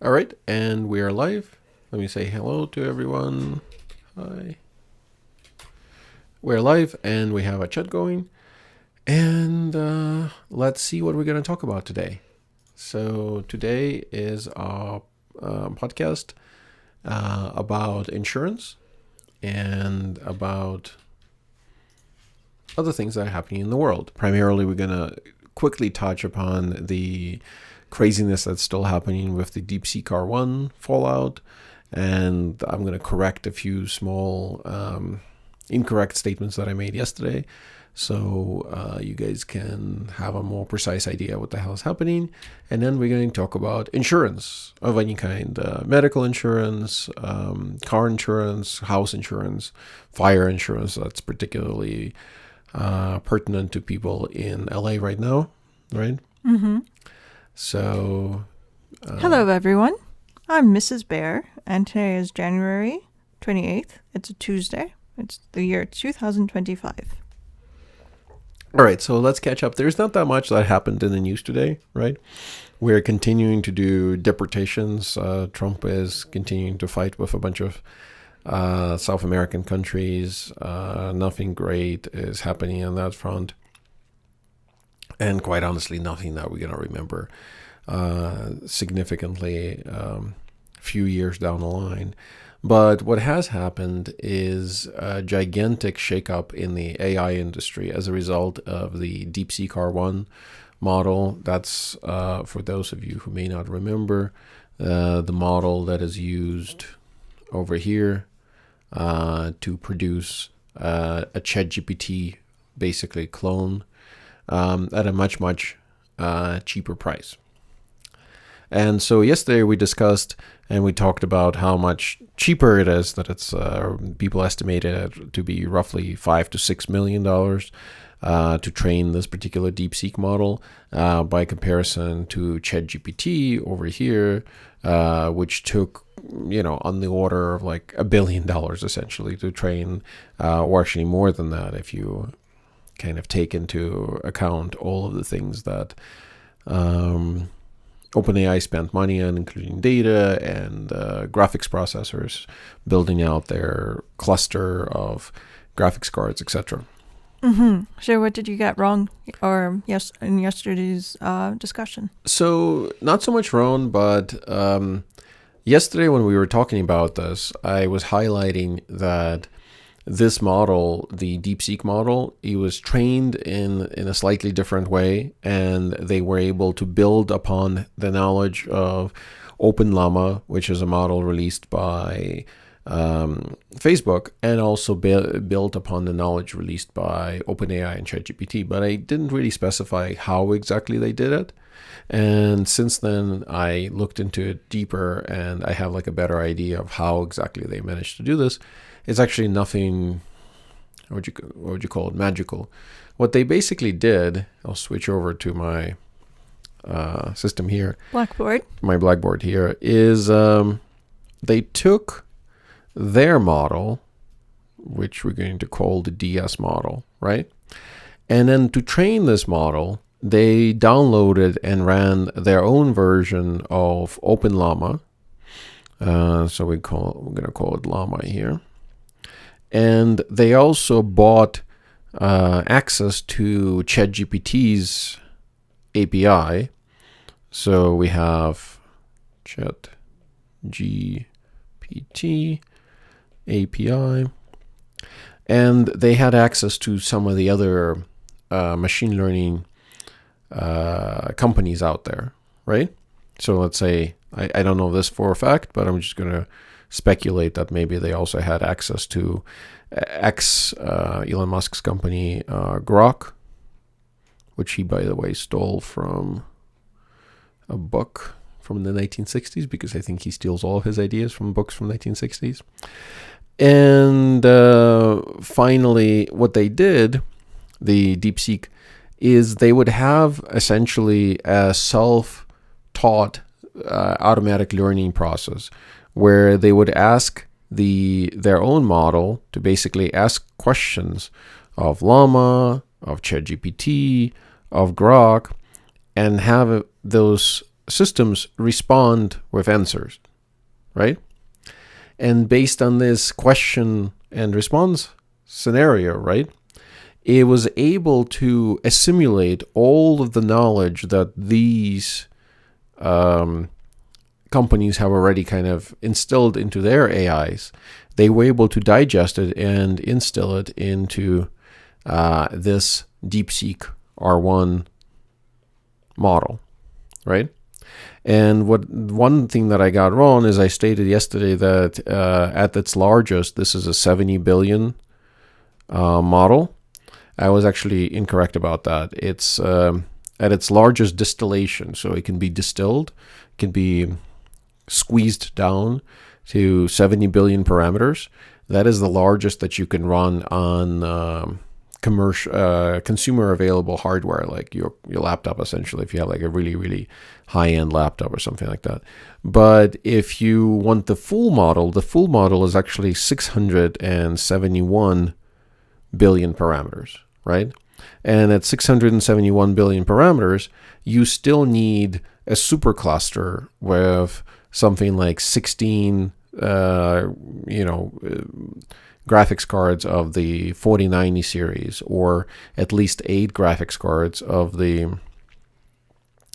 All right, and we are live. Let me say hello to everyone. Hi. We're live and we have a chat going. And let's see what we're going to talk about today. So today is our podcast about insurance and about other things that are happening in the world. Primarily, we're going to quickly touch upon the craziness that's still happening with the DeepSeek R1 fallout. And I'm going to correct a few small incorrect statements that I made yesterday. So you guys can have a more precise idea what the hell is happening. And then we're going to talk about insurance of any kind. Medical insurance, car insurance, house insurance, fire insurance. That's particularly pertinent to people in LA right now, right? Mm-hmm. So... Hello, everyone. I'm Mrs. Bear, and today is January 28th. It's a Tuesday. It's the year 2025. All right, so let's catch up. There's not that much that happened in the news today, right? We're continuing to do deportations. Trump is continuing to fight with a bunch of South American countries. Nothing great is happening on that front. And quite honestly, nothing that we're going to remember significantly few years down the line. But what has happened is a gigantic shakeup in the AI industry as a result of the DeepSeek R1 model. That's, for those of you who may not remember, the model that is used over here to produce a ChatGPT basically clone at a much, much cheaper price. And so yesterday we discussed and we talked about how much cheaper it is, that it's people estimated it to be roughly $5 to $6 million to train this particular DeepSeek model by comparison to ChatGPT over here, which took, on the order of like $1 billion essentially to train, or actually more than that if you kind of take into account all of the things that OpenAI spent money on, including data and graphics processors, building out their cluster of graphics cards, etc. Mm-hmm. So what did you get wrong in yesterday's discussion? So not so much wrong, but yesterday when we were talking about this, I was highlighting that this model, the DeepSeek model, it was trained in a slightly different way, and they were able to build upon the knowledge of OpenLlama, which is a model released by Facebook, and also built upon the knowledge released by OpenAI and ChatGPT. But I didn't really specify how exactly they did it. And since then, I looked into it deeper, and I have like a better idea of how exactly they managed to do this. It's actually nothing, what would you call it, magical. What they basically did, I'll switch over to my system here. Blackboard. My Blackboard here is they took their model, which we're going to call the DS model, right? And then to train this model, they downloaded and ran their own version of OpenLlama. So we're going to call it Llama here. And they also bought access to ChatGPT's API. So we have ChatGPT API. And they had access to some of the other machine learning companies out there, right? So let's say, I don't know this for a fact, but I'm just going to speculate that maybe they also had access to Elon Musk's company, Grok, which he, by the way, stole from a book from the 1960s, because I think he steals all of his ideas from books from the 1960s. And finally, what they did, the DeepSeek, is they would have essentially a self-taught automatic learning process where they would ask their own model to basically ask questions of Llama, of ChatGPT, of Grok, and have those systems respond with answers, right? And based on this question and response scenario, right, it was able to assimilate all of the knowledge that these companies have already kind of instilled into their AIs. They were able to digest it and instill it into this DeepSeek R1 model, right? And one thing that I got wrong is I stated yesterday that at its largest, this is a 70 billion model. I was actually incorrect about that. It's at its largest distillation, so it can be distilled, can be squeezed down to 70 billion parameters. That is the largest that you can run on consumer available hardware, like your laptop, essentially, if you have like a really, really high-end laptop or something like that. But if you want the full model is actually 671 billion parameters, right? And at 671 billion parameters, you still need a supercluster with something like 16 graphics cards of the 4090 series, or at least 8 graphics cards of the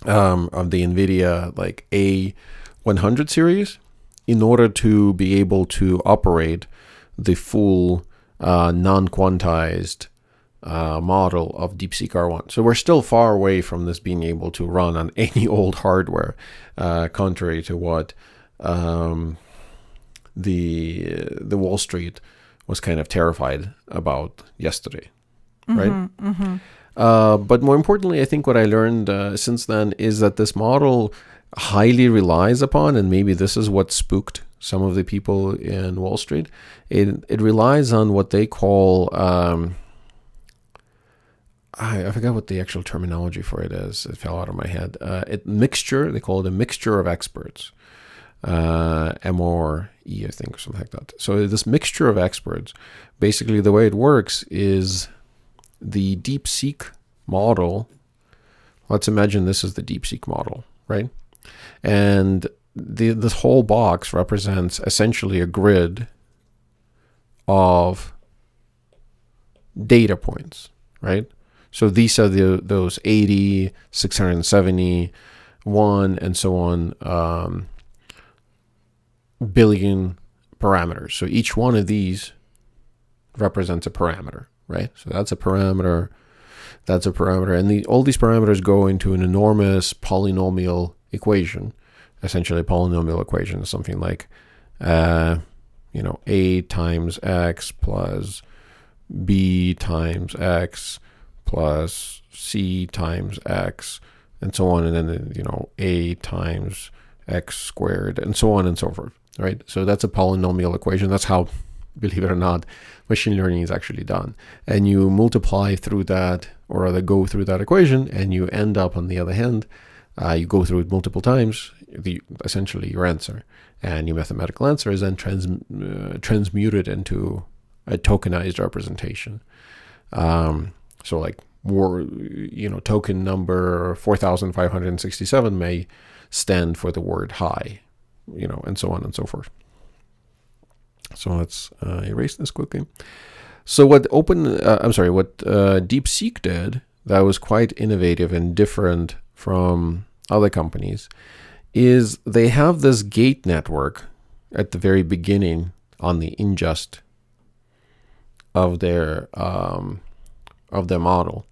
NVIDIA like A100 series, in order to be able to operate the full non-quantized model of DeepSeek R1. So we're still far away from this being able to run on any old hardware, contrary to what the Wall Street was kind of terrified about yesterday, right? But more importantly, I think what I learned since then is that this model highly relies upon, and maybe this is what spooked some of the people in Wall Street, it relies on what they call, I forgot what the actual terminology for it is. It fell out of my head. They call it a mixture of experts. MRE, I think, or something like that. So this mixture of experts, basically the way it works is the DeepSeek model. Let's imagine this is the DeepSeek model, right? And this whole box represents essentially a grid of data points, right? So these are those 80, 671, and so on, billion parameters. So each one of these represents a parameter, right? So that's a parameter, and all these parameters go into an enormous polynomial equation. Essentially, a polynomial equation is something like, A times x plus b times x plus c times x, and so on, and then a times x squared, and so on and so forth, right? So that's a polynomial equation. That's how, believe it or not, machine learning is actually done. And you multiply through that, or rather go through that equation, and you end up, on the other hand, you go through it multiple times, essentially your answer. And your mathematical answer is then transmuted into a tokenized representation. So like token number 4,567 may stand for the word high, and so on and so forth. So let's erase this quickly. So what DeepSeek did that was quite innovative and different from other companies is they have this gate network at the very beginning on the ingest of their model.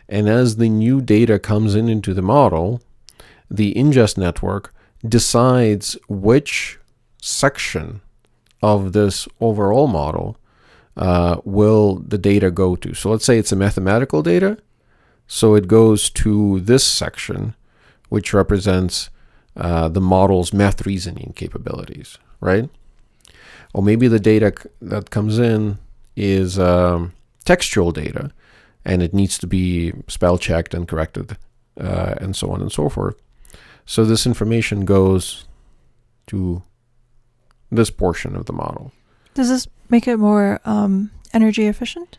And as the new data comes into the model, the ingest network decides which section of this overall model will the data go to. So let's say it's a mathematical data. So it goes to this section, which represents the model's math reasoning capabilities, right? Or maybe the data that comes in is textual data, and it needs to be spell checked and corrected, and so on and so forth. So this information goes to this portion of the model. Does this make it more energy efficient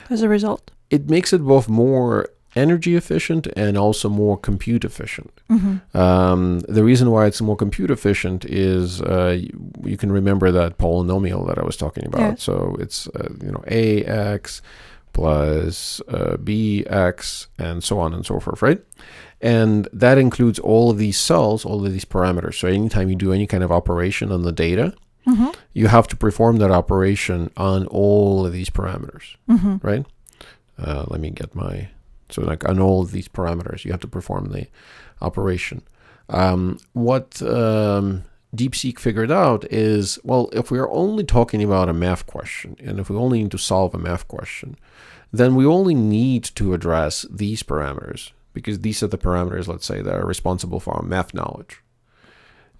as a result? It makes it both more energy efficient and also more compute efficient. Mm-hmm. The reason why it's more compute efficient is you can remember that polynomial that I was talking about. Yeah. So it's ax plus bx and so on and so forth, right? And that includes all of these cells, all of these parameters. So anytime you do any kind of operation on the data, Mm-hmm. you have to perform that operation on all of these parameters, Mm-hmm. right? Let me get so like on all of these parameters, you have to perform the operation. What DeepSeek figured out is, well, if we're only talking about a math question, and if we only need to solve a math question, then we only need to address these parameters, because these are the parameters, let's say, that are responsible for our math knowledge.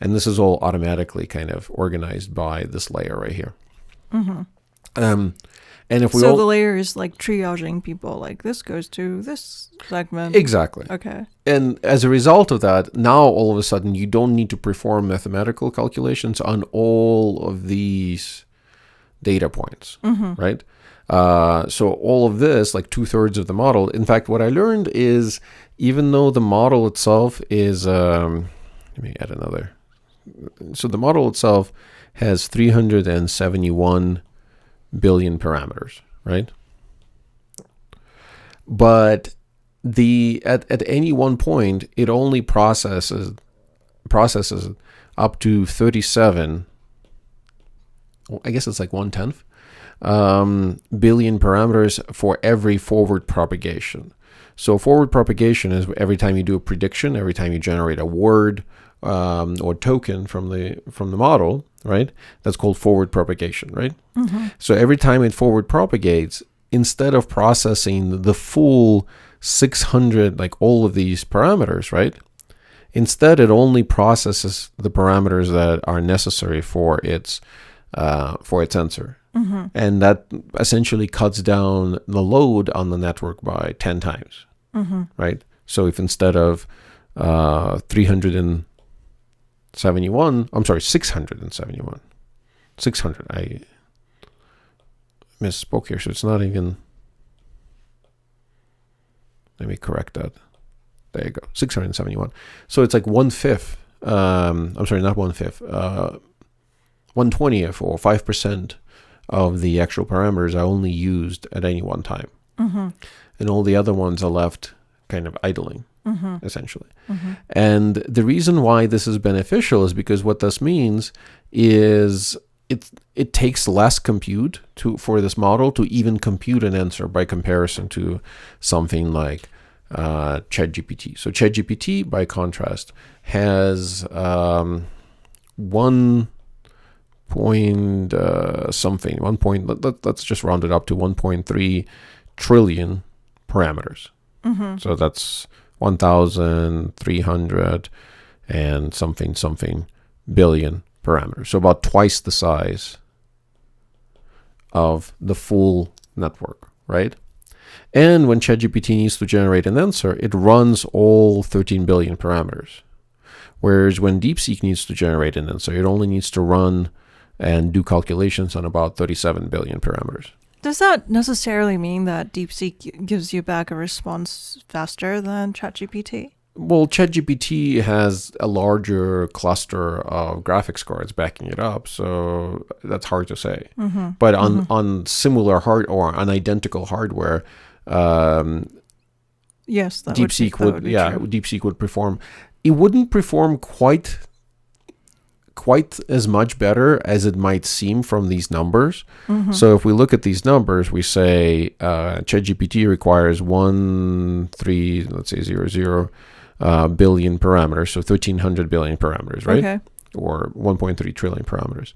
And this is all automatically kind of organized by this layer right here. Mm-hmm. And if we So the layer is like triaging people, like this goes to this segment. Exactly. Okay. And as a result of that, now all of a sudden you don't need to perform mathematical calculations on all of these data points, right? So all of this, like 2/3 of the model. In fact, what I learned is, even though the model itself is, let me add another. So the model itself has 371 billion parameters, right? But at any one point, it only processes up to 37. I guess it's like 1/10 billion parameters for every forward propagation. So forward propagation is every time you do a prediction, every time you generate a word or token from the model, right? That's called forward propagation, right? Mm-hmm. So every time it forward propagates, instead of processing the full 600, like all of these parameters, right? Instead, it only processes the parameters that are necessary for its answer. Mm-hmm. And that essentially cuts down the load on the network by 10 times, right? So if instead of 671, I misspoke here, so it's not even, let me correct that. There you go, 671. So it's like 1/5, I'm sorry, not 1/5, 1/20th or 5% of the actual parameters are only used at any one time. And all the other ones are left kind of idling, essentially. And the reason why this is beneficial is because what this means is it takes less compute for this model to even compute an answer by comparison to something like ChatGPT. So ChatGPT, by contrast, has 1 point something, let's just round it up to 1.3 trillion parameters. So that's 1,300 and something billion parameters. So about twice the size of the full network, right? And when ChatGPT needs to generate an answer, it runs all 13 billion parameters. Whereas when DeepSeek needs to generate an answer, it only needs to run and do calculations on about 37 billion parameters. Does that necessarily mean that DeepSeek gives you back a response faster than ChatGPT? Well, ChatGPT has a larger cluster of graphics cards backing it up, so that's hard to say. But on similar or on identical hardware, yes, DeepSeek would be true. DeepSeek would perform. It wouldn't perform quite as much better as it might seem from these numbers. So if we look at these numbers, we say ChatGPT requires 0.0 billion parameters, so 1,300 billion parameters, right? Okay. Or 1.3 trillion parameters.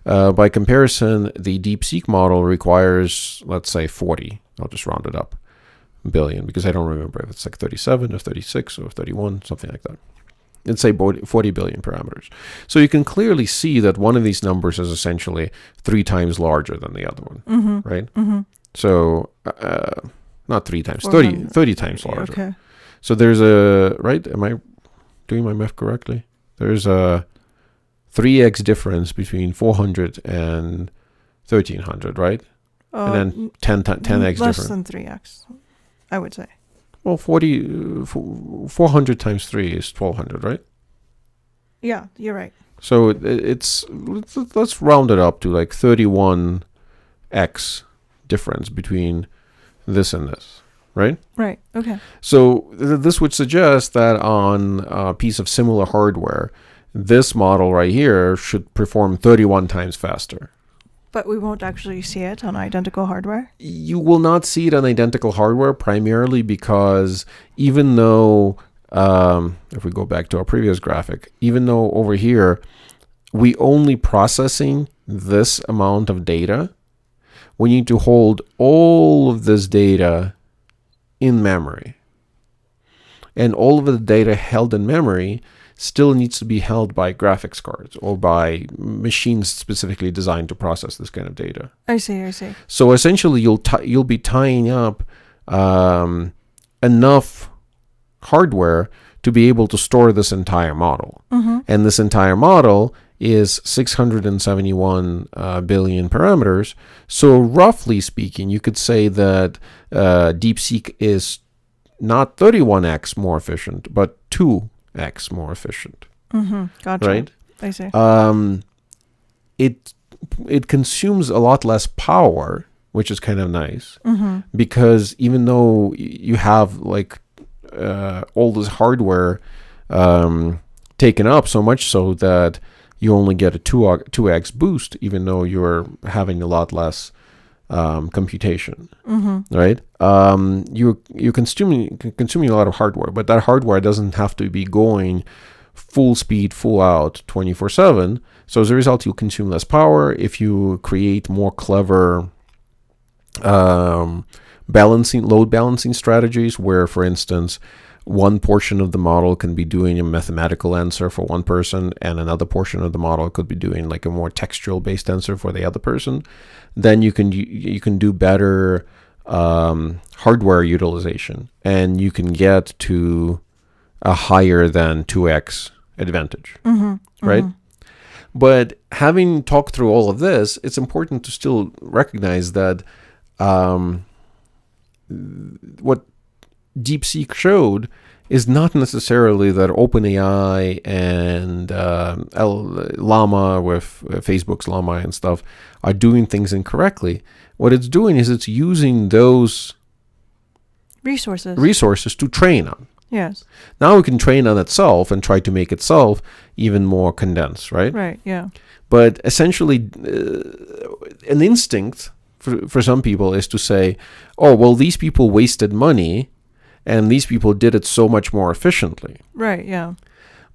By comparison, the DeepSeek model requires, let's say, 40. I'll just round it up, billion, because I don't remember if it's like 37 or 36 or 31, something like that. Let's say 40 billion parameters. So you can clearly see that one of these numbers is essentially 3 times larger than the other one, right? So not 3 times, 30 times larger. Okay. So there's right? Am I doing my math correctly? There's a 3x difference between 400 and 1,300, right? And then 10x less difference. than 3x, I would say. Well, 400 times 3 is 1200, right? Yeah, you're right. So let's round it up to like 31x difference between this and this, right? Right. Okay. So this would suggest that on a piece of similar hardware, this model right here should perform 31 times faster. But we won't actually see it on identical hardware? You will not see it on identical hardware, primarily because even though, if we go back to our previous graphic, even though over here, we only processing this amount of data, we need to hold all of this data in memory. And all of the data held in memory still needs to be held by graphics cards or by machines specifically designed to process this kind of data. I see. So essentially, you'll be tying up enough hardware to be able to store this entire model. Mm-hmm. And this entire model is 671 billion parameters. So roughly speaking, you could say that DeepSeek is not 31x more efficient, but 2x more efficient. Mm-hmm. Gotcha. Right? I see. It consumes a lot less power, which is kind of nice, Mm-hmm. because even though you have like all this hardware taken up, so much so that you only get a 2x boost, even though you're having a lot less computation, Mm-hmm. right? You're consuming a lot of hardware, but that hardware doesn't have to be going full speed, full out 24/7. So as a result, you consume less power. If you create more clever load balancing strategies, where, for instance, one portion of the model can be doing a mathematical answer for one person, and another portion of the model could be doing like a more textual based answer for the other person, then you can do better hardware utilization, and you can get to a higher than 2x advantage, Mm-hmm. right? Mm-hmm. But having talked through all of this, it's important to still recognize that what DeepSeek showed is not necessarily that OpenAI and Llama with Facebook's Llama and stuff are doing things incorrectly. What it's doing is it's using those resources to train on. Yes. Now we can train on itself and try to make itself even more condensed, right? Right. Yeah. But essentially, an instinct for some people is to say, oh, well, these people wasted money and these people did it so much more efficiently. Right. Yeah.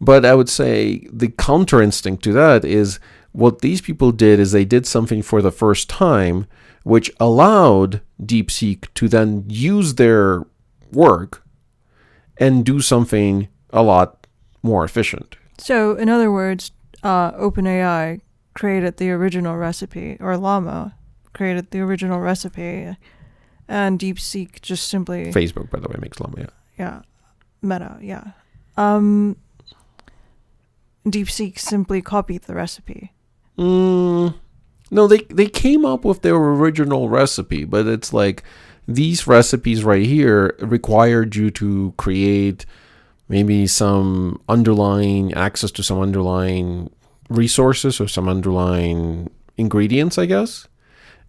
But I would say the counter instinct to that is what these people did is they did something for the first time, which allowed DeepSeek to then use their work and do something a lot more efficient. So, in other words, OpenAI created the original recipe, or Llama created the original recipe, and DeepSeek just simply... Facebook, by the way, makes Llama, yeah. Yeah. Meta, yeah. DeepSeek simply copied the recipe. No, they came up with their original recipe, but it's like these recipes right here required you to create maybe some underlying access to some underlying resources or some underlying ingredients, I guess.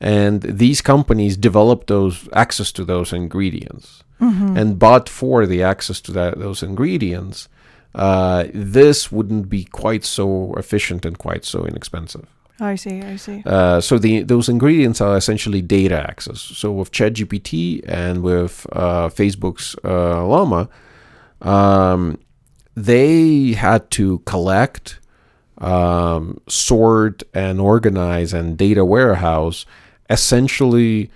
And these companies developed those access to those ingredients. Mm-hmm. And but for the access to those ingredients, this wouldn't be quite so efficient and quite so inexpensive. I see. So those ingredients are essentially data access. So with ChatGPT and with Facebook's Llama, they had to collect, sort, and organize and data warehouse essentially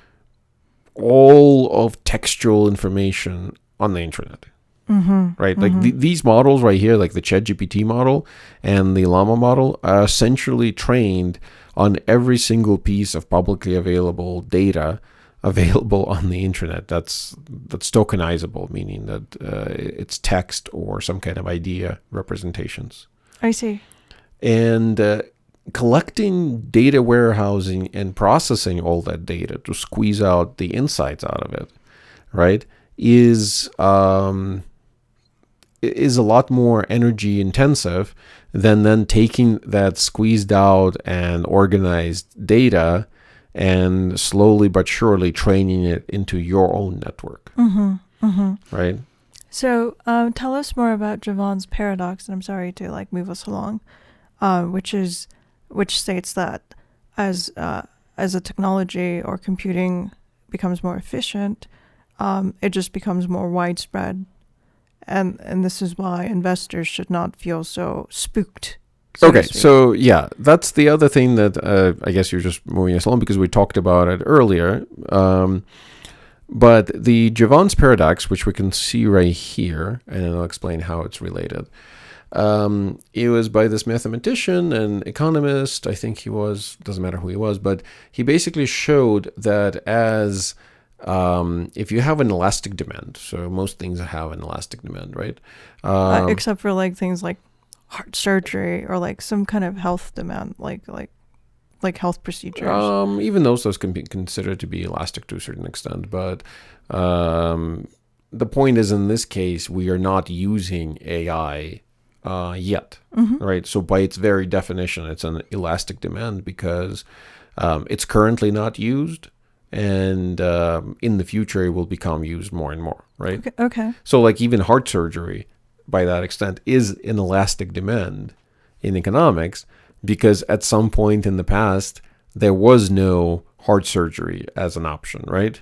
all of textual information on the internet. Mm-hmm. Right? Mm-hmm. Like these models right here, like the ChatGPT model and the Llama model, are essentially trained on every single piece of publicly available data available on the internet. That's tokenizable, meaning that it's text or some kind of idea representations. I see. And collecting, data warehousing, and processing all that data to squeeze out the insights out of it, right, is a lot more energy intensive than then taking that squeezed out and organized data and slowly but surely training it into your own network. Right? So tell us more about Javon's paradox, and I'm sorry to move us along, which states that as a technology or computing becomes more efficient, it just becomes more widespread, and this is why investors should not feel so spooked. Okay, so yeah, that's the other thing that I guess you're just moving us along because we talked about it earlier. But the Javon's paradox, which we can see right here, and I'll explain how it's related. It was by this mathematician and economist, I think he was, doesn't matter who he was, but he basically showed that as if you have an elastic demand, so most things have an elastic demand, right? Except for things like heart surgery or some kind of health demand, like health procedures. Even those can be considered to be elastic to a certain extent, but the point is, in this case, we are not using AI yet, right? So by its very definition, it's an elastic demand because it's currently not used, and in the future, it will become used more and more, right? Okay. So even heart surgery, by that extent, is an elastic demand in economics, because at some point in the past, there was no heart surgery as an option, right?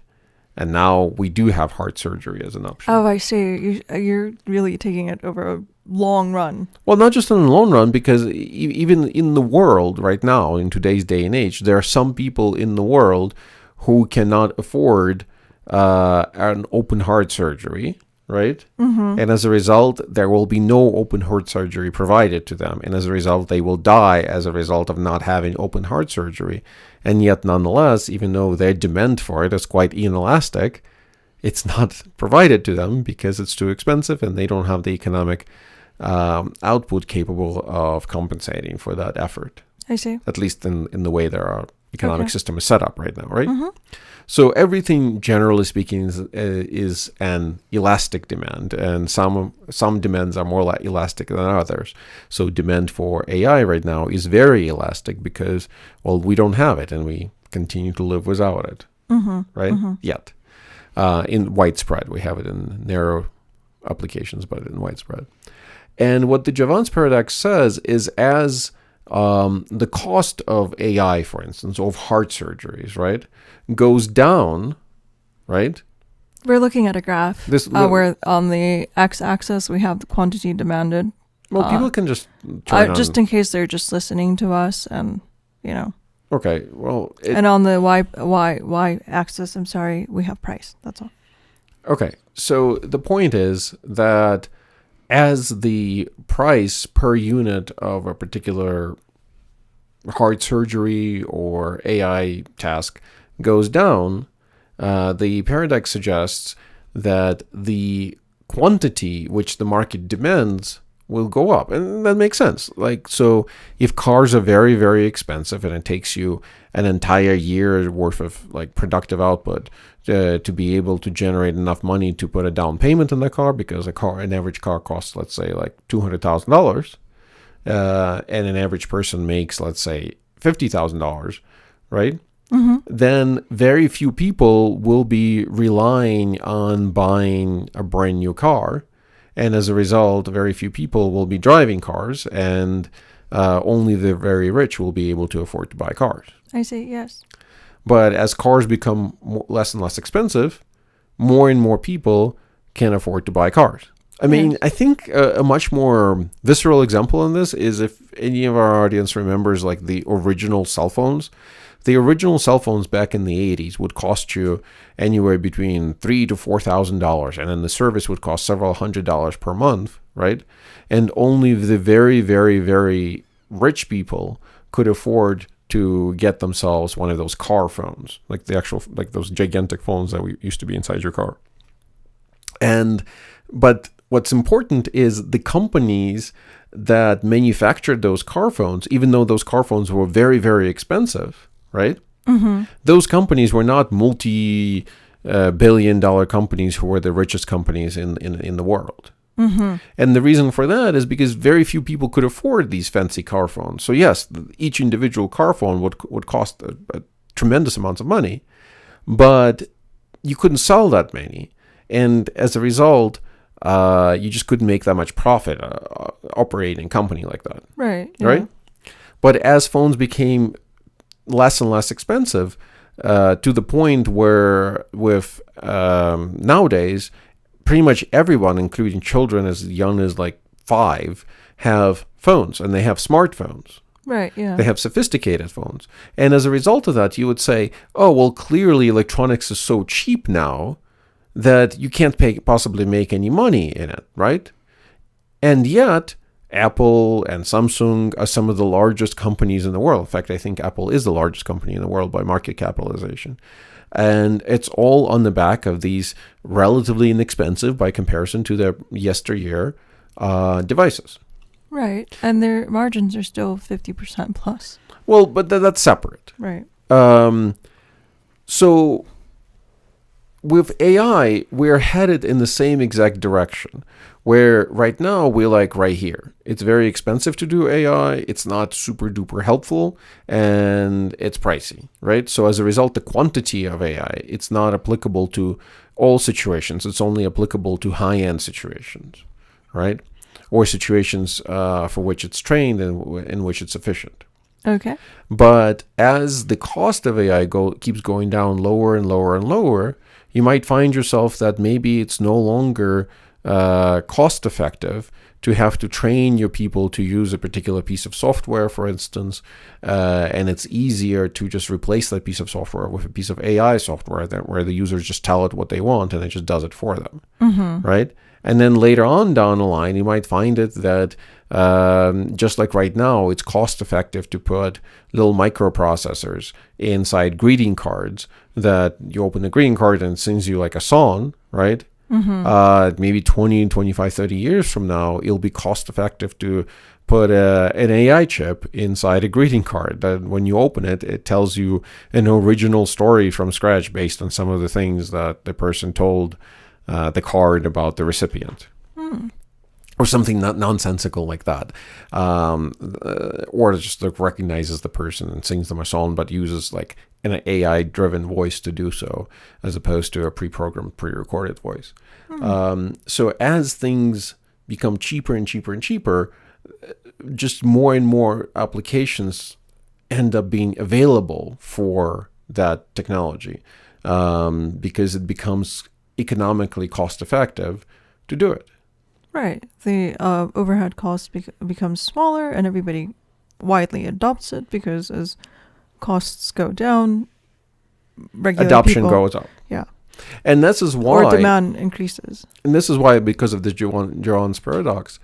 And now we do have heart surgery as an option. Oh, I see. You're really taking it over a long run. Well, not just in the long run, because even in the world right now, in today's day and age, there are some people in the world who cannot afford an open heart surgery, right? And as a result, there will be no open heart surgery provided to them. And as a result, they will die as a result of not having open heart surgery. And yet, nonetheless, even though their demand for it is quite inelastic, it's not provided to them because it's too expensive and they don't have the economic output capable of compensating for that effort. I see. At least in the way our economic system is set up right now, right? So everything, generally speaking, is an elastic demand, and some demands are more elastic than others. So demand for AI right now is very elastic because, well, we don't have it, and we continue to live without it, right? Yet, in widespread, we have it in narrow applications, but in widespread. And what the Javon's paradox says is, as the cost of AI, for instance, of heart surgeries, right, goes down, right? We're looking at a graph where on the x-axis we have the quantity demanded. Well, people can just turn just in case they're just listening to us, and Okay, well, and on the y-axis, I'm sorry, we have price. That's all. Okay, so the point is that as the price per unit of a particular heart surgery or AI task goes down, the paradox suggests that the quantity which the market demands will go up. And that makes sense. So if cars are very, very expensive and it takes you an entire year worth of productive output to be able to generate enough money to put a down payment on the car, because an average car costs, let's say, $200,000, and an average person makes, let's say, $50,000, right? Then very few people will be relying on buying a brand new car. And as a result, very few people will be driving cars, and only the very rich will be able to afford to buy cars. I see, yes. But as cars become less and less expensive, more and more people can afford to buy cars. I mean, I think a much more visceral example in this is if any of our audience remembers the original cell phones. The original cell phones back in the 80s would cost you anywhere between $3,000 to $4,000, and then the service would cost several $100s per month, right? And only the very, very, very rich people could afford to get themselves one of those car phones, those gigantic phones that used to be inside your car. But what's important is the companies that manufactured those car phones, even though those car phones were very, very expensive, right? Those companies were not multi-billion billion-dollar companies who were the richest companies in the world. Mm-hmm. And the reason for that is because very few people could afford these fancy car phones. So yes, each individual car phone would cost a tremendous amounts of money, but you couldn't sell that many. And as a result, you just couldn't make that much profit operating a company like that. Right. Yeah. Right? But as phones became less and less expensive, to the point where with nowadays, pretty much everyone, including children as young as like 5, have phones, and they have smartphones. Right, yeah. They have sophisticated phones. And as a result of that, you would say, oh, well, clearly electronics is so cheap now that you can't possibly make any money in it, right? And yet, Apple and Samsung are some of the largest companies in the world. In fact, I think Apple is the largest company in the world by market capitalization. And it's all on the back of these relatively inexpensive, by comparison to their yesteryear, devices. Right. And their margins are still 50% plus. Well, but that's separate. Right. So with AI, we're headed in the same exact direction, where right now we're like right here. It's very expensive to do AI. It's not super duper helpful, and it's pricey, right? So as a result, the quantity of AI, it's not applicable to all situations. It's only applicable to high-end situations, right? Or situations for which it's trained and in which it's efficient. Okay. But as the cost of AI keeps going down lower and lower and lower, you might find yourself that maybe it's no longer cost effective to have to train your people to use a particular piece of software, for instance, and it's easier to just replace that piece of software with a piece of AI software where the users just tell it what they want and it just does it for them, right? And then later on down the line, you might find it that just like right now, it's cost effective to put little microprocessors inside greeting cards that you open the greeting card and it sings you like a song, right? Maybe 20, 25, 30 years from now, it'll be cost effective to put an AI chip inside a greeting card that when you open it, it tells you an original story from scratch based on some of the things that the person told the card about the recipient. Or something not nonsensical like that. Or it just like recognizes the person and sings them a song, but uses like an AI-driven voice to do so, as opposed to a pre-programmed, pre-recorded voice. So as things become cheaper and cheaper and cheaper, just more and more applications end up being available for that technology, because it becomes economically cost-effective to do it. Right. The overhead cost becomes smaller and everybody widely adopts it because as costs go down, regular adoption people, goes up. Yeah. And this is why... Or demand increases. And this is why, because of the Johan's paradox,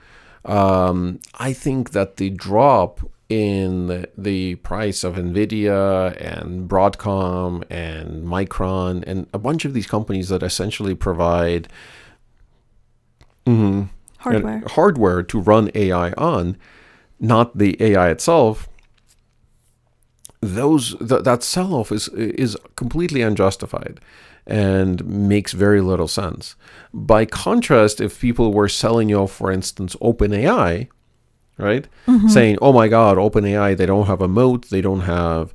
I think that the drop in the price of NVIDIA and Broadcom and Micron and a bunch of these companies that essentially provide... hardware to run AI on, not the AI itself, that sell-off is completely unjustified and makes very little sense. By contrast, if people were selling you off, for instance, OpenAI, right, saying, "Oh my God, OpenAI, they don't have a moat, they don't have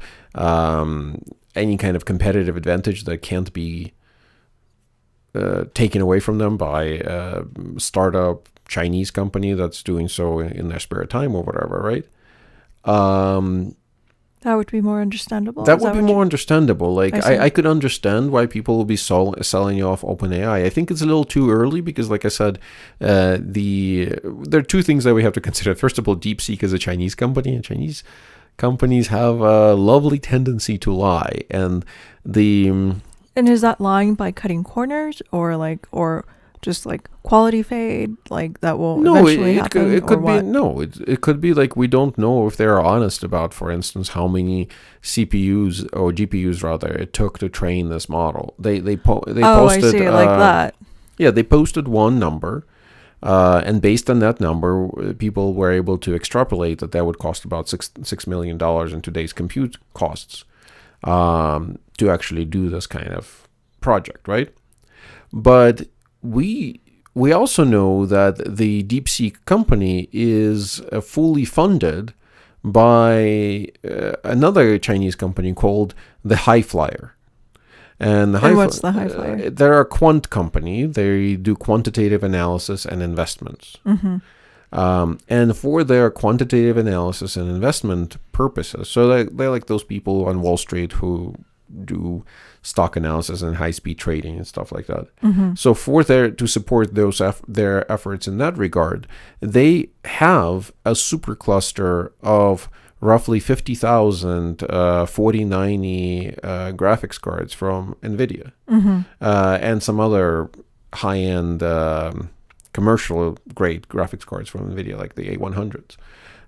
any kind of competitive advantage that can't be taken away from them by a startup Chinese company that's doing so in their spare time or whatever," right? That would be more understandable. That would be more understandable. Like, I could understand why people will be selling you off OpenAI. I think it's a little too early because, like I said, there are two things that we have to consider. First of all, DeepSeek is a Chinese company, and Chinese companies have a lovely tendency to lie. And is that lying by cutting corners or just like quality fade, like that will eventually happen? It could be like we don't know if they're honest about, for instance, how many CPUs or GPUs rather it took to train this model. They posted. I see it like that. Yeah, they posted one number, and based on that number, people were able to extrapolate that would cost about $6 million in today's compute costs to actually do this kind of project, right? But we also know that the DeepSeek company is fully funded by another Chinese company called the High Flyer. And what's the High Flyer? They're a quant company. They do quantitative analysis and investments. And for their quantitative analysis and investment purposes, so they're like those people on Wall Street who do stock analysis and high-speed trading and stuff like that. So to support their efforts in that regard, they have a supercluster of roughly 50,000 4090 graphics cards from NVIDIA and some other high-end commercial-grade graphics cards from NVIDIA, like the A100s.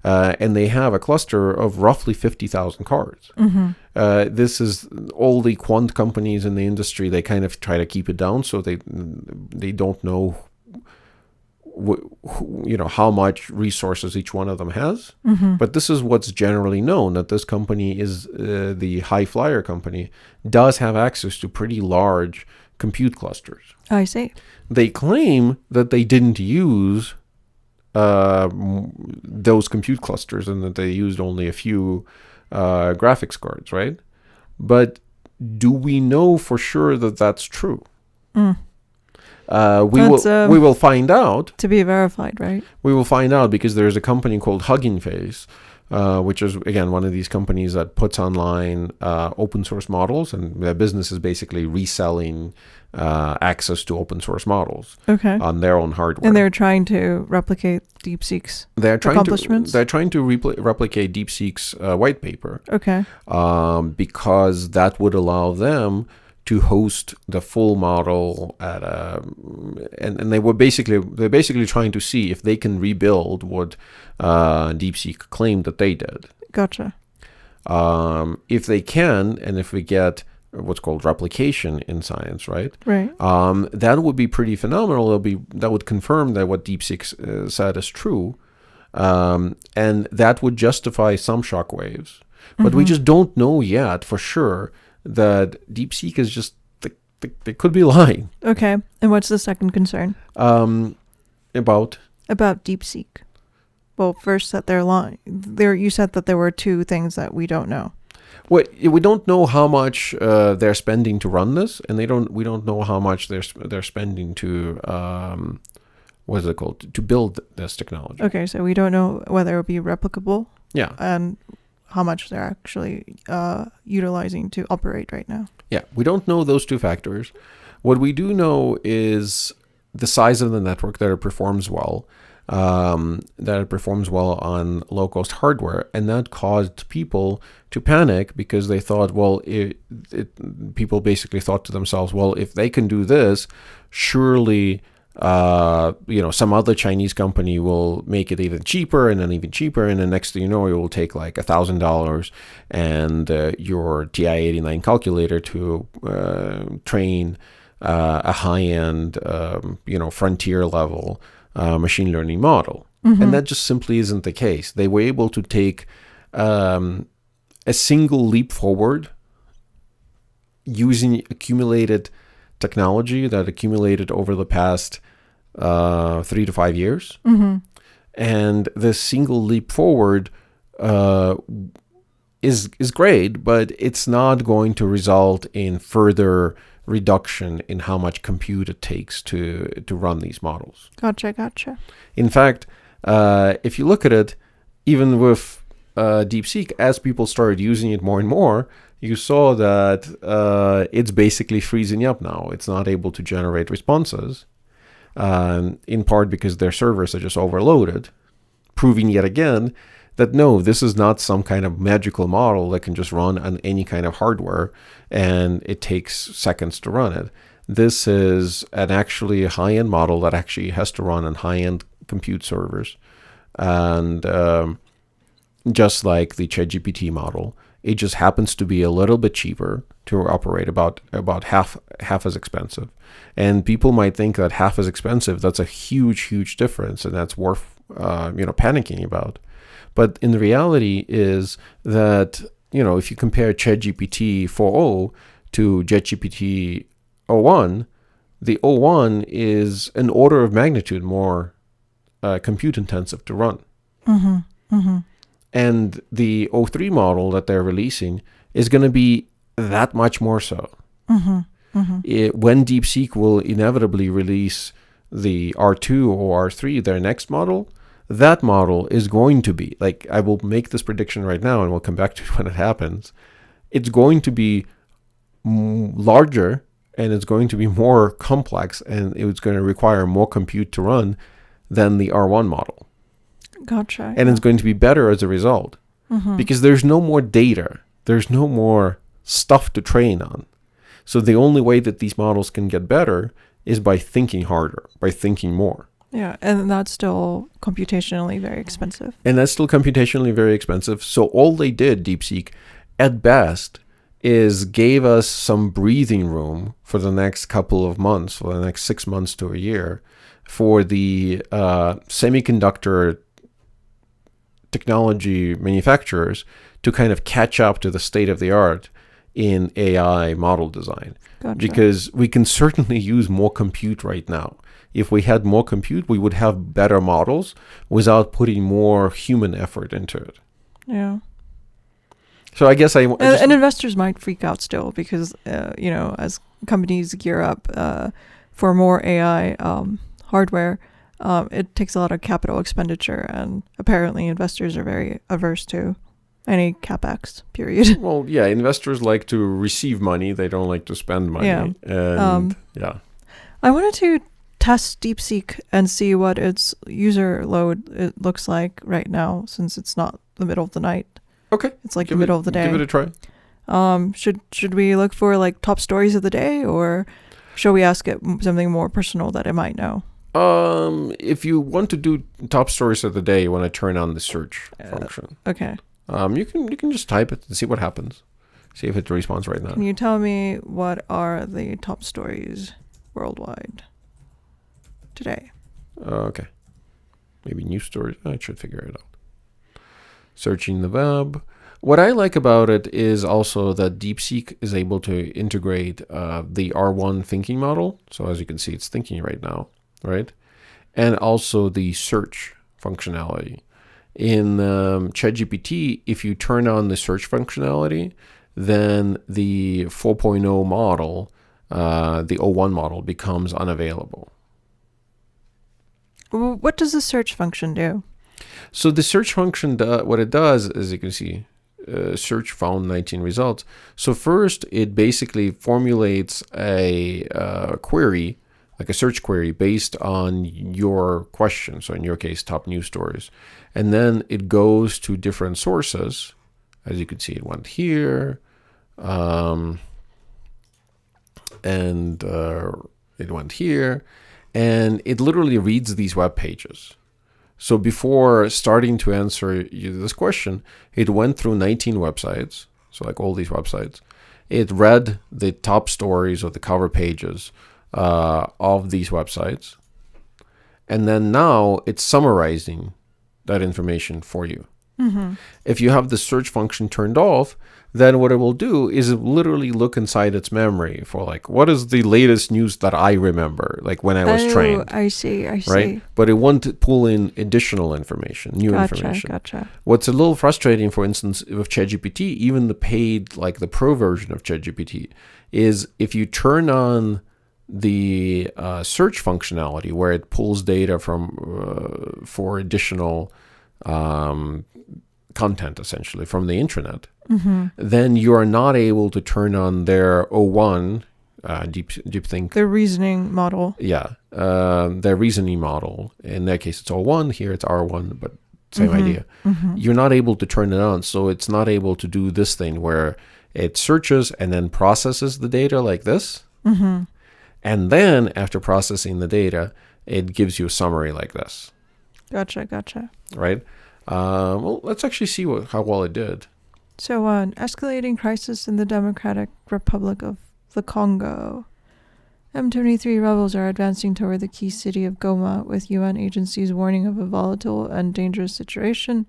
And they have a cluster of roughly 50,000 cards. This is all the quant companies in the industry. They kind of try to keep it down so they don't know how much resources each one of them has. But this is what's generally known, that this company is the High Flyer company does have access to pretty large compute clusters. I see. They claim that they didn't use those compute clusters and that they used only a few graphics cards, right? But do we know for sure that that's true? We will find out. To be verified, right? We will find out because there's a company called Hugging Face, which is, again, one of these companies that puts online open source models, and their business is basically reselling access to open source models on their own hardware. And they're trying to replicate DeepSeek's accomplishments? They're trying to replicate DeepSeek's white paper. Because that would allow them to host the full model at and they're basically trying to see if they can rebuild what DeepSeek claimed that they did. Gotcha. If they can, and if we get what's called replication in science, right? Right. That would be pretty phenomenal. That would confirm that what DeepSeek said is true, and that would justify some shockwaves. But we just don't know yet for sure that DeepSeek is just they could be lying. Okay. And what's the second concern? About DeepSeek. Well, first that they're lying. You said that there were two things that we don't know. Well, we don't know how much they're spending to run this, and we don't know how much they're spending to what is it called, to build this technology. Okay, so we don't know whether it will be replicable. Yeah. And how much they're actually utilizing to operate right now. Yeah, we don't know those two factors. What we do know is the size of the network, that it performs well, on low-cost hardware, and that caused people to panic because they thought, people basically thought to themselves, well, if they can do this, surely some other Chinese company will make it even cheaper and then even cheaper, and then next thing you know, it will take like $1,000 and your TI-89 calculator to train a high-end, frontier level machine learning model. And that just simply isn't the case. They were able to take a single leap forward using accumulated technology that accumulated over the past 3 to 5 years. And this single leap forward is great, but it's not going to result in further reduction in how much compute it takes to run these models. Gotcha. In fact, if you look at it, even with DeepSeek, as people started using it more and more, you saw that it's basically freezing up now. It's not able to generate responses, in part because their servers are just overloaded, proving yet again that no, this is not some kind of magical model that can just run on any kind of hardware and it takes seconds to run it. This is actually a high-end model that actually has to run on high-end compute servers. And just like the ChatGPT model, it just happens to be a little bit cheaper to operate, about half as expensive. And people might think that half as expensive, that's a huge difference, and that's worth panicking about. But in the reality is that, if you compare ChatGPT 4.0 to ChatGPT O1, the O1 is an order of magnitude more compute intensive to run. And the O3 model that they're releasing is going to be that much more so. When DeepSeek will inevitably release the R2 or R3, their next model, that model is going to be, like, I will make this prediction right now and we'll come back to it when it happens. It's going to be larger and it's going to be more complex and it's going to require more compute to run than the R1 model. Gotcha. And it's going to be better as a result because there's no more data. There's no more stuff to train on. So the only way that these models can get better is by thinking harder, by thinking more. Yeah, and that's still computationally very expensive. So all they did, DeepSeek, at best, is gave us some breathing room for the next couple of months, for the next 6 months to a year, for the semiconductor technology manufacturers to kind of catch up to the state of the art in AI model design. Gotcha. Because we can certainly use more compute right now. If we had more compute, we would have better models without putting more human effort into it. Yeah. So I guess and investors might freak out still because, as companies gear up for more AI hardware, it takes a lot of capital expenditure, and apparently investors are very averse to any capex, period. Well, yeah, investors like to receive money. They don't like to spend money. Yeah. And, I wanted to test DeepSeek and see what its user load it looks like right now, since it's not the middle of the night. Okay. It's like the middle of the day. Give it a try. Should we look for like top stories of the day, or should we ask it something more personal that it might know? If you want to do top stories of the day, you want to turn on the search function. Okay. You can just type it and see what happens. See if it responds right now. Can you tell me what are the top stories worldwide today? Okay. Maybe news stories. I should figure it out. Searching the web. What I like about it is also that DeepSeek is able to integrate the R1 thinking model. So as you can see, it's thinking right now, right? And also the search functionality. In ChatGPT, if you turn on the search functionality, then the 4.0 model, the O1 model, becomes unavailable. What does the search function do? So the search function, what it does, as you can see, search found 19 results. So first, it basically formulates a query, like a search query, based on your question. So in your case, top news stories. And then it goes to different sources. As you can see, it went here, and it went here, and it literally reads these web pages. So before starting to answer you this question, it went through 19 websites, so like all these websites. It read the top stories or the cover pages of these websites, and then now it's summarizing that information for you. Mm-hmm. If you have the search function turned off, then what it will do is literally look inside its memory for like, what is the latest news that I remember, like when I was trained. I see. Right? But it won't pull in additional information, new information. Gotcha. What's a little frustrating, for instance, with ChatGPT, even the paid, like the pro version of ChatGPT, is if you turn on the search functionality where it pulls data from for additional content, essentially, from the intranet, then you are not able to turn on their O1, DeepThink. The reasoning model. Yeah, their reasoning model. In that case, it's O1. Here it's R1, but same idea. You're not able to turn it on, so it's not able to do this thing where it searches and then processes the data like this. And then, after processing the data, it gives you a summary like this. Gotcha. Right? Well, let's actually see how well it did. So, escalating crisis in the Democratic Republic of the Congo. M23 rebels are advancing toward the key city of Goma, with UN agencies warning of a volatile and dangerous situation.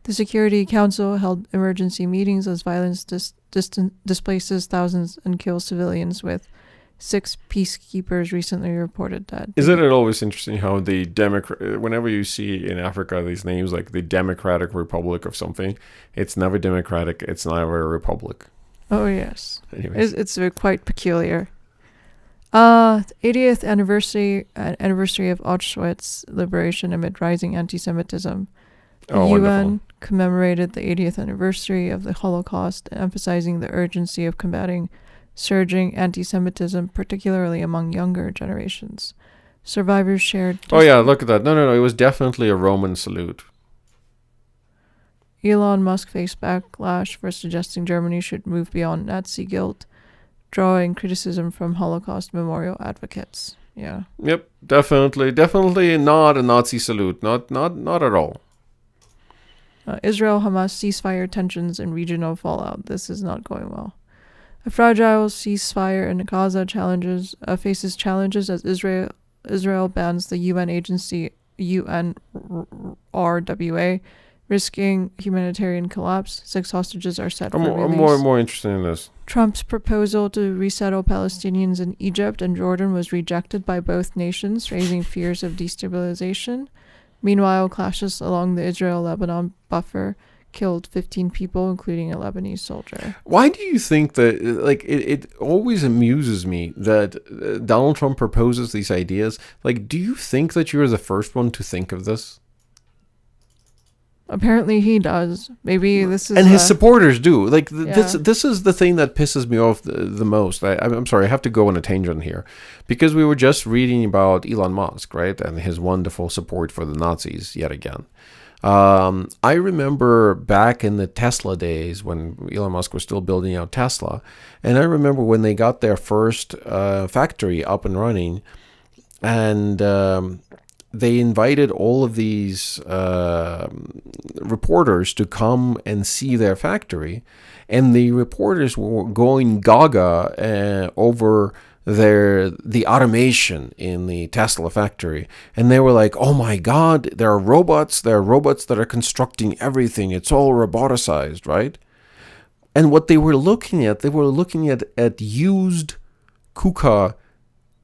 The Security Council held emergency meetings as violence displaces thousands and kills civilians, with 6 peacekeepers recently reported that. Isn't it always interesting how the whenever you see in Africa these names like the Democratic Republic of something, it's never democratic, it's never a republic. Oh, yes. Anyways. It's quite peculiar. 80th anniversary of Auschwitz liberation amid rising anti-Semitism. The UN wonderful. commemorated the 80th anniversary of the Holocaust, emphasizing the urgency of combating surging anti-Semitism, particularly among younger generations. Survivors shared... Oh yeah, look at that. No, it was definitely a Roman salute. Elon Musk faced backlash for suggesting Germany should move beyond Nazi guilt, drawing criticism from Holocaust memorial advocates. Yeah. Yep, definitely not a Nazi salute. Not at all. Israel-Hamas ceasefire tensions and regional fallout. This is not going well. A fragile ceasefire in Gaza faces challenges as Israel bans the UN agency UNRWA, risking humanitarian collapse. 6 hostages are set for release. I'm more interested in this. Trump's proposal to resettle Palestinians in Egypt and Jordan was rejected by both nations, raising fears of destabilization. Meanwhile, clashes along the Israel-Lebanon buffer killed 15 people, including a Lebanese soldier. Why do you think that, like, it always amuses me that Donald Trump proposes these ideas? Like, do you think that you're the first one to think of this? Apparently he does. Maybe this is... And his supporters do. Like, Yeah. this is the thing that pisses me off the most. I'm sorry, I have to go on a tangent here. Because we were just reading about Elon Musk, right? And his wonderful support for the Nazis, yet again. I remember back in the Tesla days when Elon Musk was still building out Tesla. And I remember when they got their first factory up and running. And... they invited all of these reporters to come and see their factory, and the reporters were going gaga over the automation in the Tesla factory, and they were like, "Oh my God, there are robots that are constructing everything. It's all roboticized, right?" And what they were looking at used KUKA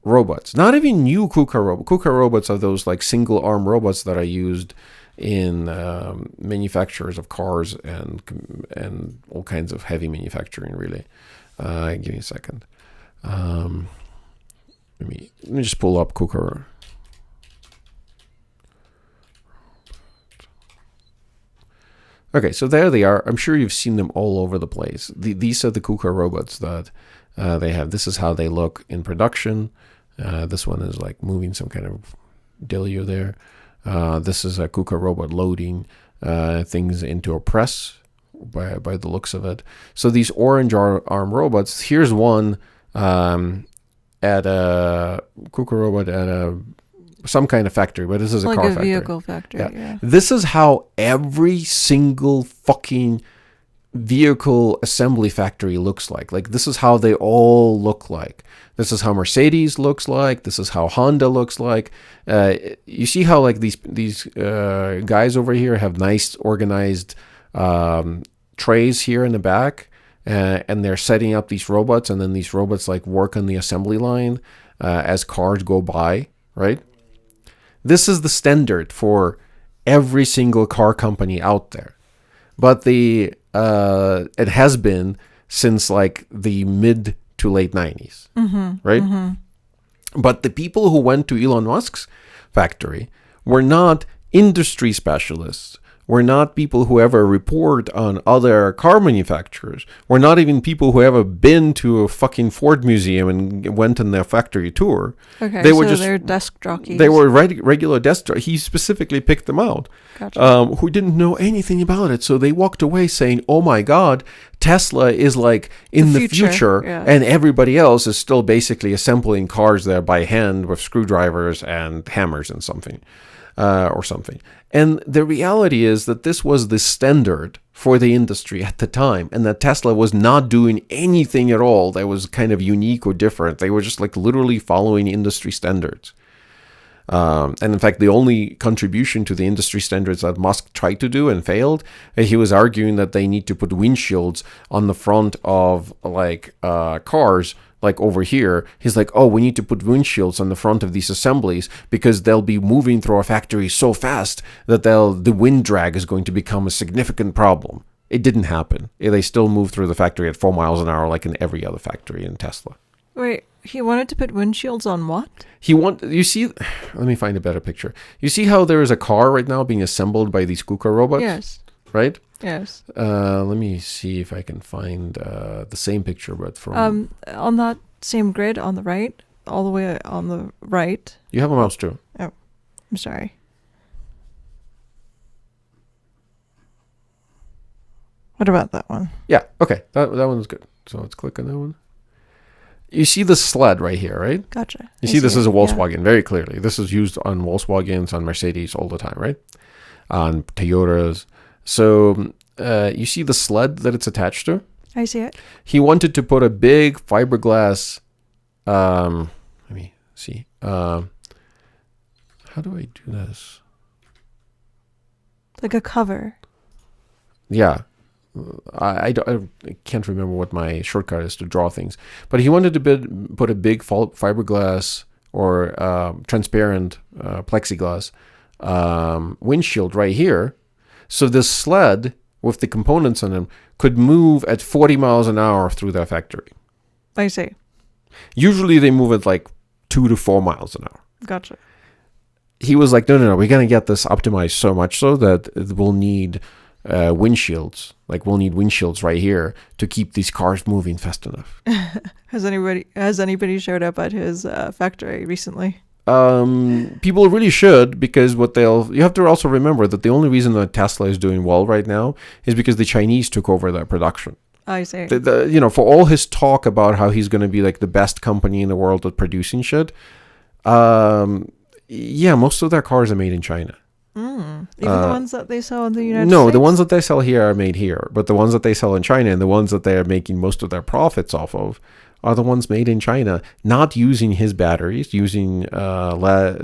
robots, not even new KUKA robots. KUKA robots are those like single arm robots that are used in manufacturers of cars and all kinds of heavy manufacturing. Really, give me a second. Let me just pull up KUKA. Okay, so there they are. I'm sure you've seen them all over the place. These are the KUKA robots that they have. This is how they look in production. This one is like moving some kind of dealio there. This is a KUKA robot loading things into a press by the looks of it. So these orange arm robots, here's one at a KUKA robot at some kind of factory, but this is a like car a factory. vehicle factory, yeah. This is how every single fucking vehicle assembly factory looks like. Like, this is how they all look like. This is how Mercedes looks like. This is how Honda looks like. You see how like these guys over here have nice organized trays here in the back, and they're setting up these robots, and then these robots like work on the assembly line as cars go by, right? This is the standard for every single car company out there. But it has been since like the mid to late 90s, right? Mm-hmm. But the people who went to Elon Musk's factory were not industry specialists, were not people who ever report on other car manufacturers, were not even people who ever been to a fucking Ford museum and went on their factory tour. Okay, they're desk jockeys. They were regular desk jockeys. He specifically picked them out, Gotcha. Who didn't know anything about it. So they walked away saying, "Oh my God, Tesla is like in the future yeah. And everybody else is still basically assembling cars there by hand with screwdrivers and hammers and something." Or something. And the reality is that this was the standard for the industry at the time, and that Tesla was not doing anything at all that was kind of unique or different. They were just like literally following industry standards. And in fact, the only contribution to the industry standards that Musk tried to do and failed, he was arguing that they need to put windshields on the front of cars. Like over here, he's like, oh, we need to put windshields on the front of these assemblies because they'll be moving through our factory so fast that the wind drag is going to become a significant problem. It didn't happen. They still move through the factory at 4 miles an hour like in every other factory in Tesla. Wait, he wanted to put windshields on what? You see, let me find a better picture. You see how there is a car right now being assembled by these KUKA robots? Yes. Right? Yes. Let me see if I can find the same picture, but from... on that same grid on the right, all the way on the right. You have a mouse too. Oh, I'm sorry. What about that one? Yeah, okay. That one's good. So let's click on that one. You see the sled right here, right? Gotcha. You see this is a Volkswagen very clearly. This is used on Volkswagens, on Mercedes all the time, right? On Toyotas. So you see the sled that it's attached to? I see it. He wanted to put a big fiberglass, let me see. How do I do this? Like a cover. Yeah. I can't remember what my shortcut is to draw things. But he wanted to put a big fiberglass or transparent plexiglass windshield right here. So this sled with the components on them could move at 40 miles an hour through their factory. I see. Usually they move at like 2 to 4 miles an hour. Gotcha. He was like, no, we're going to get this optimized so much so that we'll need windshields. Like we'll need windshields right here to keep these cars moving fast enough. Has anybody showed up at his factory recently? People really should, because you have to also remember that the only reason that Tesla is doing well right now is because the Chinese took over their production. I see. For all his talk about how he's going to be like the best company in the world at producing shit, most of their cars are made in China. Even the ones that they sell in the United States? No, the ones that they sell here are made here, but the ones that they sell in China and the ones that they are making most of their profits off of are the ones made in China, not using his batteries, using iron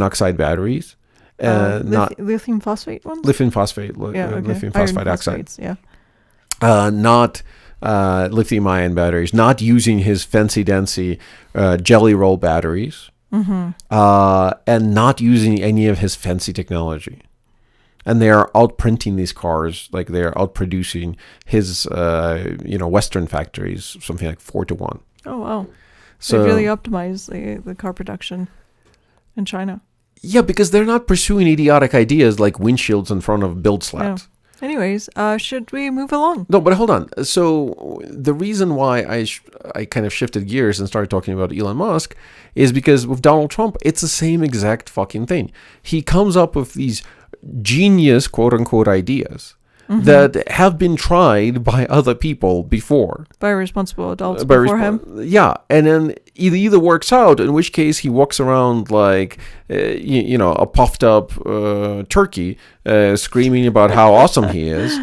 oxide batteries. Lithium phosphate ones? Lithium phosphate oxide. Yeah. Not lithium ion batteries, not using his fancy dancy jelly roll batteries, and not using any of his fancy technology. And they are outprinting these cars, like they are outproducing his, Western factories, something like 4-1. Oh, wow. So they really optimize the car production in China. Yeah, because they're not pursuing idiotic ideas like windshields in front of build slabs. No. Anyways, should we move along? No, but hold on. So the reason why I kind of shifted gears and started talking about Elon Musk is because with Donald Trump, it's the same exact fucking thing. He comes up with these genius, quote unquote, ideas that have been tried by other people before. By responsible adults before him? Yeah, and then it either works out, in which case he walks around like, a puffed up turkey screaming about how awesome he is,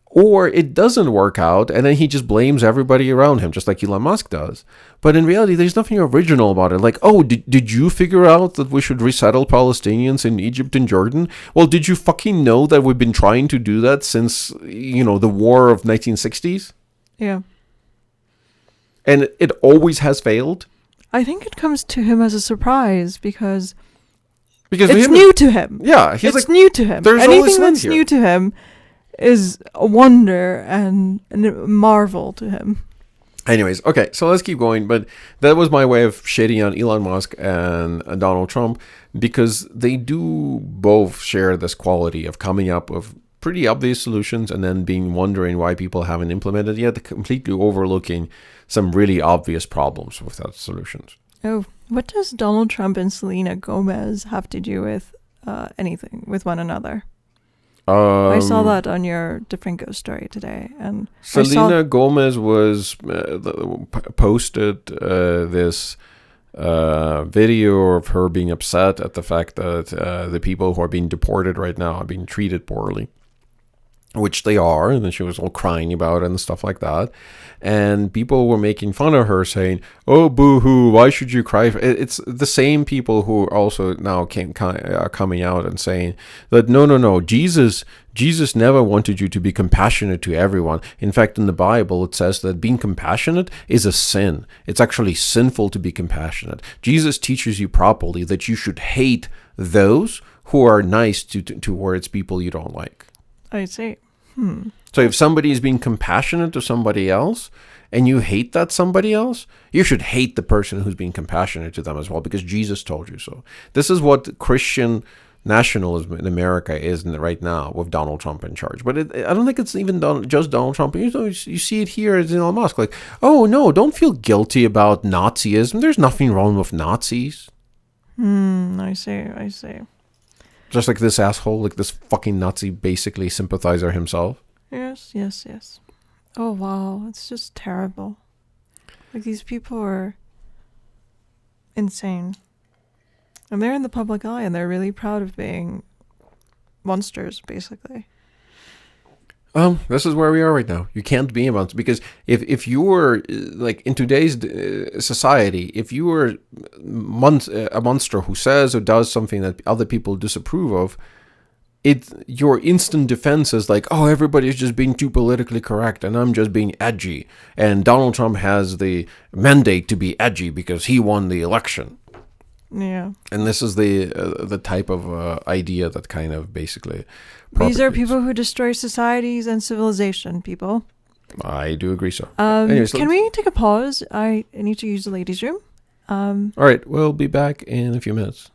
or it doesn't work out, and then he just blames everybody around him, just like Elon Musk does. But in reality, there's nothing original about it. Like, oh, did you figure out that we should resettle Palestinians in Egypt and Jordan? Well, did you fucking know that we've been trying to do that since, the war of 1960s? Yeah. And it always has failed? I think it comes to him as a surprise because Because it's new to him. Yeah, it's like, new to him. Anything that's new to him is a wonder and a marvel to him. Anyways, okay, so let's keep going. But that was my way of shading on Elon Musk and Donald Trump, because they do both share this quality of coming up with pretty obvious solutions and then wondering why people haven't implemented yet, completely overlooking some really obvious problems with those solutions. Oh, what does Donald Trump and Selena Gomez have to do with anything, with one another? I saw that on your Different Ghost story today, and Selena Gomez was posted this video of her being upset at the fact that the people who are being deported right now are being treated poorly. which they are, and then she was all crying about it and stuff like that. And people were making fun of her, saying, "Oh, boo-hoo! Why should you cry?" It's the same people who also now coming out and saying that no, Jesus never wanted you to be compassionate to everyone. In fact, in the Bible, it says that being compassionate is a sin. It's actually sinful to be compassionate. Jesus teaches you properly that you should hate those who are nice towards people you don't like. I see. So if somebody is being compassionate to somebody else and you hate that somebody else, you should hate the person who's being compassionate to them as well, because Jesus told you so. This is what Christian nationalism in America is right now with Donald Trump in charge. But I don't think it's even just Donald Trump. You see it here as Elon Musk. Like, oh no, don't feel guilty about Nazism. There's nothing wrong with Nazis. I see. Just like this asshole, like this fucking Nazi basically sympathizer himself. Yes. Oh, wow. It's just terrible. Like, these people are insane. And they're in the public eye, and they're really proud of being monsters, basically. This is where we are right now. You can't be a monster, because if you were, like, in today's society, if you were a monster who says or does something that other people disapprove of, your instant defense is like, oh, everybody's just being too politically correct and I'm just being edgy. And Donald Trump has the mandate to be edgy because he won the election. Yeah. And this is the type of idea that kind of basically These are propagates. people who destroy societies and civilization, people. I do agree so. Anyways, can we take a pause? I need to use the ladies' room. All right, we'll be back in a few minutes.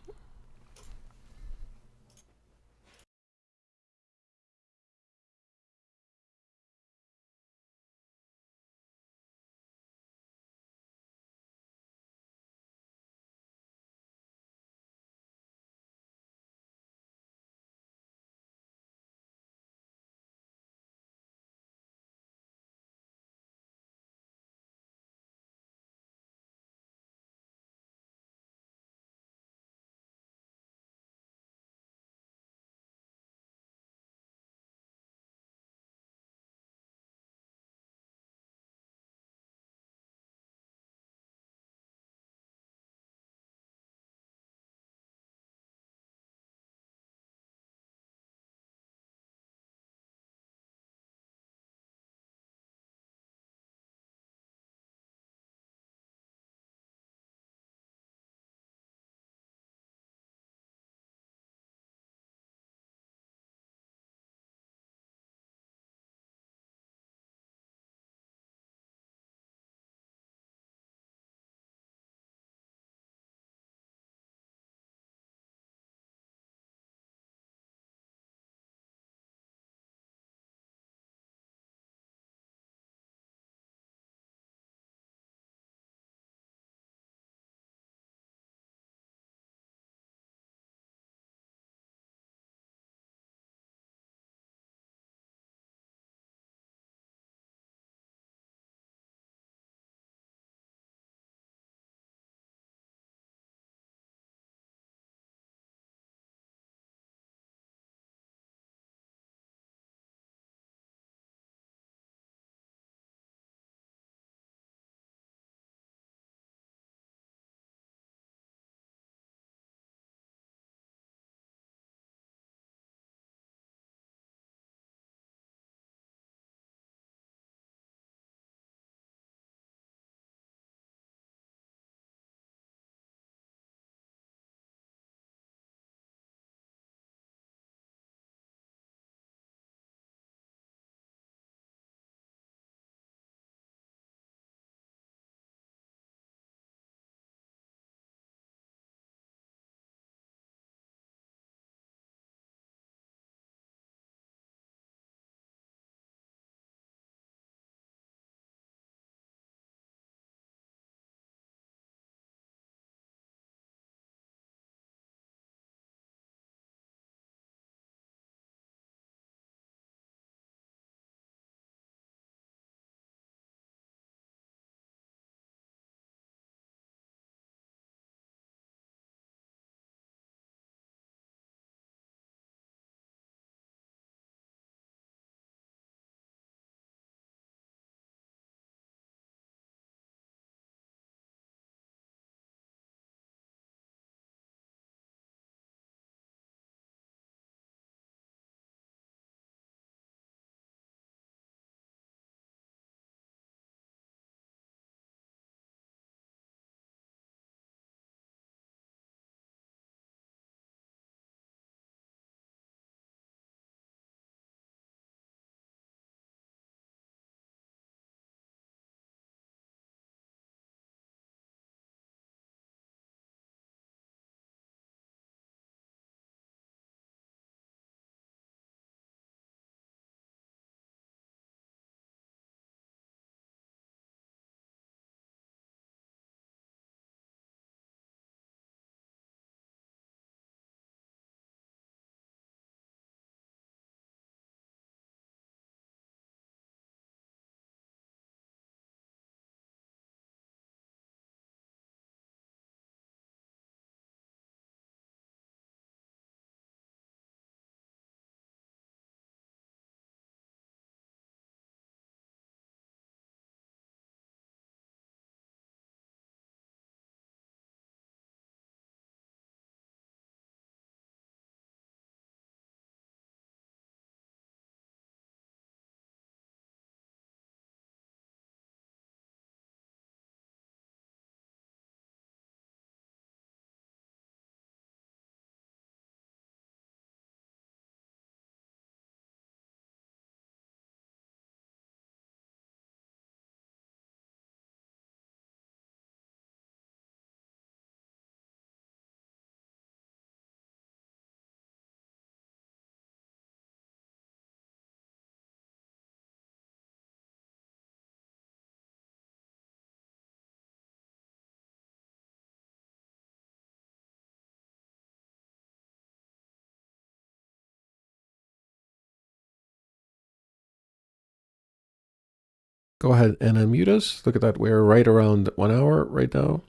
go ahead and unmute us. Look at that. We're right around 1 hour right now.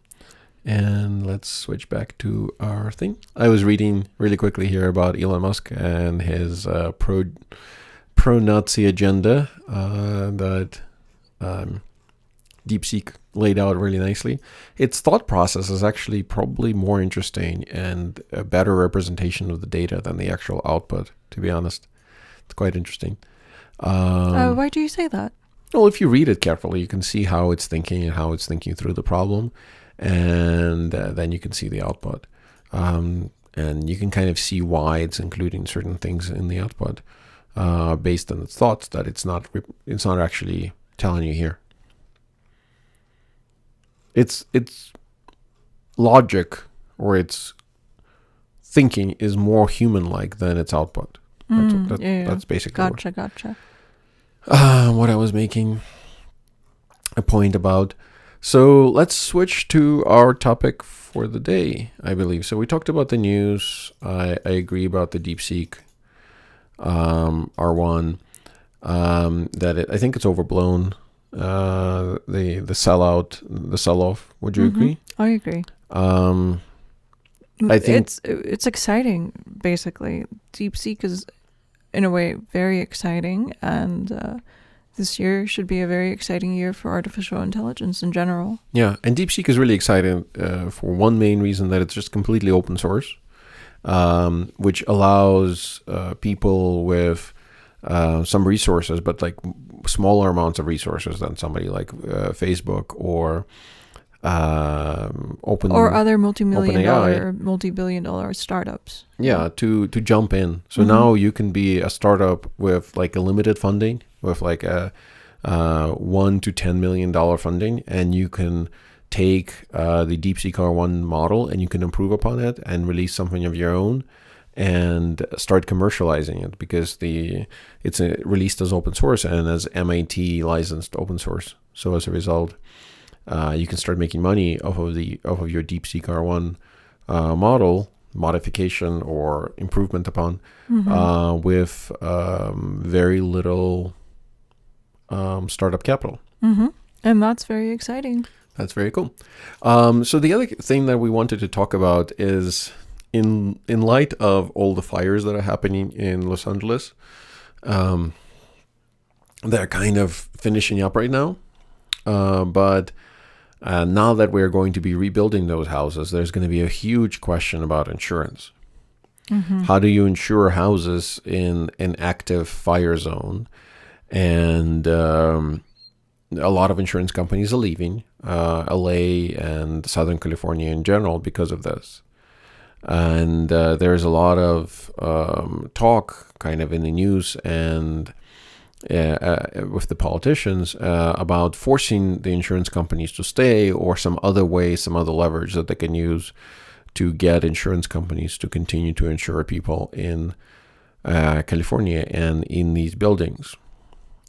And let's switch back to our thing. I was reading really quickly here about Elon Musk and his pro-Nazi agenda that DeepSeek laid out really nicely. Its thought process is actually probably more interesting and a better representation of the data than the actual output, to be honest. It's quite interesting. Why do you say that? Well, if you read it carefully, you can see how it's thinking and how it's thinking through the problem. And then you can see the output. And you can kind of see why it's including certain things in the output based on its thoughts that it's not actually telling you here. Its logic or its thinking is more human-like than its output. That's basically Gotcha. what I was making a point about. So let's switch to our topic for the day, I believe. So we talked about the news. I agree about the DeepSeek R1. I think it's overblown. The sell-off. Would you agree? I agree. I think it's exciting. Basically, DeepSeek is, in a way, very exciting, and this year should be a very exciting year for artificial intelligence in general. Yeah, and DeepSeek is really exciting for one main reason, that it's just completely open source, which allows people with some resources, but like smaller amounts of resources than somebody like Facebook or other multi-billion dollar startups. Yeah, to jump in. So now you can be a startup with like a limited funding, with like a $1 to $10 million funding, and you can take the DeepSeek R1 model and you can improve upon it and release something of your own and start commercializing it, because it's released as open source and as MIT licensed open source. So as a result, you can start making money off of your DeepSeek R1 model modification or improvement upon with very little startup capital. And that's very exciting. That's very cool. So the other thing that we wanted to talk about is, in light of all the fires that are happening in Los Angeles, they're kind of finishing up right now. But now that we're going to be rebuilding those houses, there's going to be a huge question about insurance. How do you insure houses in an active fire zone? And a lot of insurance companies are leaving LA and Southern California in general because of this. And there's a lot of talk kind of in the news and with the politicians about forcing the insurance companies to stay, or some other way, some other leverage that they can use to get insurance companies to continue to insure people in California and in these buildings.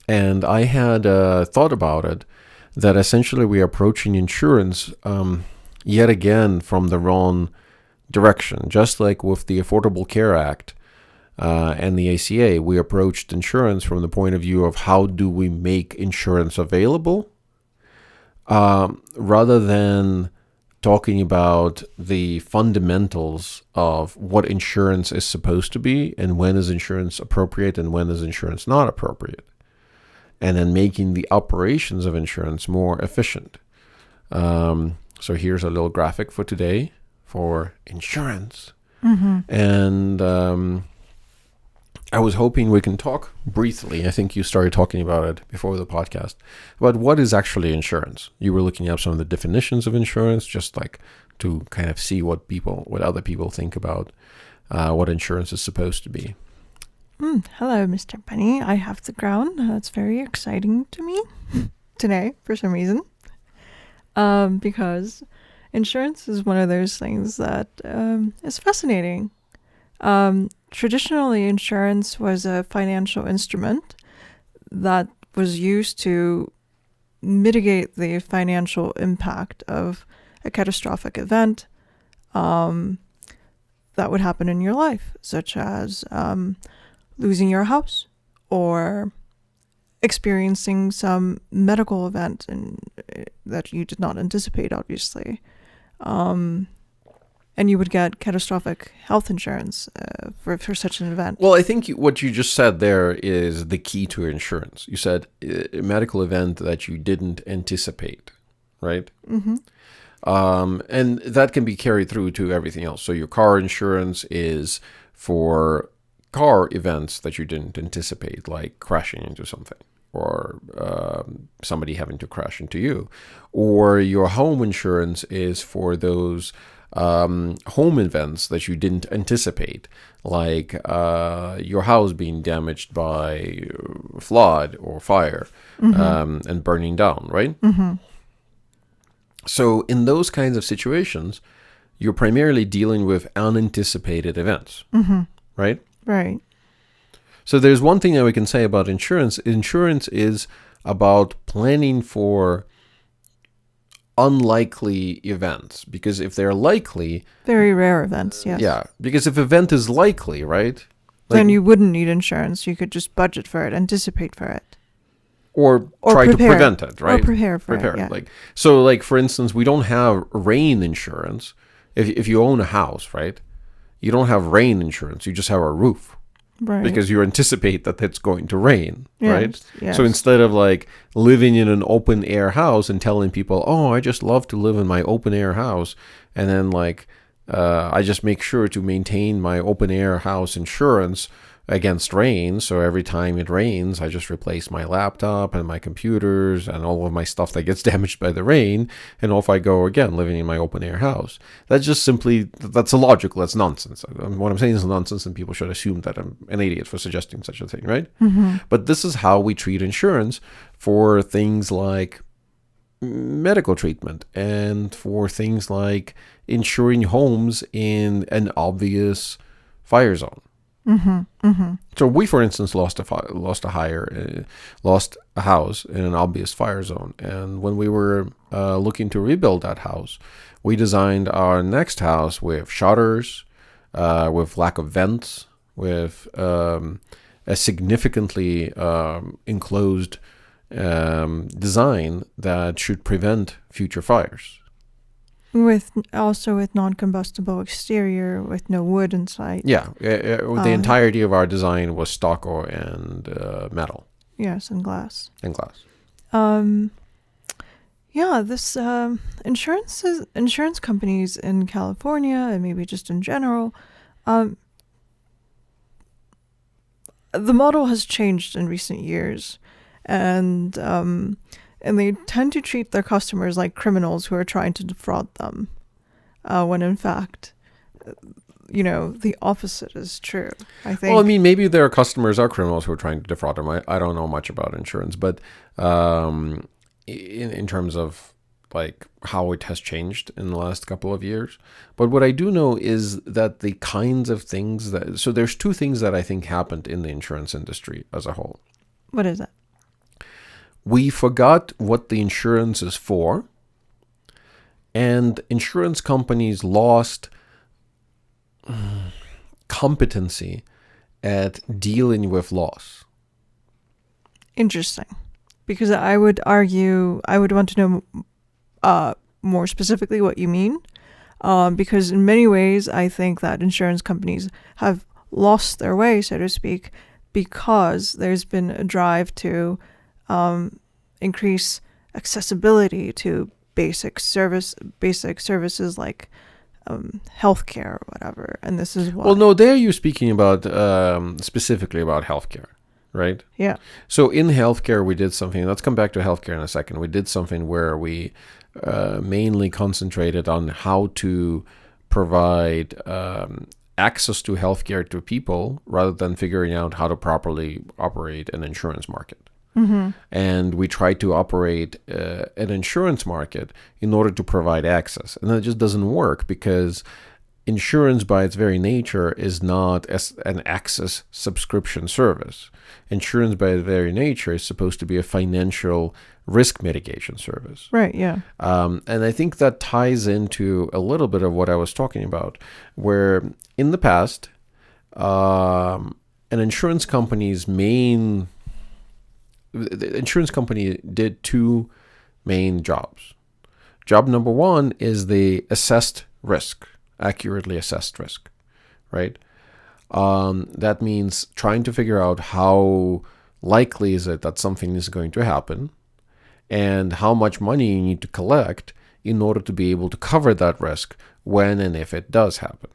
And I had thought about it, that essentially we are approaching insurance yet again from the wrong direction. Just like with the Affordable Care Act and the ACA, we approached insurance from the point of view of how do we make insurance available, rather than talking about the fundamentals of what insurance is supposed to be and when is insurance appropriate and when is insurance not appropriate, and then making the operations of insurance more efficient. So here's a little graphic for today for insurance. And I was hoping we can talk briefly, I think you started talking about it before the podcast, about what is actually insurance. You were looking up some of the definitions of insurance, just like to kind of see what other people think about what insurance is supposed to be. Hello, Mr. Penny. I have the crown. That's very exciting to me today for some reason. Because insurance is one of those things that is fascinating. Traditionally, insurance was a financial instrument that was used to mitigate the financial impact of a catastrophic event that would happen in your life, such as losing your house or experiencing some medical event that you did not anticipate, obviously. And you would get catastrophic health insurance for such an event. Well, I think what you just said there is the key to insurance. You said a medical event that you didn't anticipate, right? Mm-hmm. And that can be carried through to everything else. So your car insurance is for car events that you didn't anticipate, like crashing into something, or somebody having to crash into you. Or your home insurance is for those home events that you didn't anticipate, like your house being damaged by flood or fire, and burning down, right? Mm-hmm. So in those kinds of situations, you're primarily dealing with unanticipated events, right? Right. So there's one thing that we can say about insurance. Insurance is about planning for unlikely events, because if they're likely, very rare events, yes. Yeah, because if event is likely, right? Then you wouldn't need insurance. You could just budget for it, anticipate for it. Or try to prevent it, right? Or prepare for it, yeah. Like for instance, we don't have rain insurance. If you own a house, right? You don't have rain insurance. You just have a roof. Right. Because you anticipate that it's going to rain, right? Yes. So instead of like living in an open air house and telling people, oh, I just love to live in my open air house, and then like I just make sure to maintain my open air house insurance against rain. So every time it rains, I just replace my laptop and my computers and all of my stuff that gets damaged by the rain. And off I go again, living in my open air house. That's just simply, that's illogical. That's nonsense. What I'm saying is nonsense, and people should assume that I'm an idiot for suggesting such a thing, right? Mm-hmm. But this is how we treat insurance for things like medical treatment and for things like insuring homes in an obvious fire zone. Mm-hmm. Mm-hmm. So we, for instance, lost a house in an obvious fire zone, and when we were looking to rebuild that house, we designed our next house with shutters, with lack of vents, with a significantly enclosed design that should prevent future fires. With non-combustible exterior, with no wood inside. Yeah, the entirety of our design was stucco and metal. Yes, and glass. And glass. Yeah, this insurance companies in California, and maybe just in general, the model has changed in recent years, and they tend to treat their customers like criminals who are trying to defraud them, when in fact, the opposite is true, I think. Well, I mean, maybe their customers are criminals who are trying to defraud them. I don't know much about insurance, but in terms of like how it has changed in the last couple of years. But what I do know is that the kinds of things so there's two things that I think happened in the insurance industry as a whole. What is that? We forgot what the insurance is for, and insurance companies lost competency at dealing with loss. Interesting. Because I would argue, I would want to know more specifically what you mean, because in many ways I think that insurance companies have lost their way, so to speak, because there's been a drive to increase accessibility to basic services like healthcare or whatever. And this is why. Well, no, there you're speaking about specifically about healthcare, right? Yeah. So in healthcare, we did something. Let's come back to healthcare in a second. We did something where we mainly concentrated on how to provide access to healthcare to people rather than figuring out how to properly operate an insurance market. Mm-hmm. And we try to operate an insurance market in order to provide access. And that just doesn't work because insurance by its very nature is not an access subscription service. Insurance by its very nature is supposed to be a financial risk mitigation service. Right, yeah. And I think that ties into a little bit of what I was talking about, where in the past, an insurance company's main the insurance company did two main jobs. Job number one is the assessed risk, accurately assessed risk, right? That means trying to figure out how likely is it that something is going to happen and how much money you need to collect in order to be able to cover that risk when and if it does happen.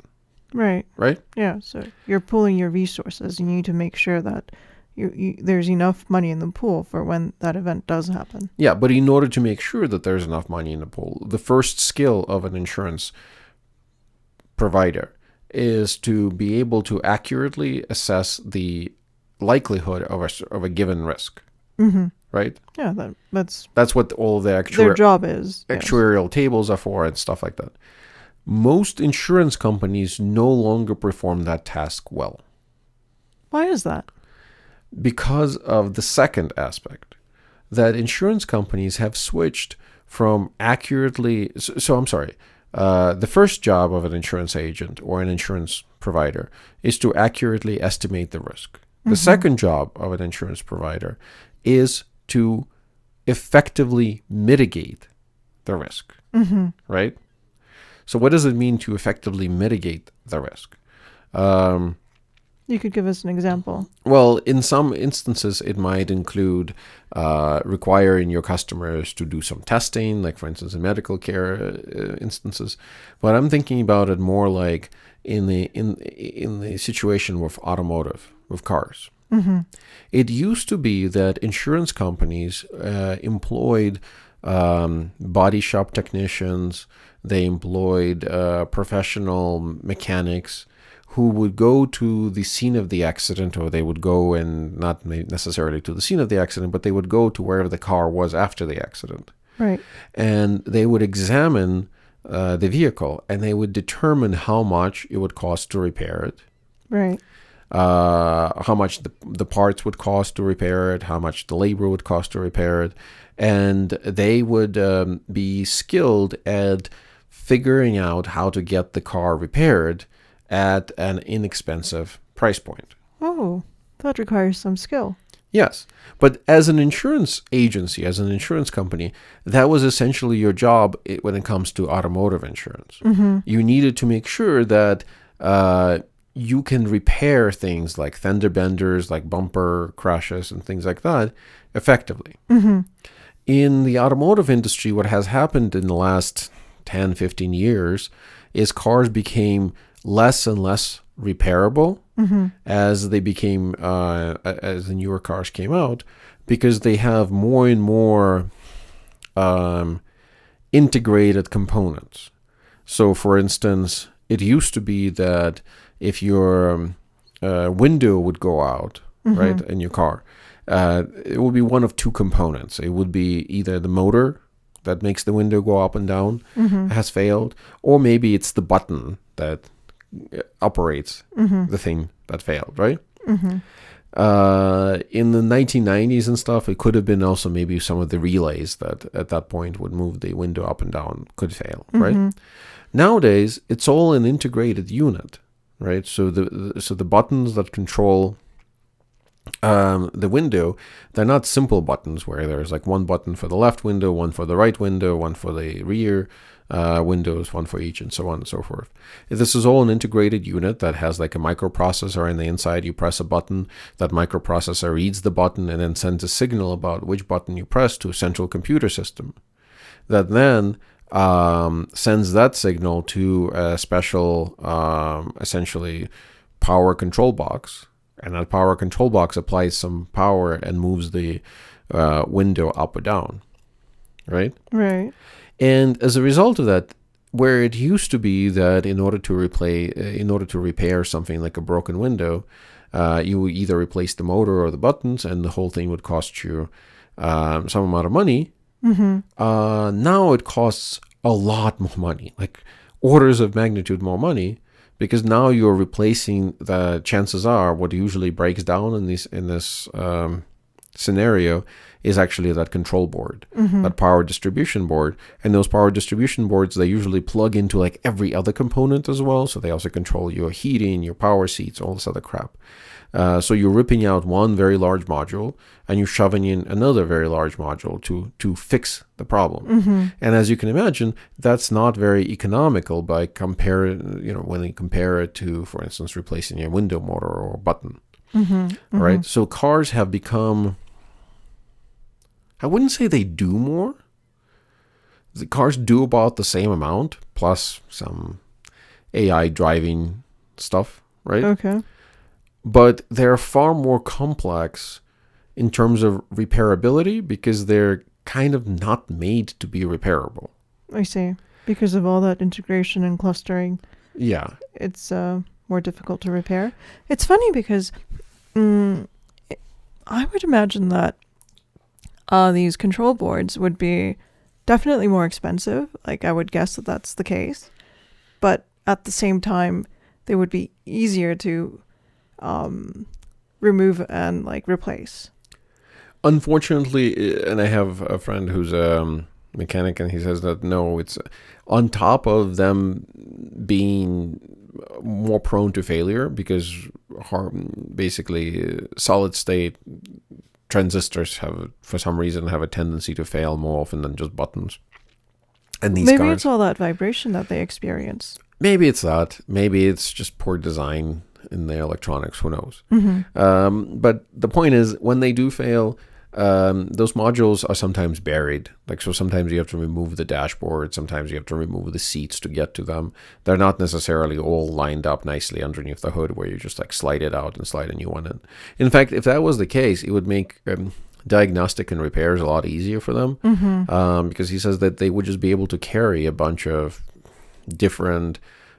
Right. Right? Yeah. So you're pooling your resources. You need to make sure that there's enough money in the pool for when that event does happen. Yeah, but in order to make sure that there's enough money in the pool, the first skill of an insurance provider is to be able to accurately assess the likelihood of a given risk. Mm-hmm. Right? Yeah, that's what all the their job is. Actuarial tables are for and stuff like that. Most insurance companies no longer perform that task well. Why is that? Because of the second aspect, that insurance companies have switched from accurately. So I'm sorry. The first job of an insurance agent or an insurance provider is to accurately estimate the risk. The second job of an insurance provider is to effectively mitigate the risk, right? So what does it mean to effectively mitigate the risk? You could give us an example. Well, in some instances, it might include requiring your customers to do some testing, like, for instance, in medical care instances. But I'm thinking about it more like in the situation with automotive, with cars. Mm-hmm. It used to be that insurance companies employed body shop technicians, they employed professional mechanics who would go to the scene of the accident, or they would go, and not necessarily to the scene of the accident, but they would go to wherever the car was after the accident. Right. And they would examine the vehicle, and they would determine how much it would cost to repair it. Right. How much the parts would cost to repair it, how much the labor would cost to repair it. And they would be skilled at figuring out how to get the car repaired at an inexpensive price point. Oh, that requires some skill. Yes. But as an insurance agency, as an insurance company, that was essentially your job when it comes to automotive insurance. Mm-hmm. You needed to make sure that you can repair things like fender benders, like bumper crashes and things like that effectively. Mm-hmm. In the automotive industry, what has happened in the last 10, 15 years is cars became less and less repairable as they became, as the newer cars came out, because they have more and more integrated components. So, for instance, it used to be that if your window would go out, right, in your car, it would be one of two components. It would be either the motor that makes the window go up and down has failed, or maybe it's the button that operates the thing that failed, right? In the 1990s and stuff, it could have been also maybe some of the relays that at that point would move the window up and down could fail, right? Nowadays, it's all an integrated unit, right? So the buttons that control the window, they're not simple buttons where there's like one button for the left window, one for the right window, one for the rear windows, one for each, and so on and so forth. This is all an integrated unit that has like a microprocessor, and the inside you press a button. That microprocessor reads the button and then sends a signal about which button you press to a central computer system that then sends that signal to a special, essentially, power control box. And that power control box applies some power and moves the window up or down, right? Right. And as a result of that, where it used to be that in order to repair something like a broken window, you would either replace the motor or the buttons, and the whole thing would cost you some amount of money. Now it costs a lot more money, like orders of magnitude more money. Because now you're replacing chances are what usually breaks down in this scenario is actually that control board, that power distribution board. And those power distribution boards, they usually plug into like every other component as well. So they also control your heating, your power seats, all this other crap. So you're ripping out one very large module and you're shoving in another very large module to fix the problem. And as you can imagine, that's not very economical by when you compare it to, for instance, replacing a window motor or a button. Right? So cars have become, I wouldn't say they do more. The cars do about the same amount, plus some AI driving stuff, right? Okay. But they're far more complex in terms of repairability because they're kind of not made to be repairable. I see. Because of all that integration and clustering. Yeah. It's more difficult to repair. It's funny because I would imagine that these control boards would be definitely more expensive. Like, I would guess that that's the case. But at the same time, they would be easier to remove and like replace. Unfortunately, and I have a friend who's a mechanic, and he says that no, it's on top of them being more prone to failure because basically solid state transistors for some reason have a tendency to fail more often than just buttons. And these Maybe cars, it's all that vibration that they experience. Maybe it's that. Maybe it's just poor design in the electronics. Who knows? But the point is, when they do fail, those modules are sometimes buried. Like, so sometimes you have to remove the dashboard. Sometimes you have to remove the seats to get to them. They're not necessarily all lined up nicely underneath the hood where you just like slide it out and slide a new one in. In fact, if that was the case, it would make diagnostic and repairs a lot easier for them. Because he says that they would just be able to carry a bunch of different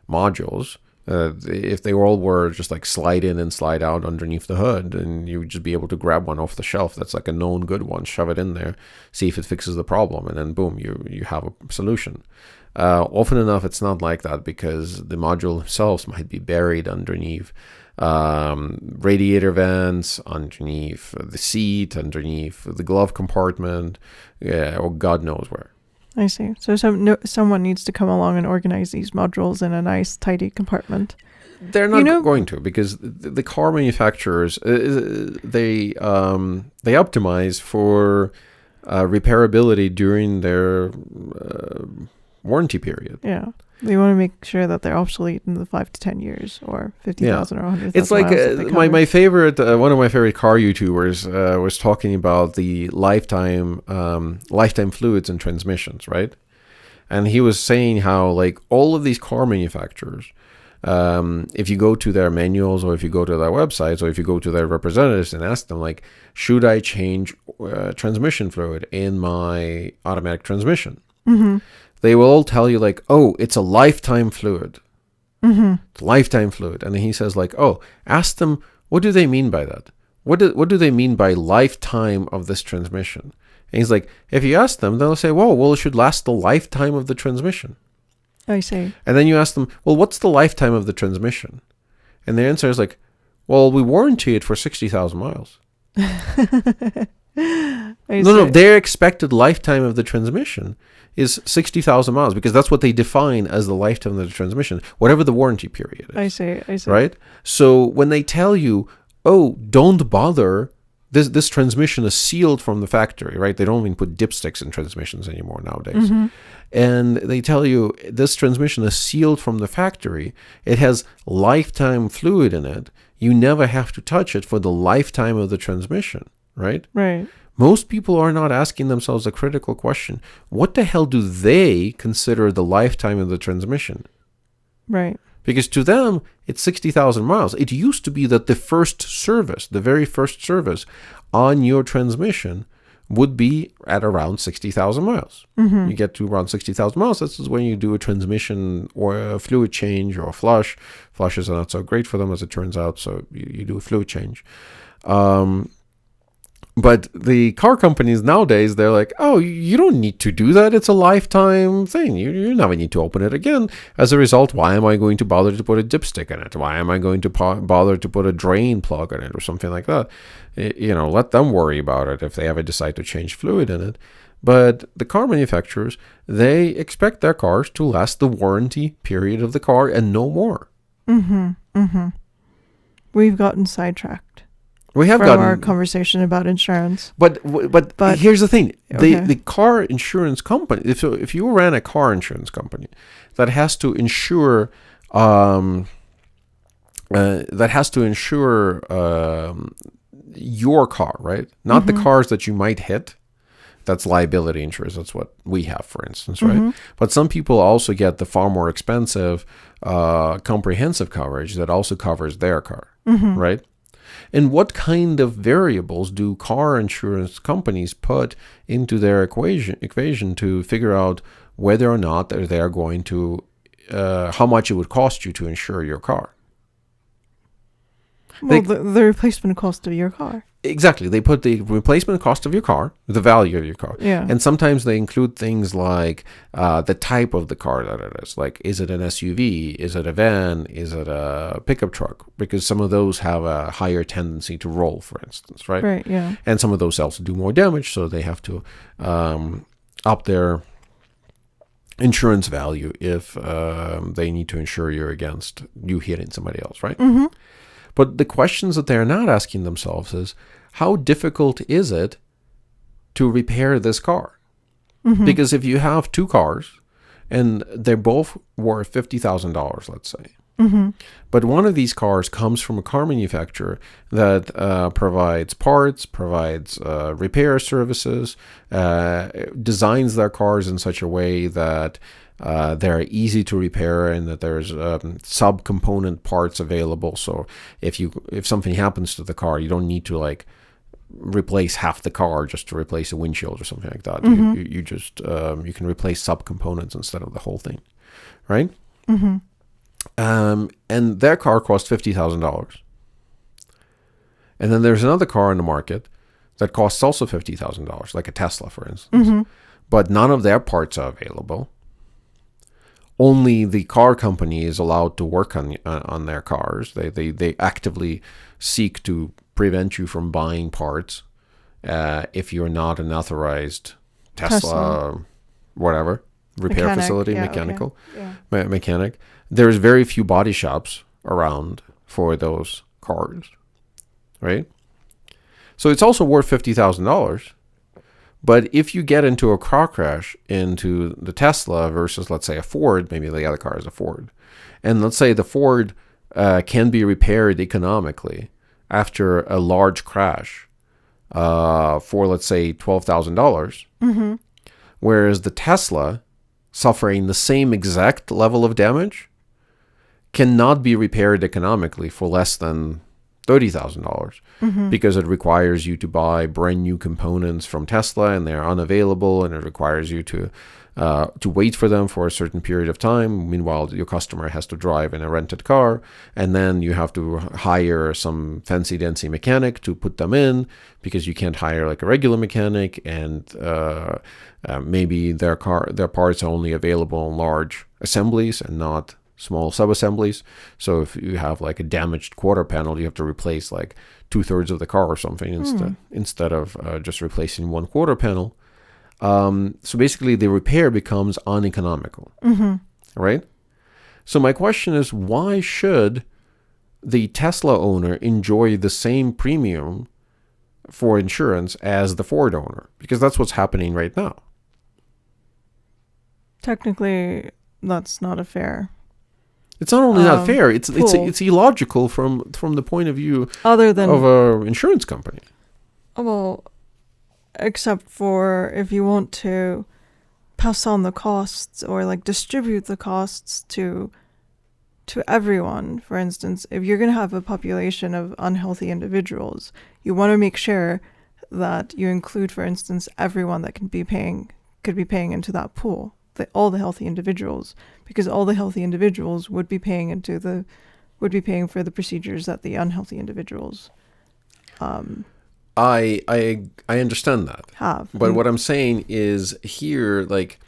modules. If they all were just like slide in and slide out underneath the hood, and you would just be able to grab one off the shelf that's like a known good one, shove it in there, see if it fixes the problem, and then boom, you have a solution. Often enough, it's not like that because the module themselves might be buried underneath radiator vents, underneath the seat, underneath the glove compartment, or God knows where. I see. So someone needs to come along and organize these modules in a nice, tidy compartment. They're not going to, because the car manufacturers, they optimize for repairability during their warranty period. Yeah. They want to make sure that they're obsolete in the 5 to 10 years or 50,000 or 100,000 It's like my favorite, one of my favorite car YouTubers was talking about the lifetime fluids and transmissions, right? And he was saying how like all of these car manufacturers, if you go to their manuals or if you go to their websites or if you go to their representatives and ask them like, should I change transmission fluid in my automatic transmission? They will all tell you like, oh, it's a lifetime fluid. It's lifetime fluid. And then he says like, oh, ask them, what do they mean by that? What do they mean by lifetime of this transmission? And he's like, if you ask them, they'll say, well, it should last the lifetime of the transmission. I see. And then you ask them, well, what's the lifetime of the transmission? And the answer is like, well, we warranty it for 60,000 miles. No, their expected lifetime of the transmission is 60,000 miles because that's what they define as the lifetime of the transmission, whatever the warranty period is. I see. Right? So when they tell you, oh, don't bother, this transmission is sealed from the factory, right? They don't even put dipsticks in transmissions anymore nowadays. And they tell you this transmission is sealed from the factory. It has lifetime fluid in it. You never have to touch it for the lifetime of the transmission, right? Right. Most people are not asking themselves a critical question. What the hell do they consider the lifetime of the transmission? Right. Because to them, it's 60,000 miles. It used to be that the very first service on your transmission would be at around 60,000 miles. You get to around 60,000 miles. This is when you do a transmission or a fluid change or a flush. Flushes are not so great for them as it turns out, so you do a fluid change. But the car companies nowadays, they're like, oh, you don't need to do that. It's a lifetime thing. You never need to open it again. As a result, why am I going to bother to put a dipstick in it? Why am I going to bother to put a drain plug in it or something like that? Let them worry about it if they ever decide to change fluid in it. But the car manufacturers, they expect their cars to last the warranty period of the car and no more. Mm-hmm. Mm-hmm. We've gotten sidetracked. We have from our conversation about insurance. But here's the thing: okay. the car insurance company. If you ran a car insurance company that has to insure your car, right? Not the cars that you might hit. That's liability insurance. That's what we have, for instance, right? But some people also get the far more expensive comprehensive coverage that also covers their car, right? And what kind of variables do car insurance companies put into their equation to figure out whether or not they are going to, how much it would cost you to insure your car? Well, the replacement cost of your car. Exactly. They put the replacement cost of your car, the value of your car. Yeah. And sometimes they include things like the type of the car that it is. Like, is it an SUV? Is it a van? Is it a pickup truck? Because some of those have a higher tendency to roll, for instance, right? Right, yeah. And some of those also do more damage, so they have to up their insurance value if they need to insure you against you hitting somebody else, right? But the questions that they're not asking themselves is, how difficult is it to repair this car? Because if you have two cars and they're both worth $50,000, let's say, but one of these cars comes from a car manufacturer that provides parts, provides repair services, designs their cars in such a way that they're easy to repair and that there's sub-component parts available. So if something happens to the car, you don't need to like replace half the car just to replace a windshield or something like that. You just you can replace sub-components instead of the whole thing, right? And their car cost $50,000. And then there's another car in the market that costs also $50,000, like a Tesla, for instance. But none of their parts are available. Only the car company is allowed to work on their cars. They actively seek to prevent you from buying parts if you're not an authorized Tesla. Whatever, repair facility, mechanical, mechanic. There's very few body shops around for those cars, right? So it's also worth $50,000. But if you get into a car crash into the Tesla versus, let's say, a Ford, maybe the other car is a Ford, and let's say the Ford can be repaired economically after a large crash for, let's say, $12,000, whereas the Tesla, suffering the same exact level of damage, cannot be repaired economically for less than $30,000 because it requires you to buy brand new components from Tesla and they're unavailable, and it requires you to wait for them for a certain period of time. Meanwhile, your customer has to drive in a rented car, and then you have to hire some fancy-dancy mechanic to put them in because you can't hire like a regular mechanic, and maybe their parts are only available in large assemblies and not small sub-assemblies. So if you have like a damaged quarter panel, you have to replace like 2/3 of the car or something instead of just replacing one quarter panel. So basically the repair becomes uneconomical, right? So my question is, why should the Tesla owner enjoy the same premium for insurance as the Ford owner? Because that's what's happening right now. Technically, that's not a fair. It's not only not fair; it's illogical from the point of view of an insurance company. Well, except for if you want to pass on the costs or like distribute the costs to everyone. For instance, if you're going to have a population of unhealthy individuals, you want to make sure that you include, for instance, everyone that could be paying into that pool. All the healthy individuals, because all the healthy individuals would be paying for the procedures that the unhealthy individuals I understand that. Have. But what I'm saying is here, like,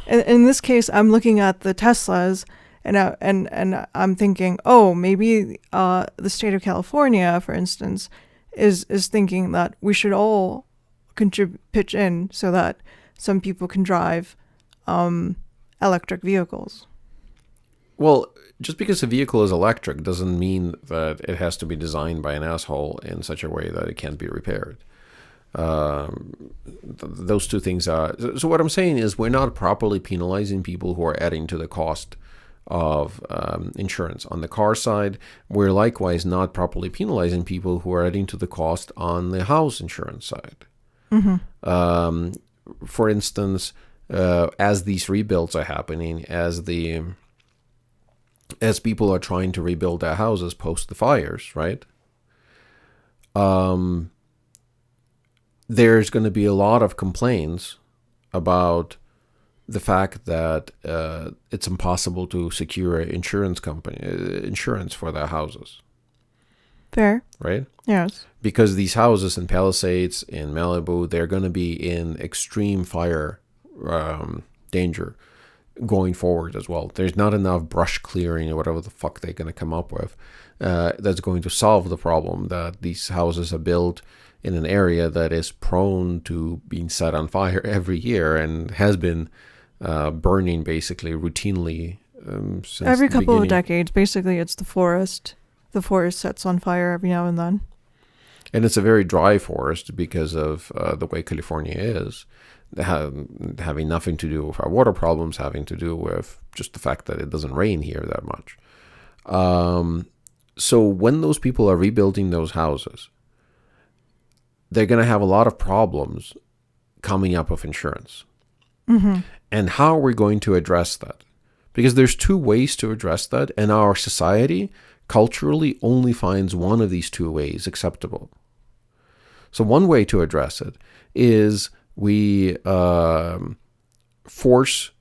In this case, I'm looking at the Teslas, and I'm thinking, oh, maybe the state of California, for instance, is thinking that we should all pitch in so that some people can drive electric vehicles. well, just because a vehicle is electric doesn't mean that it has to be designed by an asshole in such a way that it can't be repaired. Those two things are. So what I'm saying is we're not properly penalizing people who are adding to the cost of insurance. On the car side, we're likewise not properly penalizing people who are adding to the cost on the house insurance side. Mm-hmm. For instance, as these rebuilds are happening, as people are trying to rebuild their houses post the fires, right? There's going to be a lot of complaints about the fact that it's impossible to secure insurance for their houses. Fair. Right? Yes. Because these houses in Palisades, in Malibu, they're going to be in extreme fire danger going forward as well. There's not enough brush clearing or whatever the fuck they're going to come up with that's going to solve the problem that these houses are built in an area that is prone to being set on fire every year and has been burning basically routinely since every the couple of beginning. decades. Basically, it's the forest. The forest sets on fire every now and then. And it's a very dry forest because of the way California is, having nothing to do with our water problems, having to do with just the fact that it doesn't rain here that much. So when those people are rebuilding those houses, they're going to have a lot of problems coming up with insurance. Mm-hmm. And how are we going to address that? Because there's two ways to address that, and our society culturally only finds one of these two ways acceptable. So one way to address it is we force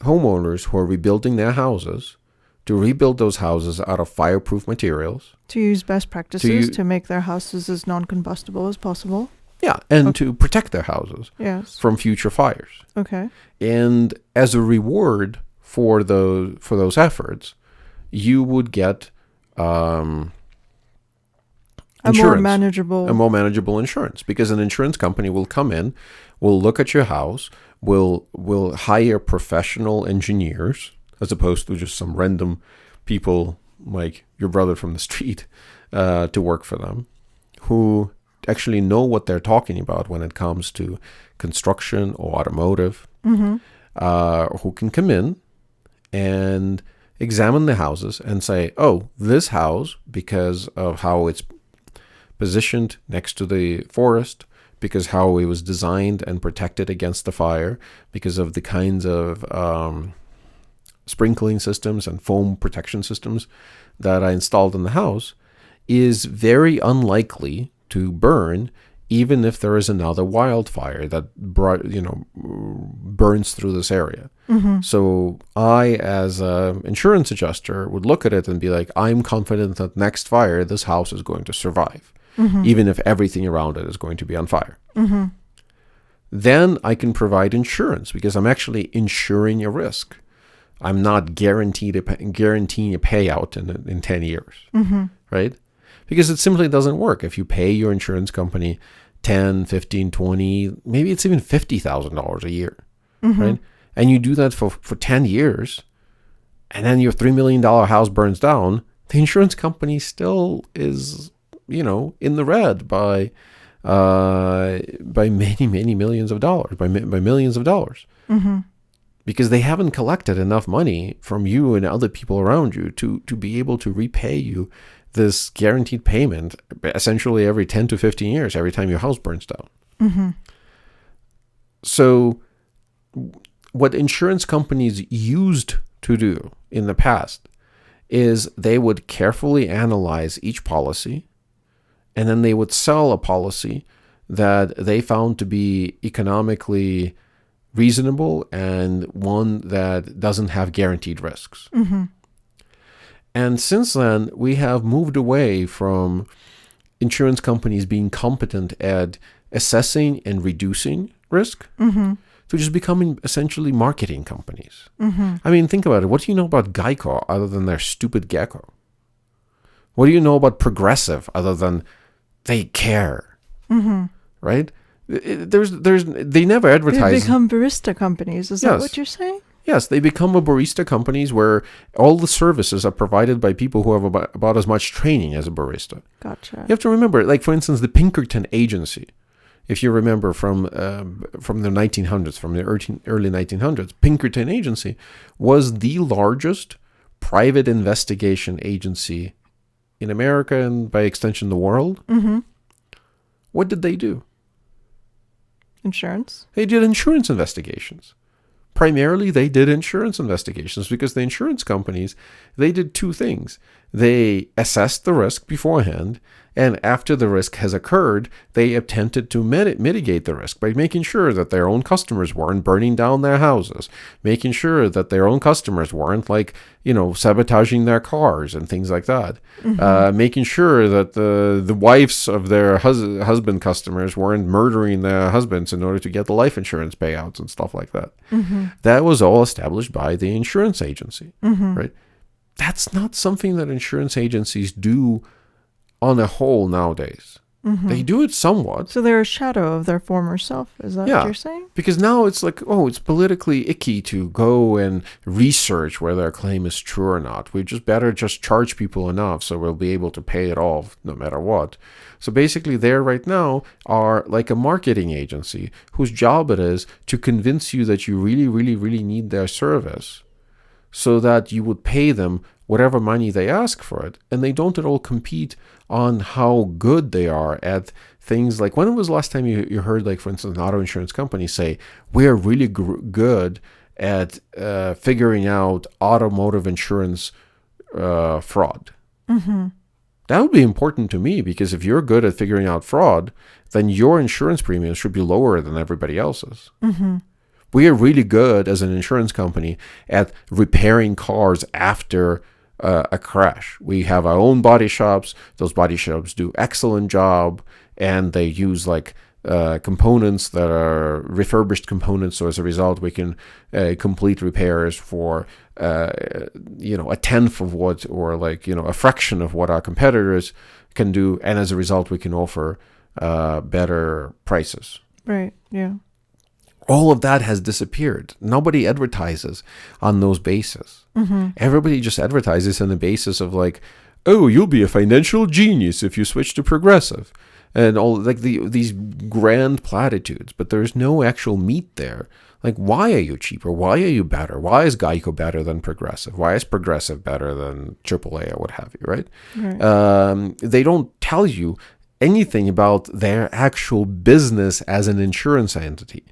homeowners who are rebuilding their houses to rebuild those houses out of fireproof materials. To use best practices to make their houses as non-combustible as possible. Yeah, and to protect their houses from future fires. Okay. And as a reward for those efforts, you would get insurance, a more manageable insurance, because an insurance company will come in, will look at your house, will hire professional engineers as opposed to just some random people like your brother from the street to work for them, who actually know what they're talking about when it comes to construction or automotive, who can come in and examine the houses and say, oh, this house, because of how it's positioned next to the forest, because how it was designed and protected against the fire, because of the kinds of sprinkling systems and foam protection systems that I installed in the house, is very unlikely to burn, even if there is another wildfire that burns through this area. Mm-hmm. So I, as an insurance adjuster, would look at it and be like, I'm confident that next fire, this house is going to survive, even if everything around it is going to be on fire. Mm-hmm. Then I can provide insurance because I'm actually insuring a risk. I'm not guaranteeing a payout in 10 years, right? Because it simply doesn't work. If you pay your insurance company $10, $15, $20, maybe it's even $50,000 a year, right? And you do that for 10 years, and then your $3 million house burns down, the insurance company still is, in the red by many, many millions of dollars, by millions of dollars. Because they haven't collected enough money from you and other people around you to be able to repay you this guaranteed payment essentially every 10 to 15 years, every time your house burns down. So what insurance companies used to do in the past is they would carefully analyze each policy, and then they would sell a policy that they found to be economically reasonable and one that doesn't have guaranteed risks. And since then, we have moved away from insurance companies being competent at assessing and reducing risk to just becoming essentially marketing companies. I mean, think about it. What do you know about Geico other than their stupid gecko? What do you know about Progressive other than they care? Right? They never advertise. They become barista companies. Is that what you're saying? Yes, they become a barista companies where all the services are provided by people who have about as much training as a barista. Gotcha. You have to remember, like for instance, the Pinkerton agency. If you remember from the 1900s, from the early 1900s, Pinkerton agency was the largest private investigation agency in America and by extension the world. What did they do? Insurance? They did insurance investigations. Primarily, they did insurance investigations because the insurance companies, they did two things. They assessed the risk beforehand, and after the risk has occurred, they attempted to mitigate the risk by making sure that their own customers weren't burning down their houses, making sure that their own customers weren't sabotaging their cars and things like that, making sure that the wives of their husband customers weren't murdering their husbands in order to get the life insurance payouts and stuff like that. That was all established by the insurance agency, right? That's not something that insurance agencies do on a whole nowadays. They do it somewhat. So they're a shadow of their former self. Is that what you're saying? Because now it's like, it's politically icky to go and research whether a claim is true or not. We just better charge people enough so we'll be able to pay it off no matter what. So basically they right now are like a marketing agency whose job it is to convince you that you really, really, really need their service so that you would pay them whatever money they ask for it. And they don't at all compete on how good they are at things like, when was the last time you heard, like, for instance, an auto insurance company say, we're really good at figuring out automotive insurance fraud? That would be important to me, because if you're good at figuring out fraud, then your insurance premiums should be lower than everybody else's. We are really good as an insurance company at repairing cars after a crash. We have our own body shops. Those body shops do excellent job, and they use components that are refurbished components. So as a result, we can complete repairs for a tenth of what, or a fraction of what our competitors can do, and as a result, we can offer better prices. Right. Yeah. All of that has disappeared. Nobody advertises on those bases. Everybody just advertises on the basis of you'll be a financial genius if you switch to Progressive, and all these grand platitudes. But there's no actual meat there. Why are you cheaper? Why are you better? Why is Geico better than Progressive? Why is Progressive better than AAA or what have you? Right? They don't tell you anything about their actual business as an insurance entity.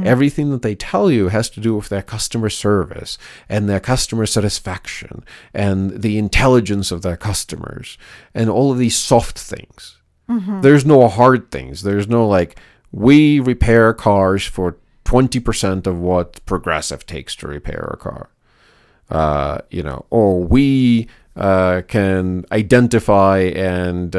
Everything that they tell you has to do with their customer service and their customer satisfaction and the intelligence of their customers and all of these soft things. There's no hard things. There's no we repair cars for 20% of what Progressive takes to repair a car. Or we can identify and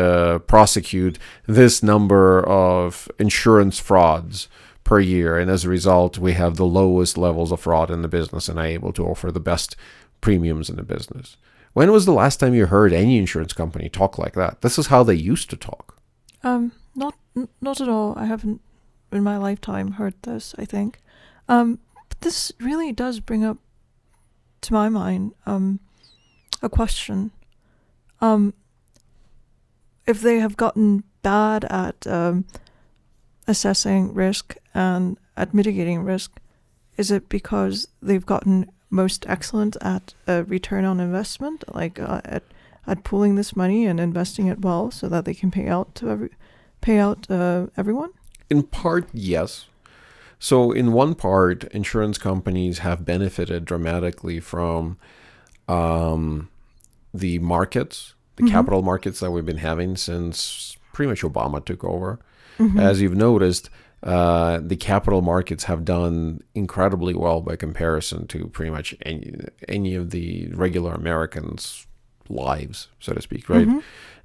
prosecute this number of insurance frauds per year, and as a result, we have the lowest levels of fraud in the business and are able to offer the best premiums in the business. When was the last time you heard any insurance company talk like that? This is how they used to talk. Not at all. I haven't in my lifetime heard this, I think. But this really does bring up to my mind a question. If they have gotten bad at assessing risk and at mitigating risk, is it because they've gotten most excellent at return on investment, at pooling this money and investing it well so that they can pay out everyone? In part, yes. So in one part, insurance companies have benefited dramatically from the markets, the capital markets that we've been having since pretty much Obama took over. As you've noticed, the capital markets have done incredibly well by comparison to pretty much any of the regular Americans' lives, so to speak, right?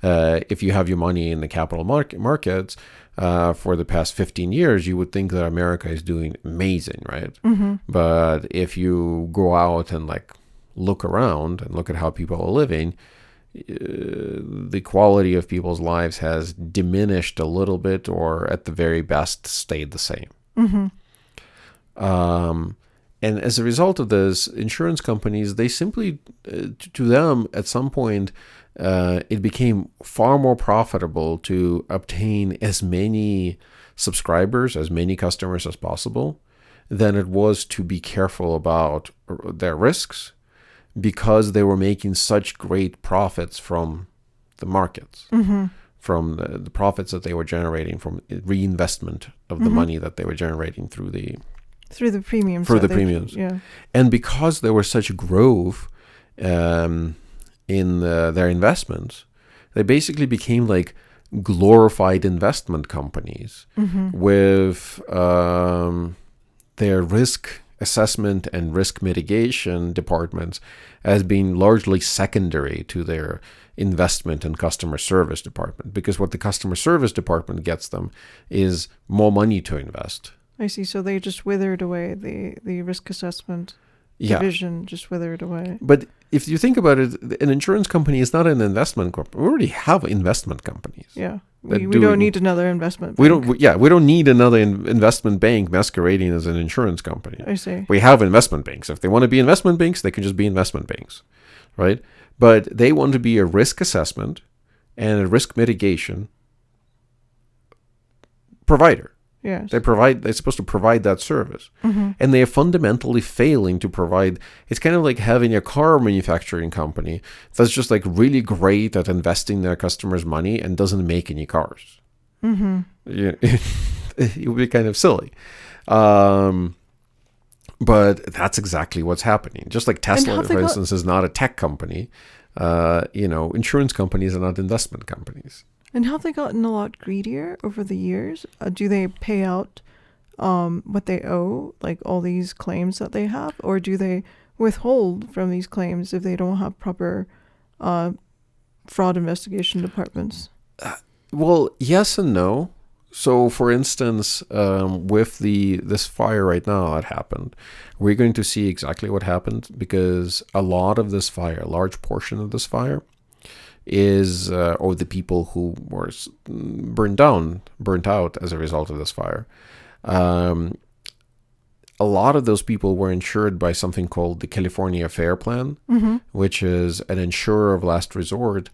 if you have your money in the capital markets for the past 15 years, you would think that America is doing amazing, right? But if you go out and like look around and look at how people are living, the quality of people's lives has diminished a little bit, or at the very best stayed the same. And as a result of this, insurance companies, they simply, to them, at some point, it became far more profitable to obtain as many subscribers, as many customers as possible, than it was to be careful about their risks, because they were making such great profits from the markets, from the profits that they were generating from reinvestment of the money that they were generating through the premiums. Yeah. And because there was such growth in their investments, they basically became like glorified investment companies with their risk assessment and risk mitigation departments as being largely secondary to their investment and customer service department, because what the customer service department gets them is more money to invest. I see. So they just withered away. The risk assessment division just withered away. But if you think about it, an insurance company is not an investment company. We already have investment companies. Yeah. We don't need another investment bank. We don't need another investment bank masquerading as an insurance company. I see. We have investment banks. If they want to be investment banks, they can just be investment banks, right? But they want to be a risk assessment and a risk mitigation provider. Yes. They're supposed to provide that service. And they are fundamentally failing to provide. It's kind of like having a car manufacturing company that's just like really great at investing their customers' money and doesn't make any cars. It would be kind of silly. But that's exactly what's happening. Just like Tesla, for instance, is not a tech company. Insurance companies are not investment companies. And have they gotten a lot greedier over the years? Do they pay out what they owe, like all these claims that they have? Or do they withhold from these claims if they don't have proper fraud investigation departments? Well, yes and no. So, for instance, with this fire right now that happened, we're going to see exactly what happened, because a lot of this fire, a large portion of this fire, is or the people who were burnt out as a result of this fire. A lot of those people were insured by something called the California Fair Plan, which is an insurer of last resort.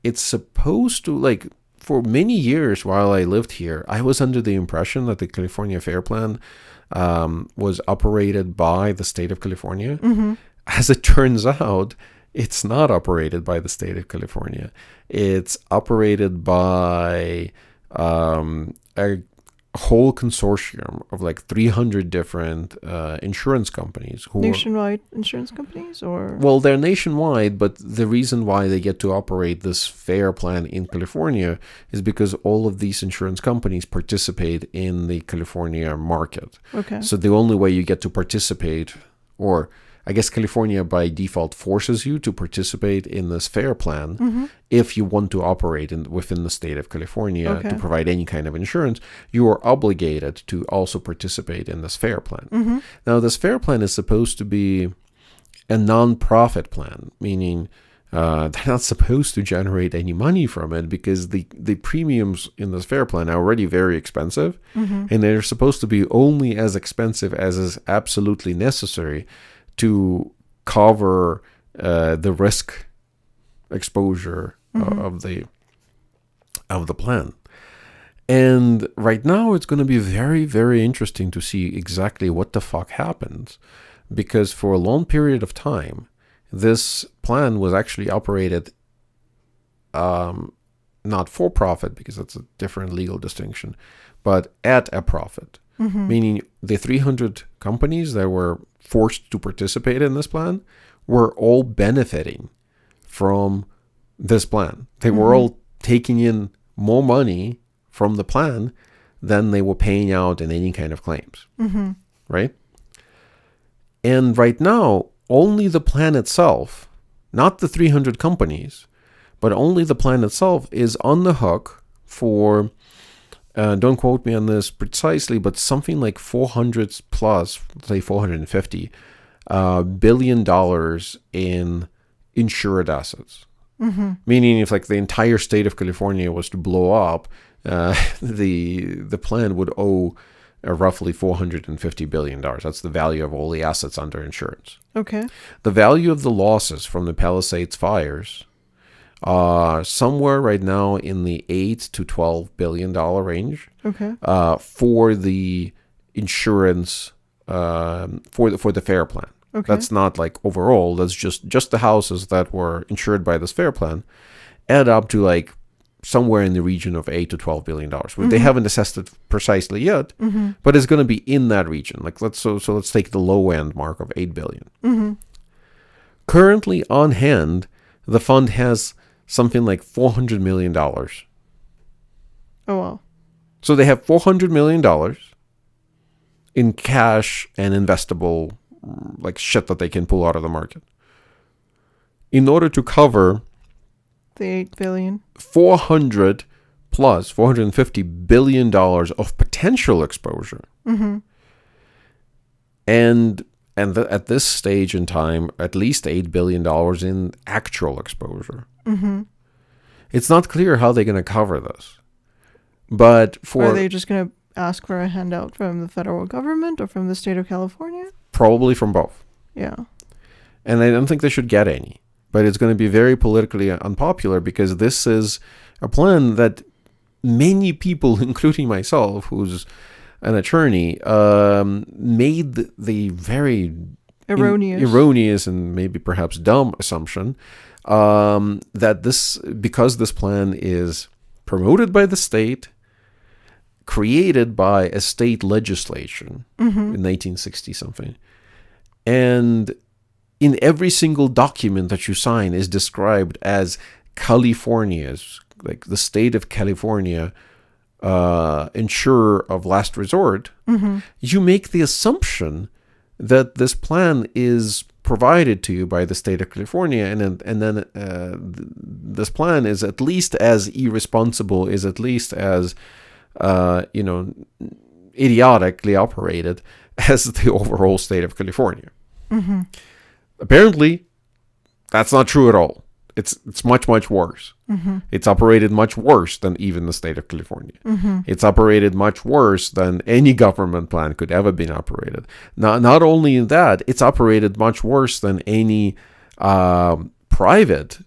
It's supposed to, like, for many years while I lived here, I was under the impression that the California Fair Plan was operated by the state of California. As it turns out, it's not operated by the state of California. It's operated by a whole consortium of like 300 different insurance companies. Nationwide insurance companies? Well, they're nationwide, but the reason why they get to operate this fair plan in California is because all of these insurance companies participate in the California market. Okay. So the only way you get to participate, or I guess California by default forces you to participate in this fair plan. If you want to operate within the state of California to provide any kind of insurance, you are obligated to also participate in this fair plan. Now, this fair plan is supposed to be a non-profit plan, meaning they're not supposed to generate any money from it, because the premiums in this fair plan are already very expensive, and they're supposed to be only as expensive as is absolutely necessary to cover the risk exposure of the plan. And right now it's going to be very, very interesting to see exactly what the fuck happens, because for a long period of time, this plan was actually operated not for profit, because that's a different legal distinction, but at a profit. Meaning the 300 companies that were forced to participate in this plan were all benefiting from this plan. They were all taking in more money from the plan than they were paying out in any kind of claims, right? And right now, only the plan itself, not the 300 companies, but only the plan itself is on the hook for, don't quote me on this precisely, but something like 400 plus, say $450 billion in insured assets. Mm-hmm. Meaning, if like the entire state of California was to blow up, the plan would owe roughly $450 billion. That's the value of all the assets under insurance. Okay. The value of the losses from the Palisades fires are somewhere right now in the $8 to $12 billion range. Okay. For the insurance, for the FAIR plan. Okay. That's not like overall. That's just the houses that were insured by this FAIR plan add up to like somewhere in the region of $8 to $12 billion. They haven't assessed it precisely yet, but it's going to be in that region. Like let's take the low end mark of $8 billion. Currently on hand, the fund has something like $400 million. Oh wow. So they have $400 million in cash and investable like shit that they can pull out of the market. In order to cover the $8 billion, $450 billion of potential exposure. And at this stage in time, at least $8 billion in actual exposure. It's not clear how they're going to cover this. But are they just going to ask for a handout from the federal government or from the state of California? Probably from both. Yeah. And I don't think they should get any. But it's going to be very politically unpopular because this is a plan that many people, including myself, who's an attorney, made the very erroneous and maybe perhaps dumb assumption that because this plan is promoted by the state, created by a state legislation in 1960 something, and in every single document that you sign is described as California's, like the state of California, insurer of last resort, you make the assumption that this plan is provided to you by the state of California, and then this plan is at least as irresponsible, is at least as idiotically operated as the overall state of California. Apparently, that's not true at all. It's much, much worse. It's operated much worse than even the state of California. It's operated much worse than any government plan could ever been operated. Not only in that, it's operated much worse than any private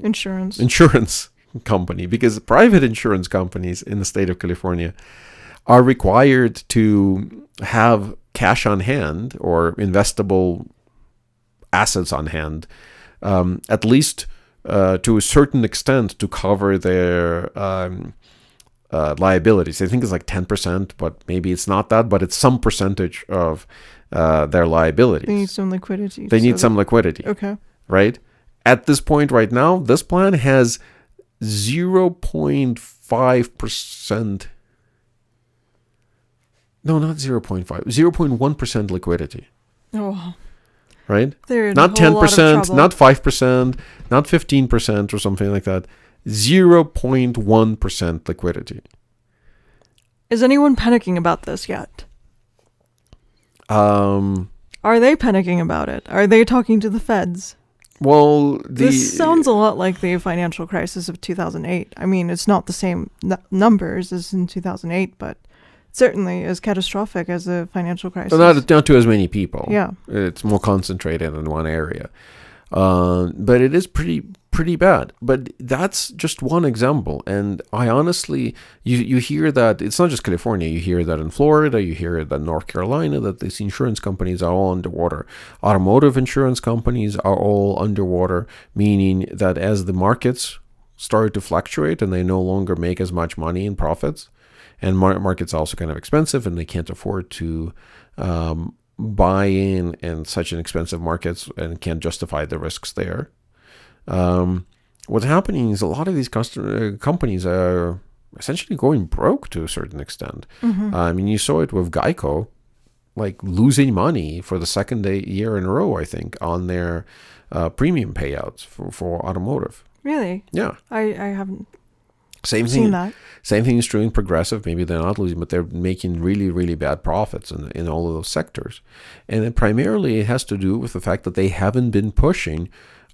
insurance company, because private insurance companies in the state of California are required to have cash on hand or investable assets on hand, at least to a certain extent, to cover their liabilities. I think it's like 10%, but maybe it's not that, but it's some percentage of their liabilities. They need some liquidity. They need some liquidity. Okay. Right? At this point right now, this plan has 0.5%. No, not 0.5. 0.1% liquidity. Oh. Right? They're in not a whole 10%, lot of not 5%, not 15% or something like that. 0.1% liquidity. Is anyone panicking about this yet? Are they panicking about it? Are they talking to the feds? Well, this sounds a lot like the financial crisis of 2008. I mean, it's not the same numbers as in 2008, but certainly as catastrophic as the financial crisis. Not to as many people. Yeah. It's more concentrated in one area. But it is pretty bad. But that's just one example. And I honestly, you hear that, it's not just California, you hear that in Florida, you hear that in North Carolina, that these insurance companies are all underwater. Automotive insurance companies are all underwater, meaning that as the markets start to fluctuate and they no longer make as much money in profits, and markets are also kind of expensive and they can't afford to buy in such an expensive markets and can't justify the risks there. What's happening is a lot of these companies are essentially going broke to a certain extent. I mean, you saw it with Geico like losing money for the second year in a row, I think, on their premium payouts for automotive. Really? Yeah. I haven't Same seen thing. that. Same thing is true in Progressive. Maybe they're not losing, but they're making really, really bad profits in all of those sectors. And it primarily has to do with the fact that they haven't been pushing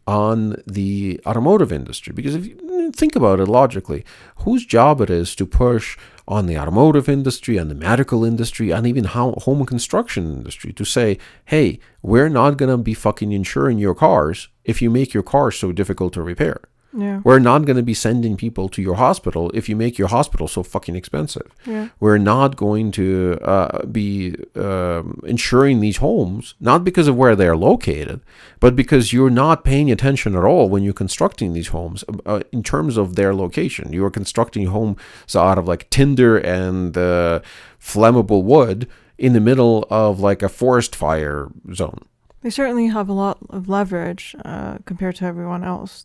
on the automotive industry. Because if you think about it logically, whose job it is to push on the automotive industry and the medical industry and even home and construction industry to say, hey, we're not going to be fucking insuring your cars if you make your cars so difficult to repair. Yeah. We're not going to be sending people to your hospital if you make your hospital so fucking expensive. Yeah. We're not going to be insuring these homes, not because of where they're located, but because you're not paying attention at all when you're constructing these homes in terms of their location. You are constructing homes out of like tinder and flammable wood in the middle of like a forest fire zone. They certainly have a lot of leverage compared to everyone else.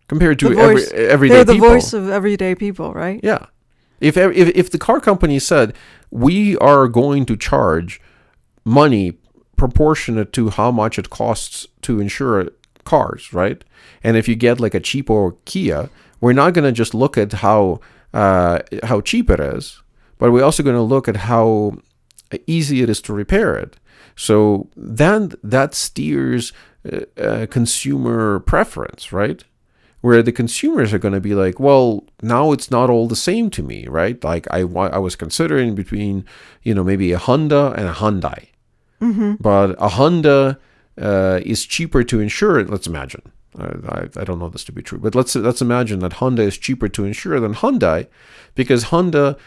Compared to everyday they're the people. voice of everyday people, right? Yeah. If the car company said, we are going to charge money proportionate to how much it costs to insure cars, right? And if you get like a cheapo Kia, we're not going to just look at how cheap it is, but we're also going to look at how easy it is to repair it. So then that steers consumer preference, right? Where the consumers are going to be like, well, now it's not all the same to me, right? Like I was considering between, maybe a Honda and a Hyundai. Mm-hmm. But a Honda is cheaper to insure. Let's imagine. I don't know this to be true, but let's imagine that Honda is cheaper to insure than Hyundai, because Honda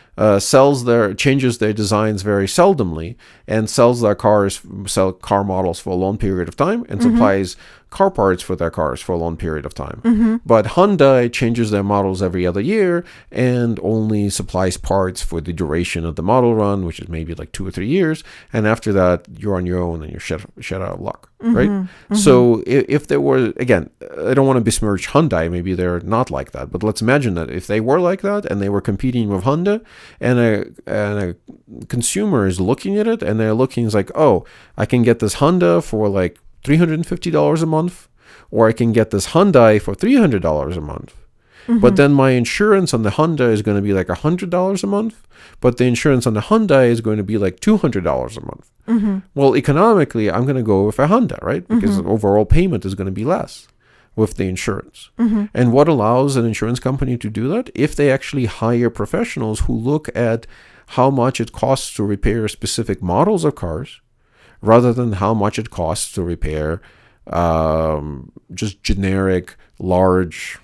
changes their designs very seldomly and sells car models for a long period of time and supplies car parts for their cars for a long period of time. Mm-hmm. But Hyundai changes their models every other year and only supplies parts for the duration of the model run, which is maybe like 2 or 3 years. And after that, you're on your own and you're shut out of luck, right? Mm-hmm. So if there were, again, I don't want to besmirch Hyundai. Maybe they're not like that. But let's imagine that if they were like that and they were competing with Honda, and a consumer is looking at it and they're looking, it's like, oh, I can get this Honda for like $350 a month, or I can get this Hyundai for $300 a month. Mm-hmm. But then my insurance on the Honda is going to be like $100 a month, but the insurance on the Hyundai is going to be like $200 a month. Mm-hmm. Well, economically, I'm going to go with a Honda, right? Because the overall payment is going to be less with the insurance. Mm-hmm. And what allows an insurance company to do that? If they actually hire professionals who look at how much it costs to repair specific models of cars, rather than how much it costs to repair just generic, large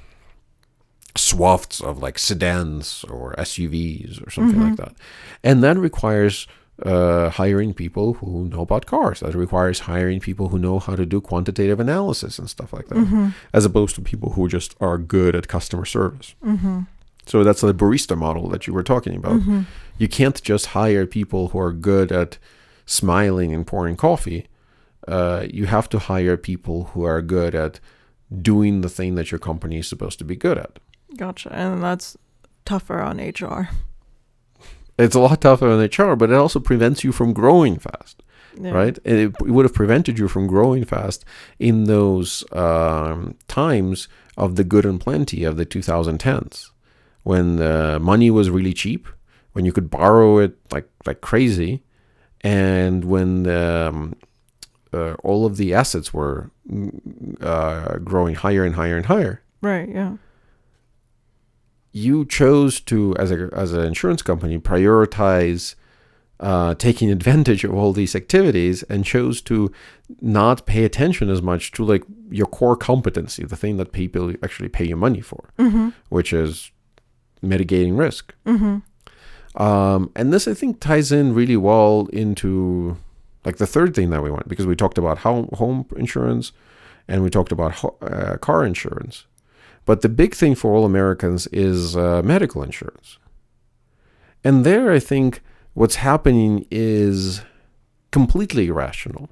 swaths of like sedans or SUVs or something like that. And that requires hiring people who know about cars. That requires hiring people who know how to do quantitative analysis and stuff like that, as opposed to people who just are good at customer service. So that's the barista model that you were talking about. You can't just hire people who are good at smiling and pouring coffee. You have to hire people who are good at doing the thing that your company is supposed to be good at. Gotcha. And that's tougher on HR. It's a lot tougher on HR, but it also prevents you from growing fast, right? And it would have prevented you from growing fast in those times of the good and plenty of the 2010s, when money was really cheap, when you could borrow it like crazy, and when all of the assets were growing higher and higher and higher. Right, yeah. You chose to, as an insurance company, prioritize taking advantage of all these activities, and chose to not pay attention as much to like your core competency, the thing that people actually pay you money for, which is mitigating risk. And this, I think, ties in really well into like the third thing that we want, because we talked about home insurance and we talked about car insurance. But the big thing for all Americans is medical insurance. And there, I think what's happening is completely irrational.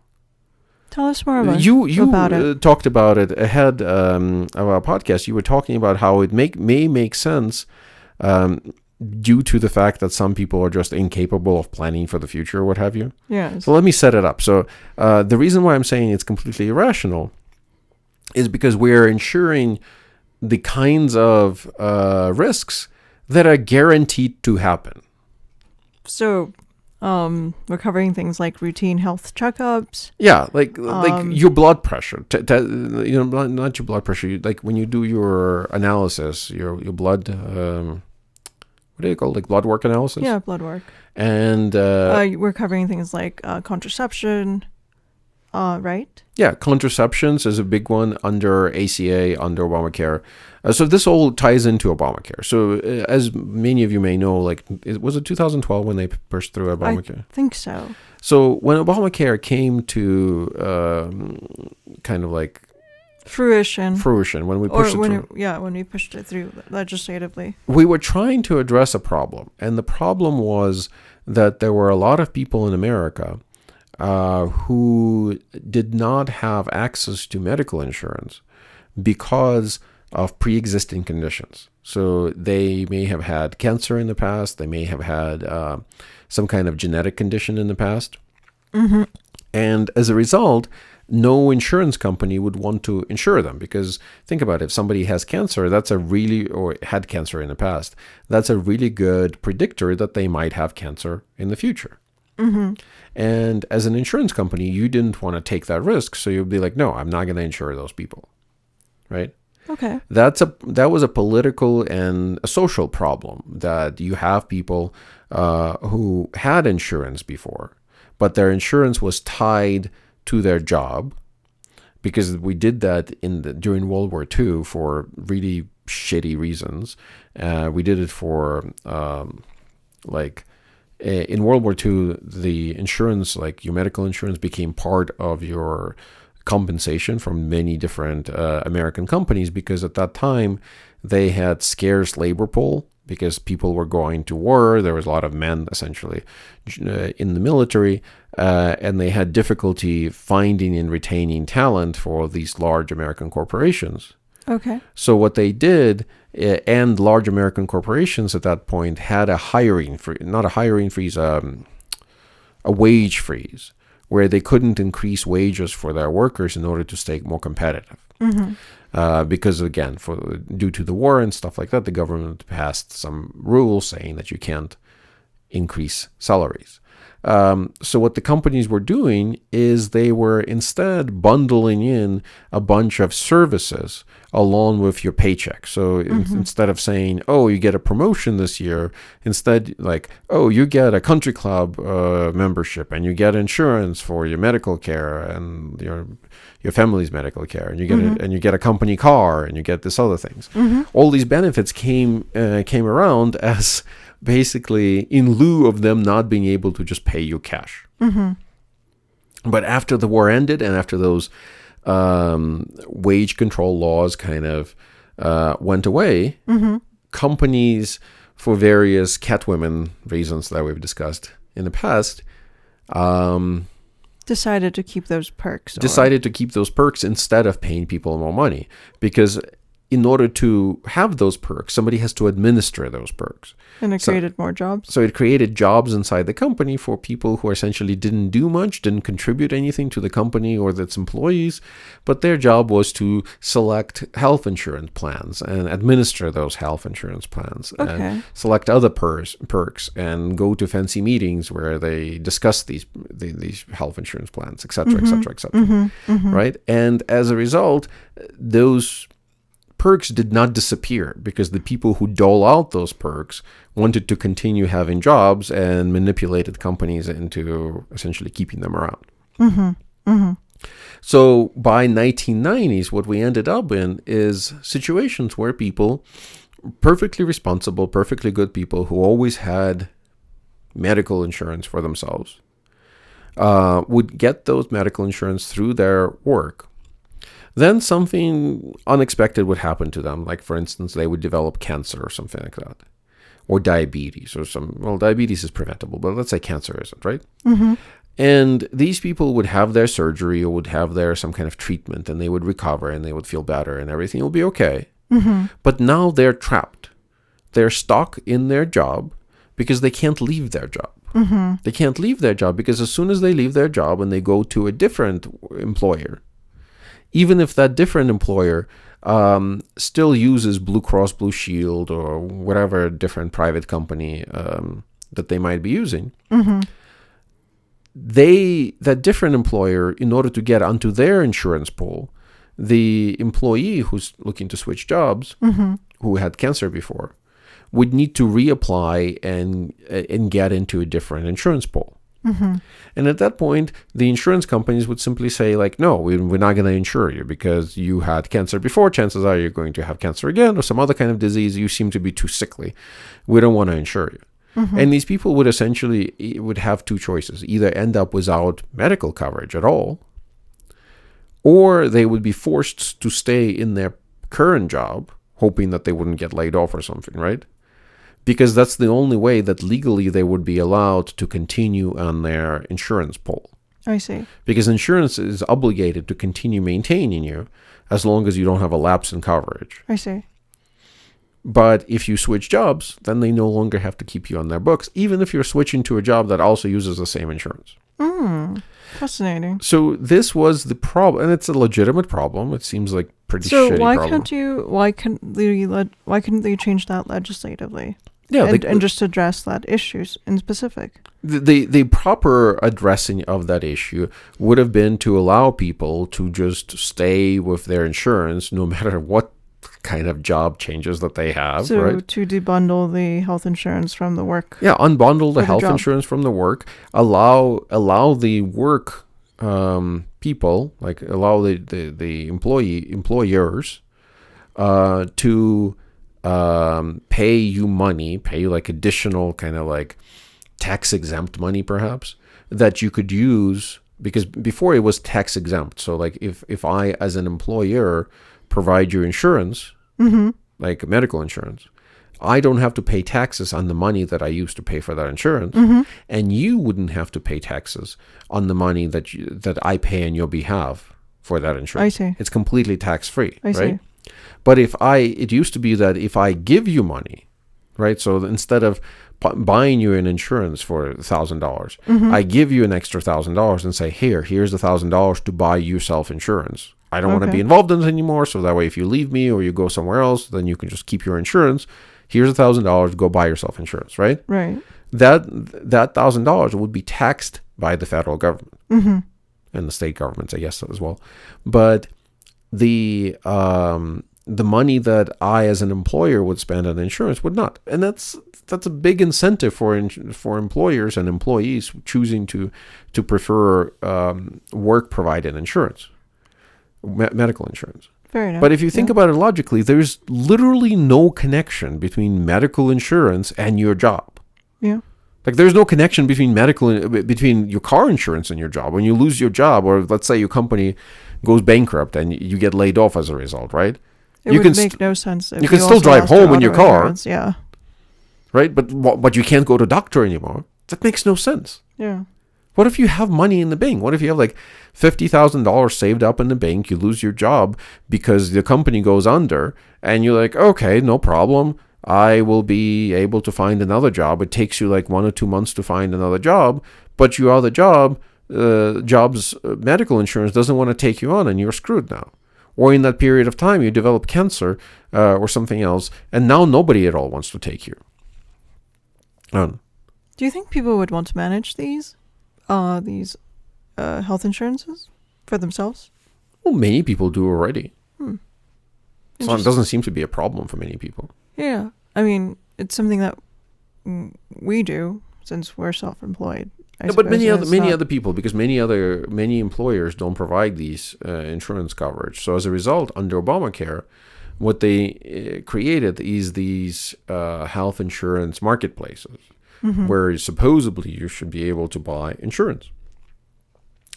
Tell us more about you it. Talked about it ahead of our podcast. You were talking about how it may make sense due to the fact that some people are just incapable of planning for the future or what have you. Yes. So let me set it up. So the reason why I'm saying it's completely irrational is because we're insuring the kinds of risks that are guaranteed to happen. So, we're covering things like routine health checkups. Yeah, like your blood pressure. Not your blood pressure. Like when you do your analysis, your blood. What do you call it? Like blood work analysis? Yeah, blood work. And we're covering things like contraception, right? yeah, contraceptions is a big one under ACA, under Obamacare. So this all ties into Obamacare. So as many of you may know, like was it 2012 when they pushed through Obamacare? I think so. So when Obamacare came to kind of like fruition, when we pushed it through. When we pushed it through legislatively. We were trying to address a problem. And the problem was that there were a lot of people in America who did not have access to medical insurance because of pre-existing conditions. So they may have had cancer in the past. They may have had some kind of genetic condition in the past. Mm-hmm. And as a result, no insurance company would want to insure them because think about it, if somebody has cancer, or had cancer in the past, that's a really good predictor that they might have cancer in the future. Mm-hmm. And as an insurance company, you didn't want to take that risk. So you'd be like, no, I'm not going to insure those people. Right? Okay. That was a political and a social problem that you have people who had insurance before, but their insurance was tied to their job, because we did that during World War II for really shitty reasons. We did it for in World War II, the insurance, like your medical insurance, became part of your compensation from many different American companies, because at that time they had scarce labor pool because people were going to war. There was a lot of men essentially in the military, and they had difficulty finding and retaining talent for these large American corporations. Okay. So what they did, and large American corporations at that point had a wage freeze, where they couldn't increase wages for their workers in order to stay more competitive. Mm-hmm. Because again, due to the war and stuff like that, the government passed some rules saying that you can't increase salaries. So what the companies were doing is they were instead bundling in a bunch of services along with your paycheck. So instead of saying, oh, you get a promotion this year, instead like, oh, you get a country club membership, and you get insurance for your medical care and your family's medical care, and you get a company car, and you get this other things. Mm-hmm. All these benefits came around as basically in lieu of them not being able to just pay you cash. Mm-hmm. But after the war ended, and after those wage control laws kind of went away, mm-hmm. companies, for various catwomen reasons that we've discussed in the past, decided to keep those perks. Instead of paying people more money, because in order to have those perks, somebody has to administer those perks. And it created more jobs. So it created jobs inside the company for people who essentially didn't do much, didn't contribute anything to the company or its employees, but their job was to select health insurance plans and administer those health insurance plans. Okay. And select other perks and go to fancy meetings where they discuss these health insurance plans, et cetera, et cetera, et cetera. Mm-hmm. Mm-hmm. Right? And as a result, those perks did not disappear, because the people who dole out those perks wanted to continue having jobs and manipulated companies into essentially keeping them around. Mm-hmm. Mm-hmm. So by 1990s, what we ended up in is situations where people, perfectly responsible, perfectly good people who always had medical insurance for themselves, would get those medical insurance through their work. Then something unexpected would happen to them. Like, for instance, they would develop cancer or something like that. Or diabetes or diabetes is preventable, but let's say cancer isn't, right? Mm-hmm. And these people would have their surgery or would have some kind of treatment, and they would recover and they would feel better and everything will be okay. Mm-hmm. But now they're trapped. they're stuck in their job because they can't leave their job. They can't leave their job because as soon as they leave their job and they go to a different employer, even if that different employer still uses Blue Cross Blue Shield or whatever different private company that they might be using, that different employer, in order to get onto their insurance pool, the employee who's looking to switch jobs, who had cancer before, would need to reapply and get into a different insurance pool. And at that point, the insurance companies would simply say, like, no, we're not going to insure you because you had cancer before. Chances are you're going to have cancer again or some other kind of disease. You seem to be too sickly. We don't want to insure you. And these people would have two choices: either end up without medical coverage at all, or they would be forced to stay in their current job, hoping that they wouldn't get laid off or something, right? Because that's the only way that legally they would be allowed to continue on their insurance pool. I see. Because insurance is obligated to continue maintaining you as long as you don't have a lapse in coverage. I see. But if you switch jobs, then they no longer have to keep you on their books, even if you're switching to a job that also uses the same insurance. Fascinating. So this was the problem, and it's a legitimate problem. It seems like pretty shitty problem. Why couldn't they change that legislatively? Yeah, and just address that issue in specific. The proper addressing of that issue would have been to allow people to just stay with their insurance no matter what kind of job changes that they have. So right? To debundle the health insurance from the work. Yeah, unbundle the health insurance from the work. Allow the work people, like allow the employers to pay you like additional kind of like tax exempt money perhaps that you could use, because before it was tax exempt. So like if I as an employer provide you insurance, like medical insurance, I don't have to pay taxes on the money that I used to pay for that insurance, and you wouldn't have to pay taxes on the money that I pay on your behalf for that insurance. I see. It's completely tax free, right? See. But it used to be that if I give you money, right? So instead of buying you an insurance for $1,000, I give you an extra $1,000 and say, here's the $1,000 to buy you self-insurance. I don't want to be involved in this anymore. So that way, if you leave me or you go somewhere else, then you can just keep your insurance. Here's $1,000, go buy yourself insurance, right? Right. That $1,000 would be taxed by the federal government and the state governments, I guess, as well. But the money that I, as an employer, would spend on insurance would not, and that's a big incentive for employers and employees choosing to prefer work-provided insurance, medical insurance. Fair enough. But if you think about it logically, there's literally no connection between medical insurance and your job. Yeah. Like there's no connection between between your car insurance and your job. When you lose your job, or let's say your company goes bankrupt and you get laid off as a result, right? It would make no sense. If you can still drive home in your car. Insurance. Yeah. Right? But you can't go to doctor anymore. That makes no sense. Yeah. What if you have money in the bank? What if you have like $50,000 saved up in the bank? You lose your job because the company goes under, and you're like, okay, no problem. I will be able to find another job. It takes you like 1 or 2 months to find another job, but your other job's medical insurance doesn't want to take you on, and you're screwed now. Or in that period of time, you develop cancer or something else, and now nobody at all wants to take you. Do you think people would want to manage these health insurances for themselves? Well, many people do already. So it doesn't seem to be a problem for many people. Yeah. I mean, it's something that we do since we're self-employed. But many other people, because many employers don't provide these insurance coverage. So as a result, under Obamacare, what they created is these health insurance marketplaces, where supposedly you should be able to buy insurance.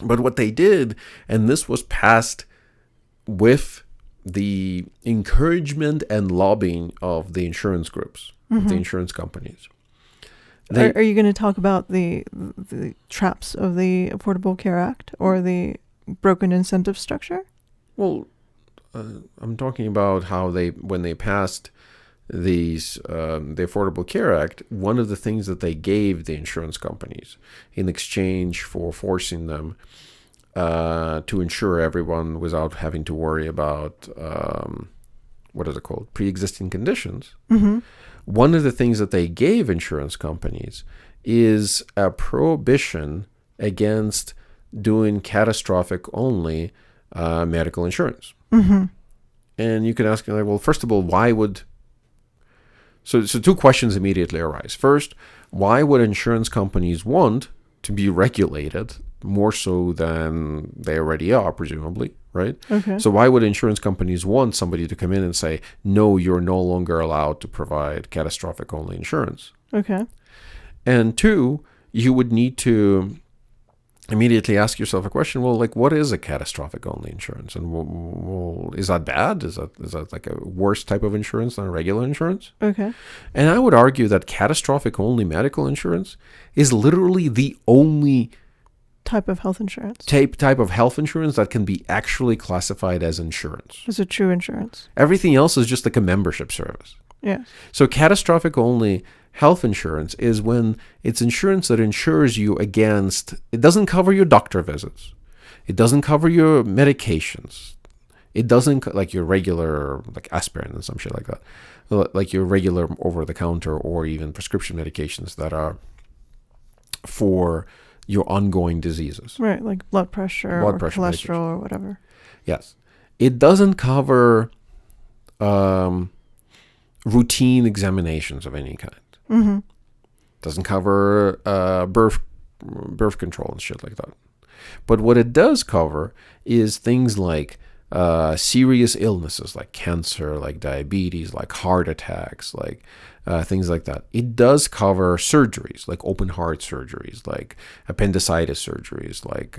But what they did, and this was passed with the encouragement and lobbying of the insurance groups, of the insurance companies. Are you going to talk about the traps of the Affordable Care Act or the broken incentive structure? Well, I'm talking about how when they passed the Affordable Care Act, one of the things that they gave the insurance companies in exchange for forcing them to insure everyone without having to worry about what is it called, pre-existing conditions. Mm-hmm. One of the things that they gave insurance companies is a prohibition against doing catastrophic only medical insurance. Mm-hmm. And you can ask, like, well, first of all, why would... So two questions immediately arise. First, why would insurance companies want to be regulated more so than they already are, presumably, right? Okay. So why would insurance companies want somebody to come in and say, no, you're no longer allowed to provide catastrophic only insurance? Okay. And two, you would need to immediately ask yourself a question, well, like, what is a catastrophic only insurance? And well, is that bad? Is that like a worse type of insurance than a regular insurance? Okay. And I would argue that catastrophic only medical insurance is literally the only Type of health insurance. type of health insurance that can be actually classified as insurance. Is it true insurance? Everything else is just like a membership service. Yeah. So catastrophic only health insurance is when it's insurance that insures you against, it doesn't cover your doctor visits. It doesn't cover your medications. It doesn't, like your regular, like aspirin and some shit like that. Like your regular over-the-counter or even prescription medications that are for your ongoing diseases. Right, like blood pressure or cholesterol or whatever. Yes. It doesn't cover routine examinations of any kind. Mm-hmm. Doesn't cover birth control and shit like that. But what it does cover is things like serious illnesses like cancer, like diabetes, like heart attacks, like things like that. It does cover surgeries, like open heart surgeries, like appendicitis surgeries, like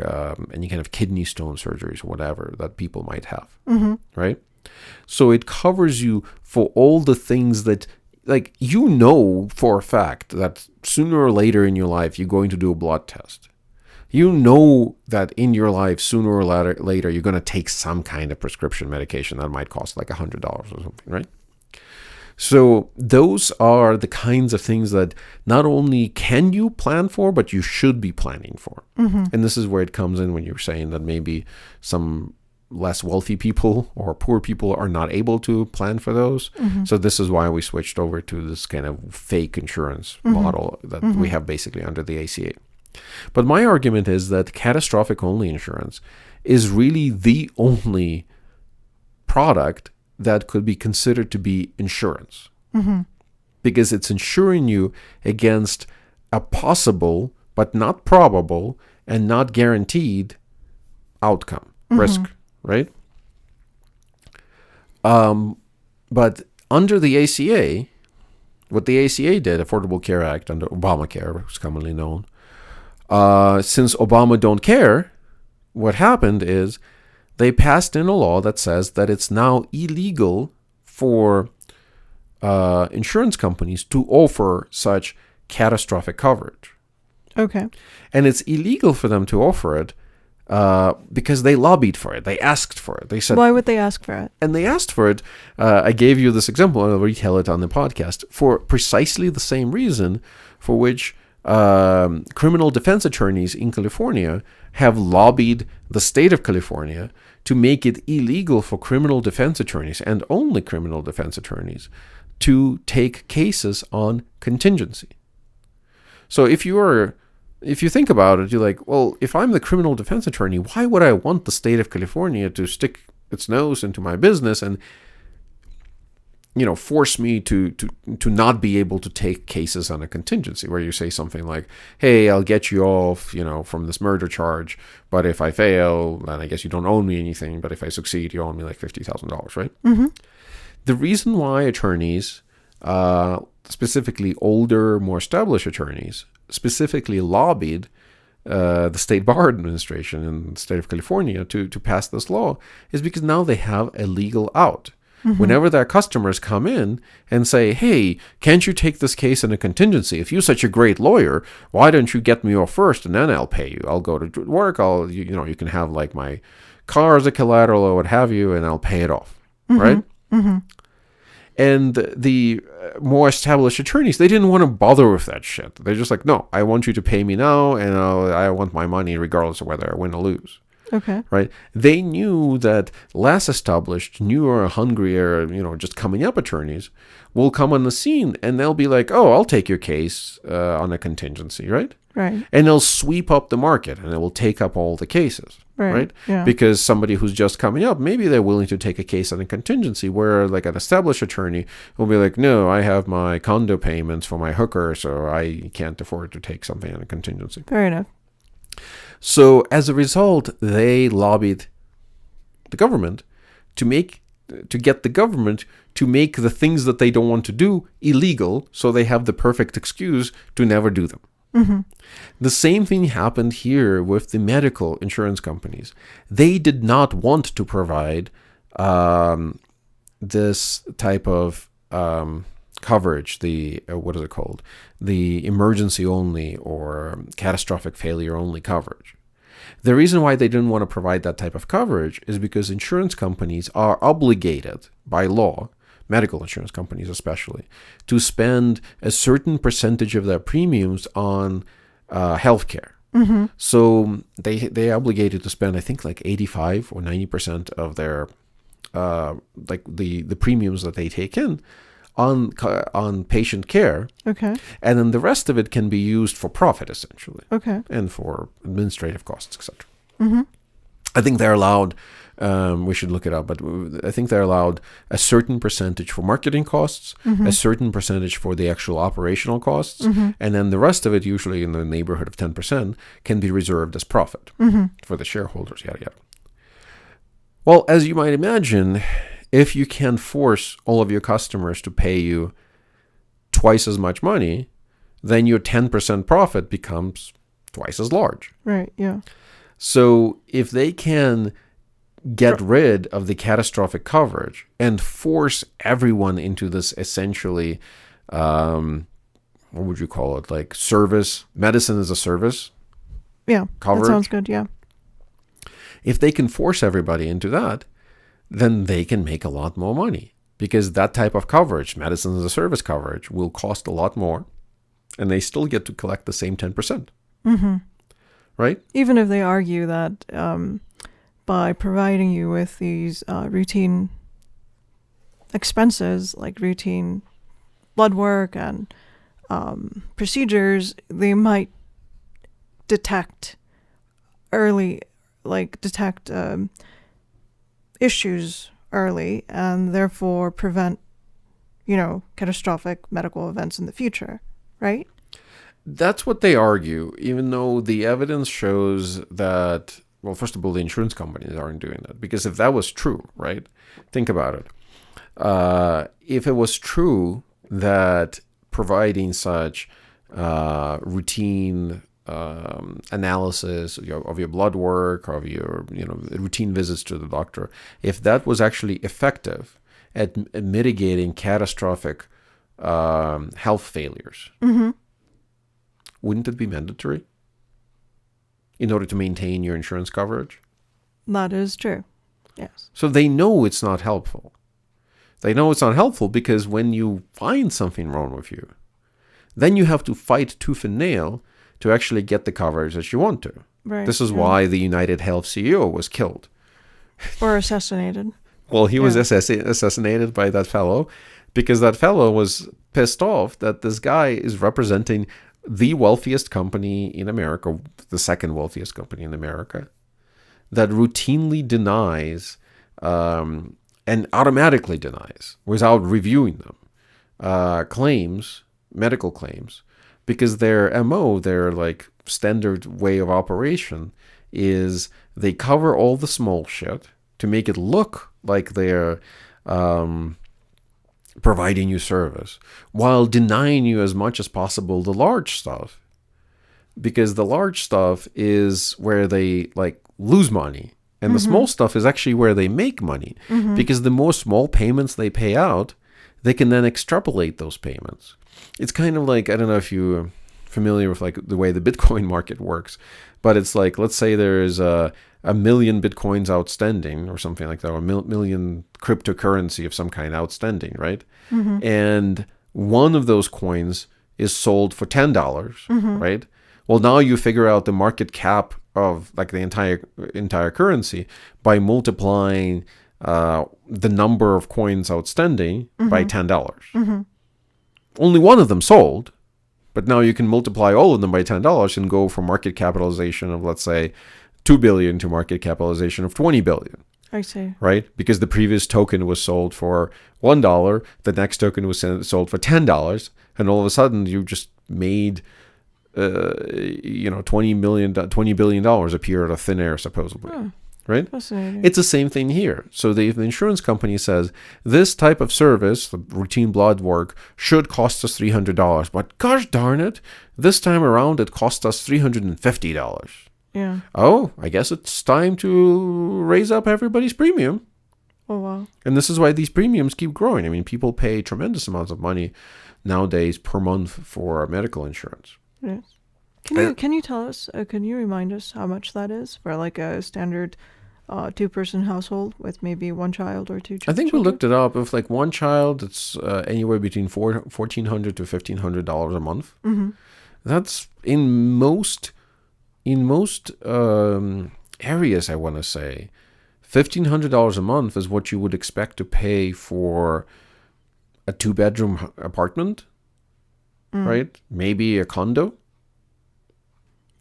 any kind of kidney stone surgeries, whatever that people might have, Mm-hmm. right? So it covers you for all the things that, like, you know for a fact that sooner or later in your life, you're going to do a blood test. You know that in your life, sooner or later, you're going to take some kind of prescription medication that might cost like $100 or something, right? So those are the kinds of things that not only can you plan for, but you should be planning for. Mm-hmm. And this is where it comes in when you're saying that maybe some less wealthy people or poor people are not able to plan for those. Mm-hmm. So this is why we switched over to this kind of fake insurance Mm-hmm. model that we have basically under the ACA. But my argument is that catastrophic only insurance is really the only product that could be considered to be insurance. Mm-hmm. Because it's insuring you against a possible but not probable and not guaranteed outcome, risk, right? But under the ACA, what the ACA did, Affordable Care Act under Obamacare, was commonly known, since Obama don't care, what happened is they passed in a law that says that it's now illegal for insurance companies to offer such catastrophic coverage. Okay. And it's illegal for them to offer it because they lobbied for it. They asked for it. They said, Why would they ask for it? and they asked for it. I gave you this example, and I'll retell it on the podcast, for precisely the same reason for which criminal defense attorneys in California have lobbied the state of California to make it illegal for criminal defense attorneys, and only criminal defense attorneys, to take cases on contingency. So if you think about it, you're like, well, if I'm the criminal defense attorney, why would I want the state of California to stick its nose into my business and, force me to not be able to take cases on a contingency, where you say something like, hey, I'll get you off, from this murder charge, but if I fail, then I guess you don't owe me anything, but if I succeed, you owe me like $50,000, right? Mm-hmm. The reason why attorneys, specifically older, more established attorneys, specifically lobbied the State Bar Administration in the state of California to pass this law is because now they have a legal out. Mm-hmm. Whenever their customers come in and say, hey, can't you take this case in a contingency? If you're such a great lawyer, why don't you get me off first and then I'll pay you? I'll go to work. You can have like my car as a collateral or what have you, and I'll pay it off, Mm-hmm. right? Mm-hmm. And the more established attorneys, they didn't want to bother with that shit. They're just like, no, I want you to pay me now, and I want my money regardless of whether I win or lose. Okay. Right? They knew that less established, newer, hungrier, just coming up attorneys will come on the scene, and they'll be like, oh, I'll take your case on a contingency, right? Right. And they'll sweep up the market, and it will take up all the cases, right? Yeah. Because somebody who's just coming up, maybe they're willing to take a case on a contingency, where like an established attorney will be like, no, I have my condo payments for my hooker, so I can't afford to take something on a contingency. Fair enough. So as a result, they lobbied the government to get the government to make the things that they don't want to do illegal, so they have the perfect excuse to never do them. Mm-hmm. The same thing happened here with the medical insurance companies. They did not want to provide this type of coverage, what is it called? The emergency only or catastrophic failure only coverage. The reason why they didn't want to provide that type of coverage is because insurance companies are obligated by law, medical insurance companies especially, to spend a certain percentage of their premiums on healthcare. Mm-hmm. So they obligated to spend, I think, like 85 or 90% of their like the premiums that they take in on patient care. Okay. And then the rest of it can be used for profit, essentially. Okay. And for administrative costs, etc. Mm-hmm. I think they're allowed, we should look it up, but I think they're allowed a certain percentage for marketing costs, Mm-hmm. a certain percentage for the actual operational costs, Mm-hmm. and then the rest of it, usually in the neighborhood of 10%, can be reserved as profit Mm-hmm. for the shareholders, yada, yada. Well, as you might imagine, if you can force all of your customers to pay you twice as much money, then your 10% profit becomes twice as large. Right. Yeah. So if they can get rid of the catastrophic coverage and force everyone into this essentially, what would you call it? Like service, medicine as a service Yeah. coverage. That sounds good. Yeah. If they can force everybody into that, then they can make a lot more money, because that type of coverage, medicine as a service coverage, will cost a lot more, and they still get to collect the same 10%. Mm-hmm. Right? Even if they argue that by providing you with these routine expenses, like routine blood work and procedures, they might detect issues early, and therefore prevent, catastrophic medical events in the future, right? That's what they argue, even though the evidence shows that, well, first of all, the insurance companies aren't doing that. Because if that was true, right? Think about it. If it was true that providing such routine analysis of your blood work, of your routine visits to the doctor, if that was actually effective at mitigating catastrophic health failures, Mm-hmm. wouldn't it be mandatory in order to maintain your insurance coverage? That is true. Yes. So they know it's not helpful. They know it's not helpful because when you find something wrong with you, then you have to fight tooth and nail to actually get the coverage that you want to. Right. This is why the United Health CEO was killed. Or assassinated. Well, he was assassinated by that fellow because that fellow was pissed off that this guy is representing the wealthiest company in America, the second wealthiest company in America, that routinely denies and automatically denies, without reviewing them, claims, medical claims, because their MO, their like standard way of operation, is they cover all the small shit to make it look like they're providing you service, while denying you as much as possible the large stuff, because the large stuff is where they like lose money, and the small stuff is actually where they make money, because the more small payments they pay out, they can then extrapolate those payments. It's kind of like, I don't know if you're familiar with like the way the Bitcoin market works, but it's like, let's say there's a million Bitcoins outstanding or something like that, or a million cryptocurrency of some kind outstanding, right? And one of those coins is sold for $10, right? Well, now you figure out the market cap of like the entire currency by multiplying the number of coins outstanding by $10. Only one of them sold, but now you can multiply all of them by $10 and go from market capitalization of, let's say, 2 billion to market capitalization of 20 billion. I see. Right? Because the previous token was sold for $1, the next token was sold for $10, and all of a sudden you just made $20 billion appear out of thin air, supposedly. Right? Fascinating. It's the same thing here. So the insurance company says this type of service, the routine blood work, should cost us $300. But gosh darn it, this time around it cost us $350. Yeah. Oh, I guess it's time to raise up everybody's premium. Oh, wow. And this is why these premiums keep growing. I mean, people pay tremendous amounts of money nowadays per month for medical insurance. Yes. Can you tell us, can you remind us how much that is for like a standard 2-person household with maybe one child or two children? I think we looked it up. If like one child, it's anywhere between $1,400 to $1,500 a month. That's in most areas, I want to say. $1,500 a month is what you would expect to pay for a 2-bedroom apartment, right? Maybe a condo.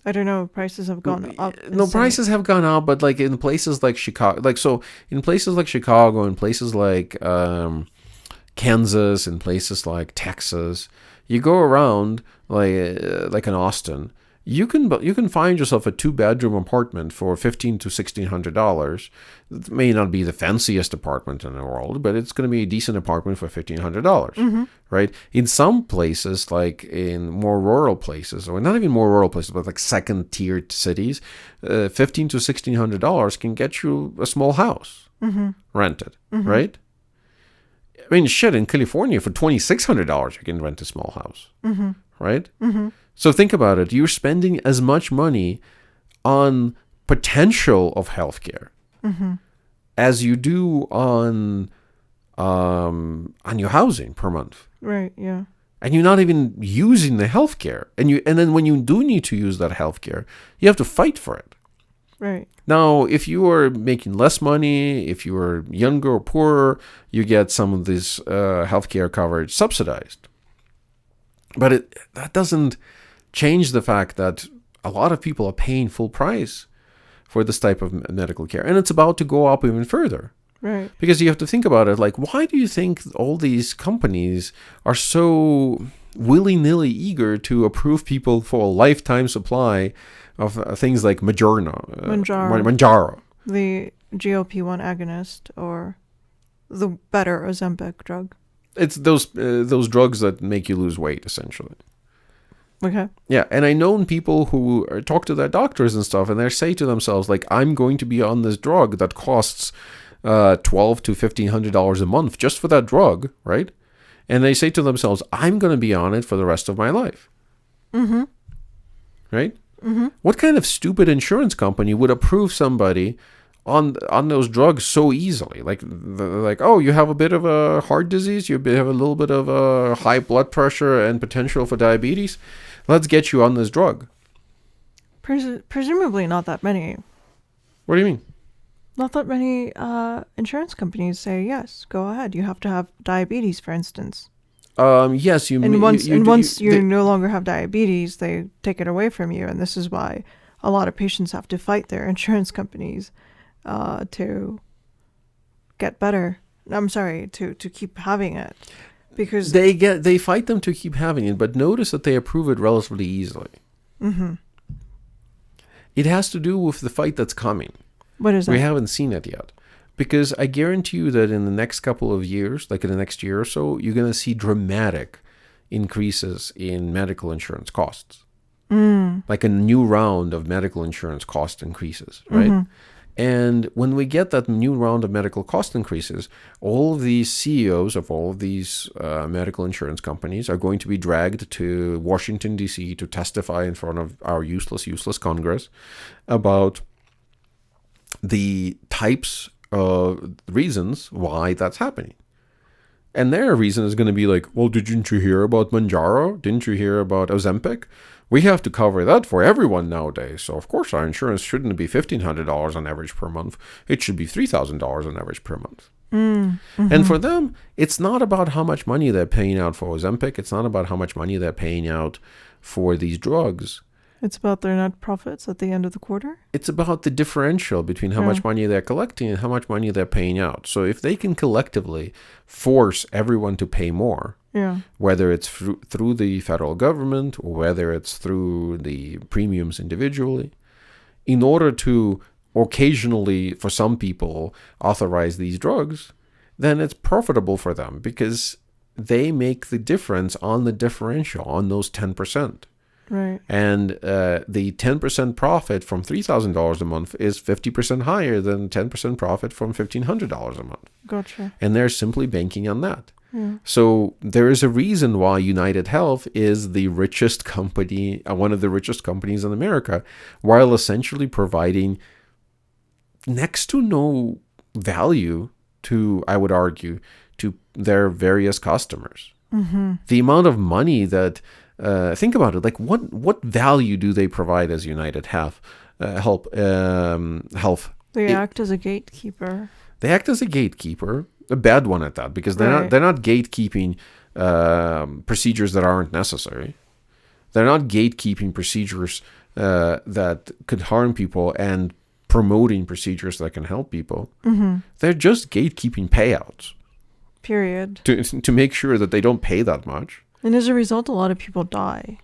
I don't know. Prices have gone up. No, prices have gone up, but like in places like Chicago, in places like Kansas, in places like Texas, you go around like in Austin, you can find yourself a 2-bedroom apartment for $1,500 to $1,600. It may not be the fanciest apartment in the world, but it's going to be a decent apartment for $1,500, right? In some places, like in more rural places, or not even more rural places, but like second-tier cities, $1,500 to $1,600 can get you a small house rented, right? I mean, shit, in California, for $2,600, you can rent a small house, right? So think about it. You're spending as much money on potential of healthcare as you do on your housing per month. Right, yeah. And you're not even using the healthcare. And then when you do need to use that healthcare, you have to fight for it. Right. Now, if you are making less money, if you are younger or poorer, you get some of this healthcare coverage subsidized. But that doesn't change the fact that a lot of people are paying full price for this type of medical care. And it's about to go up even further. Right. Because you have to think about it, like, why do you think all these companies are so willy-nilly eager to approve people for a lifetime supply of things like Mounjaro, the GLP-1 agonist, or the better Ozempic drug? It's those drugs that make you lose weight, essentially. Okay. Yeah, and I know people who talk to their doctors and stuff, and they say to themselves, like, I'm going to be on this drug that costs $1,200 to $1,500 a month just for that drug, right? And they say to themselves, I'm going to be on it for the rest of my life. Right? What kind of stupid insurance company would approve somebody on those drugs so easily? Like, oh, you have a bit of a heart disease, you have a little bit of a high blood pressure and potential for diabetes. Let's get you on this drug. Presumably not that many. What do you mean? Not that many insurance companies say, yes, go ahead. You have to have diabetes, for instance. Yes, you. And once you no longer have diabetes, they take it away from you, and this is why a lot of patients have to fight their insurance companies to get better. I'm sorry, to keep having it, because they fight them to keep having it, but notice that they approve it relatively easily. It has to do with the fight that's coming. What is that? We haven't seen it yet. Because I guarantee you that in the next couple of years, like in the next year or so, you're going to see dramatic increases in medical insurance costs. Like a new round of medical insurance cost increases, right? And when we get that new round of medical cost increases, all of these CEOs of all of these medical insurance companies are going to be dragged to Washington, D.C. to testify in front of our useless Congress about the types of reasons why that's happening. And their reason is going to be like, well, didn't you hear about Manjaro? Didn't you hear about Ozempic? We have to cover that for everyone nowadays. So, of course, our insurance shouldn't be $1,500 on average per month. It should be $3,000 on average per month. Mm-hmm. And for them, it's not about how much money they're paying out for Ozempic. It's not about how much money they're paying out for these drugs. It's about their net profits at the end of the quarter? It's about the differential between how much money they're collecting and how much money they're paying out. So if they can collectively force everyone to pay more, whether it's through the federal government or whether it's through the premiums individually, in order to occasionally, for some people, authorize these drugs, then it's profitable for them because they make the difference on the differential, on those 10%. Right. And the 10% profit from $3,000 a month is 50% higher than 10% profit from $1,500 a month. Gotcha. And they're simply banking on that. Yeah. So there is a reason why United Health is the richest company, one of the richest companies in America, while essentially providing next to no value to, I would argue, to their various customers. Mm-hmm. The amount of money that think about it. Like, what value do they provide as United Health? Health. They act as a gatekeeper. They act as a gatekeeper, a bad one at that, because they're not gatekeeping procedures that aren't necessary. They're not gatekeeping procedures that could harm people and promoting procedures that can help people. Mm-hmm. They're just gatekeeping payouts. Period. To make sure that they don't pay that much. And as a result, a lot of people die.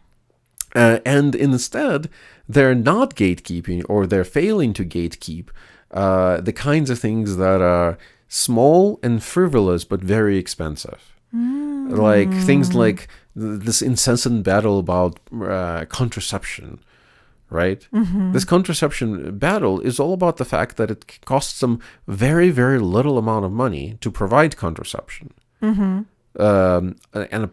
And instead, they're not gatekeeping, or they're failing to gatekeep the kinds of things that are small and frivolous but very expensive. Like things like this incessant battle about contraception, right? Mm-hmm. This contraception battle is all about the fact that it costs them very, very little amount of money to provide contraception. Mm-hmm. And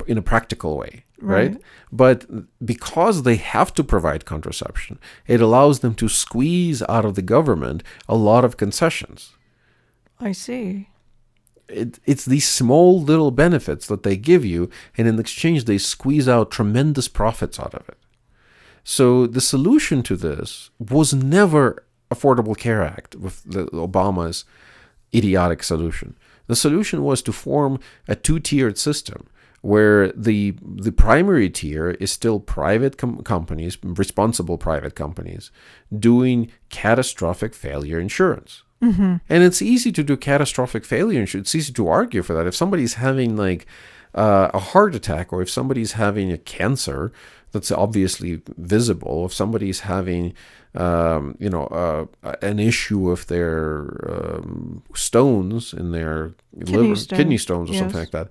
in a practical way, right? But because they have to provide contraception, it allows them to squeeze out of the government a lot of concessions. I see. It's these small little benefits that they give you, and in exchange they squeeze out tremendous profits out of it. So the solution to this was never Affordable Care Act with Obama's idiotic solution. The solution was to form a two-tiered system where the primary tier is still private companies, responsible private companies, doing catastrophic failure insurance. Mm-hmm. And it's easy to do catastrophic failure insurance. It's easy to argue for that. If somebody's having like a heart attack, or if somebody's having a cancer that's obviously visible, if somebody's having an issue with their stones in their kidney stones or something like that,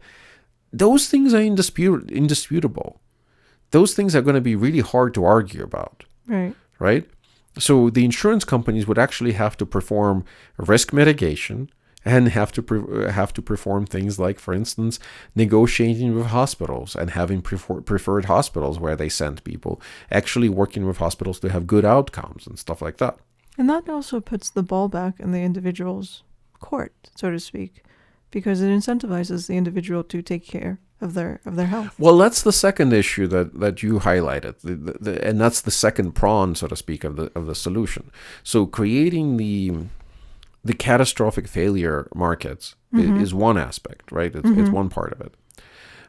those things are indisputable. Those things are going to be really hard to argue about. Right? So the insurance companies would actually have to perform risk mitigation and have to perform things like, for instance, negotiating with hospitals and having preferred hospitals where they send people, actually working with hospitals to have good outcomes and stuff like that. And that also puts the ball back in the individual's court, so to speak, because it incentivizes the individual to take care of their health. Well, that's the second issue that you highlighted, and that's the second prong, so to speak, of the solution. So creating the catastrophic failure markets is one aspect, right? It's one part of it.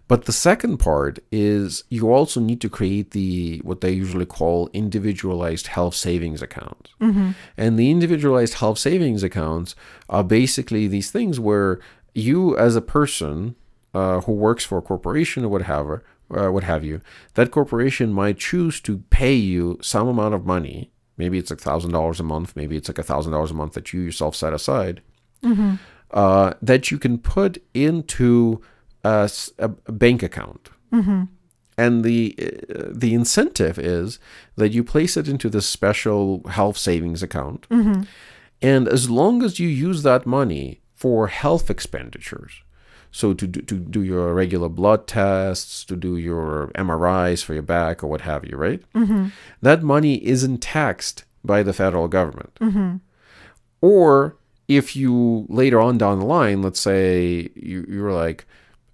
But the second part is you also need to create what they usually call individualized health savings accounts. And the individualized health savings accounts are basically these things where you, as a person who works for a corporation or what have you, that corporation might choose to pay you some amount of money. Maybe it's $1,000 a month. Maybe it's like $1,000 a month that you yourself set aside, that you can put into a bank account. And the incentive is that you place it into this special health savings account, And as long as you use that money for health expenditures, so to do your regular blood tests, to do your MRIs for your back or what have you, right? That money isn't taxed by the federal government. Or if you later on down the line, let's say you're like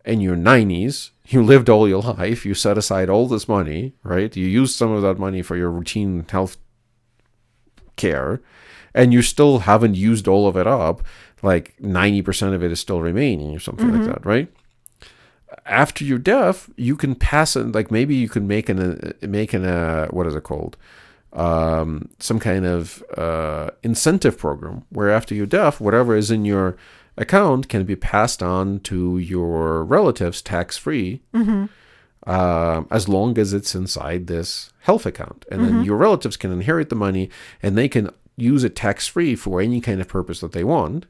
in your 90s, you lived all your life, you set aside all this money, right? You used some of that money for your routine health care, and you still haven't used all of it up, like 90% of it is still remaining or something like that, right? After your death, you can pass it, like maybe you can make an what is it called? Some kind of incentive program where after your death, whatever is in your account can be passed on to your relatives tax-free, as long as it's inside this health account. And then your relatives can inherit the money, and they can use it tax-free for any kind of purpose that they want,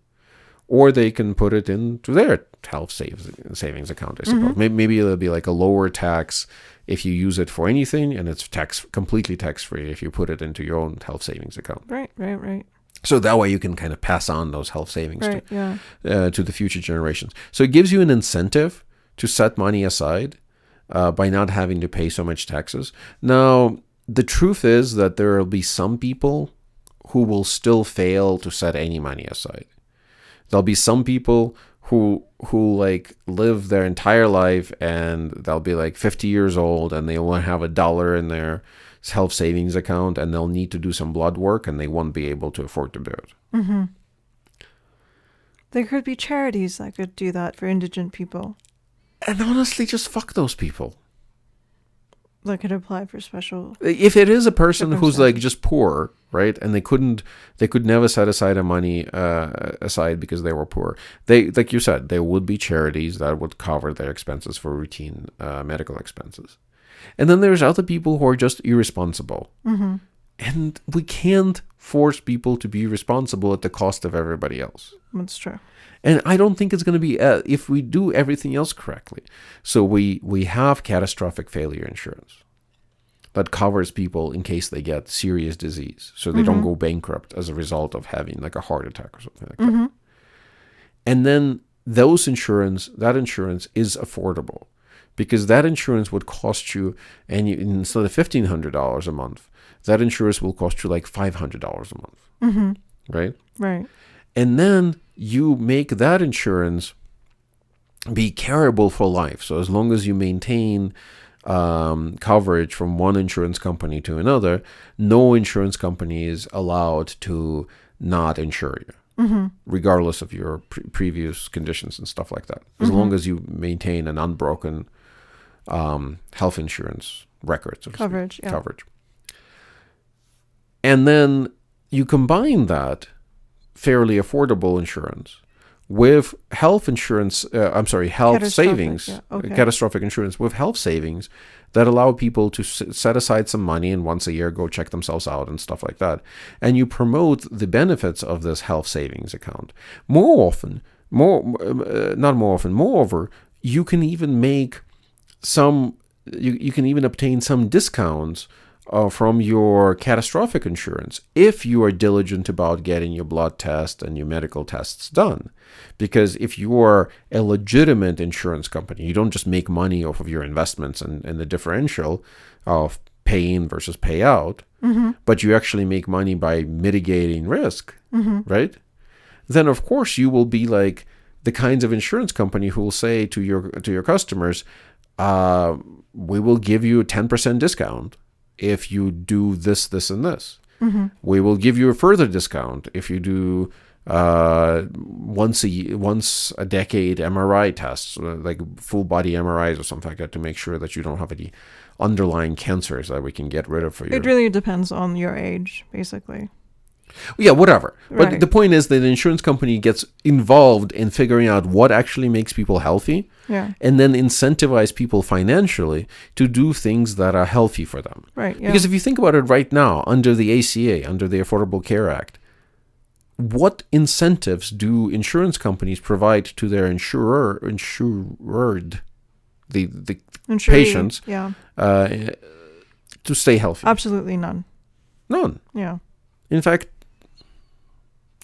or they can put it into their health savings account, I suppose. Maybe it'll be like a lower tax if you use it for anything, and it's completely tax-free if you put it into your own health savings account. Right. So that way you can kind of pass on those health savings to the future generations. So it gives you an incentive to set money aside by not having to pay so much taxes. Now, the truth is that there will be some people who will still fail to set any money aside. There'll be some people who like live their entire life, and they'll be like 50 years old, and they won't have $1 in their health savings account, and they'll need to do some blood work, and they won't be able to afford to do it. There could be charities that could do that for indigent people. And honestly, just fuck those people. That could apply for special. If it is a person who's like just poor, right, and they could never set aside money aside because they were poor. They, like you said, there would be charities that would cover their expenses for routine medical expenses. And then there's other people who are just irresponsible. And we can't force people to be responsible at the cost of everybody else. That's true. And I don't think it's going to be if we do everything else correctly. So we have catastrophic failure insurance that covers people in case they get serious disease, so they don't go bankrupt as a result of having like a heart attack or something like that. And then that insurance is affordable, because that insurance would cost you, and instead of $1,500 a month, that insurance will cost you like $500 a month, right? Right. And then you make that insurance be carryable for life. So as long as you maintain coverage from one insurance company to another, no insurance company is allowed to not insure you, regardless of your previous conditions and stuff like that. As long as you maintain an unbroken health insurance record. So Coverage. And then you combine that fairly affordable insurance with health insurance, health savings, catastrophic insurance with health savings that allow people to set aside some money and once a year go check themselves out and stuff like that. And you promote the benefits of this health savings account. Moreover, you can even make you can even obtain some discounts from your catastrophic insurance if you are diligent about getting your blood test and your medical tests done. Because if you are a legitimate insurance company, you don't just make money off of your investments and the differential of pay in versus pay out, but you actually make money by mitigating risk, right? Then of course you will be like the kinds of insurance company who will say to your customers, we will give you a 10% discount if you do this, this, and this. We will give you a further discount if you do once a decade MRI tests, like full body MRIs or something like that, to make sure that you don't have any underlying cancers that we can get rid of for you. It really depends on your age, basically. Yeah, whatever. But Right. the point is that the insurance company gets involved in figuring out what actually makes people healthy, and then incentivize people financially to do things that are healthy for them. Right. Yeah. Because if you think about it right now, under the ACA, under the Affordable Care Act, what incentives do insurance companies provide to their insured, the Insuree, patients, Yeah. To stay healthy? Absolutely none. None. Yeah. In fact,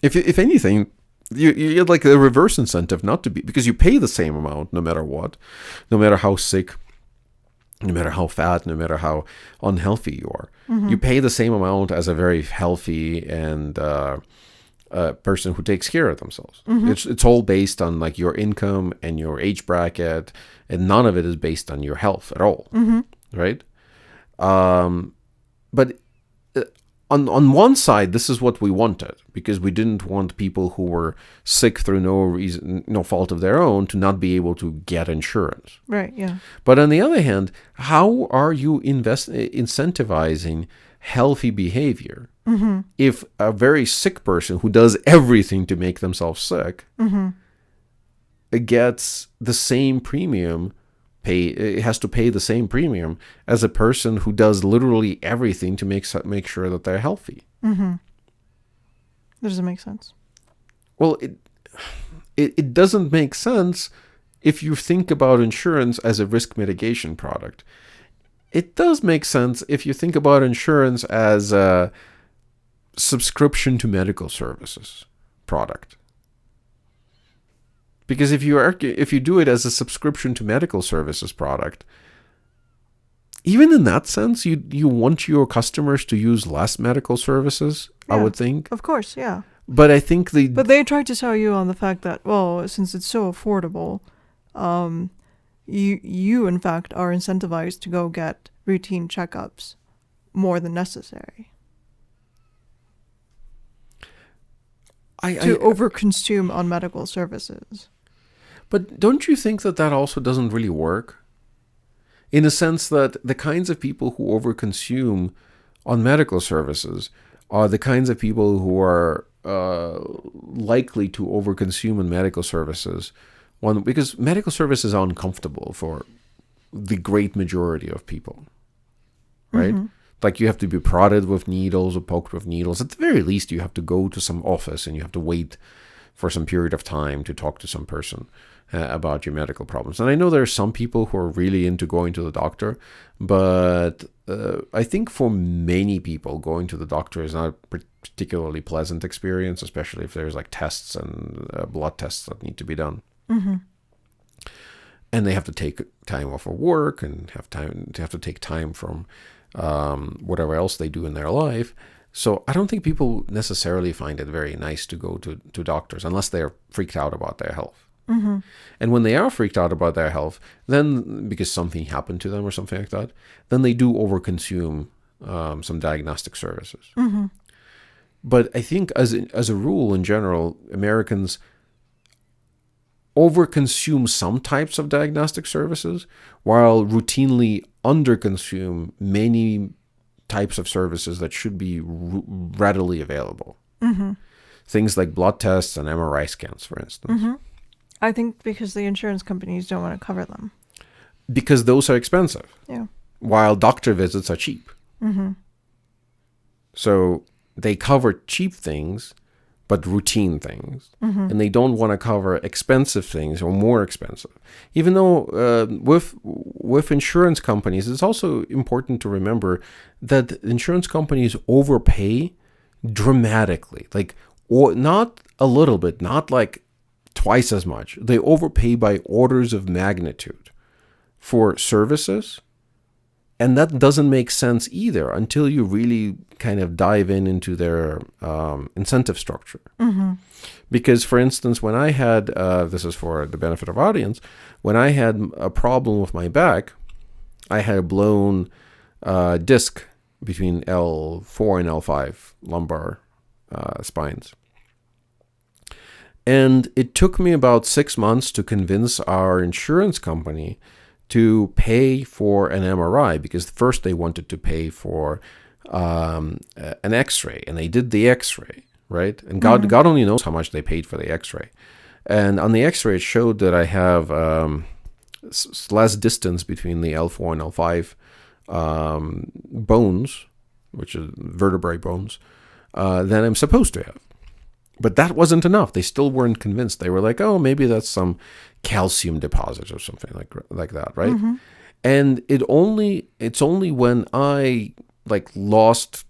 If anything, you get like a reverse incentive not to be, because you pay the same amount no matter what, no matter how sick, no matter how fat, no matter how unhealthy you are. You pay the same amount as a very healthy and person who takes care of themselves. It's all based on like your income and your age bracket, and none of it is based on your health at all, right? But on one side, this is what we wanted, because we didn't want people who were sick through no reason, no fault of their own, to not be able to get insurance. Right, yeah. But on the other hand, how are you incentivizing healthy behavior if a very sick person who does everything to make themselves sick gets the same premium? It has to pay the same premium as a person who does literally everything to make sure that they're healthy. That doesn't make sense. Well, it doesn't make sense if you think about insurance as a risk mitigation product. It does make sense if you think about insurance as a subscription to medical services product. Because if you do it as a subscription to medical services product, even in that sense, you want your customers to use less medical services, Yeah, I would think. Of course, yeah. But I think But they try to sell you on the fact that, well, since it's so affordable, you in fact are incentivized to go get routine checkups more than necessary. To overconsume on medical services. But don't you think that also doesn't really work? In the sense that the kinds of people who overconsume on medical services are the kinds of people who are likely to overconsume in medical services. Because medical services are uncomfortable for the great majority of people, right? Like you have to be prodded with needles or poked with needles. At the very least, you have to go to some office and you have to wait for some period of time to talk to some person about your medical problems. And I know there are some people who are really into going to the doctor, but I think for many people, going to the doctor is not a particularly pleasant experience, especially if there's like tests and blood tests that need to be done. And they have to take time off of work and have to take time from whatever else they do in their life. So I don't think people necessarily find it very nice to go to doctors unless they're freaked out about their health. And when they are freaked out about their health, then because something happened to them or something like that, then they do overconsume some diagnostic services. But I think as a rule in general, Americans overconsume some types of diagnostic services while routinely underconsume many types of services that should be readily available. Things like blood tests and MRI scans, for instance. I think because the insurance companies don't want to cover them. Because those are expensive. Yeah. While doctor visits are cheap. So they cover cheap things, but routine things. And they don't want to cover expensive things or more expensive. Even though with insurance companies, it's also important to remember that insurance companies overpay dramatically. Or not a little bit, not like twice as much. They overpay by orders of magnitude for services. And that doesn't make sense either until you really kind of dive into their incentive structure. Because, for instance, when I had, this is for the benefit of audience, when I had a problem with my back, I had a blown disc between L4 and L5 lumbar spines. And it took me about 6 months to convince our insurance company to pay for an MRI, because first they wanted to pay for an X-ray, and they did the X-ray, right? And God only knows how much they paid for the X-ray. And on the X-ray, it showed that I have less distance between the L4 and L5 bones, which is vertebrae bones, than I'm supposed to have. But that wasn't enough. They still weren't convinced. They were like, oh, maybe that's some calcium deposit or something like that, right? And it's only when I lost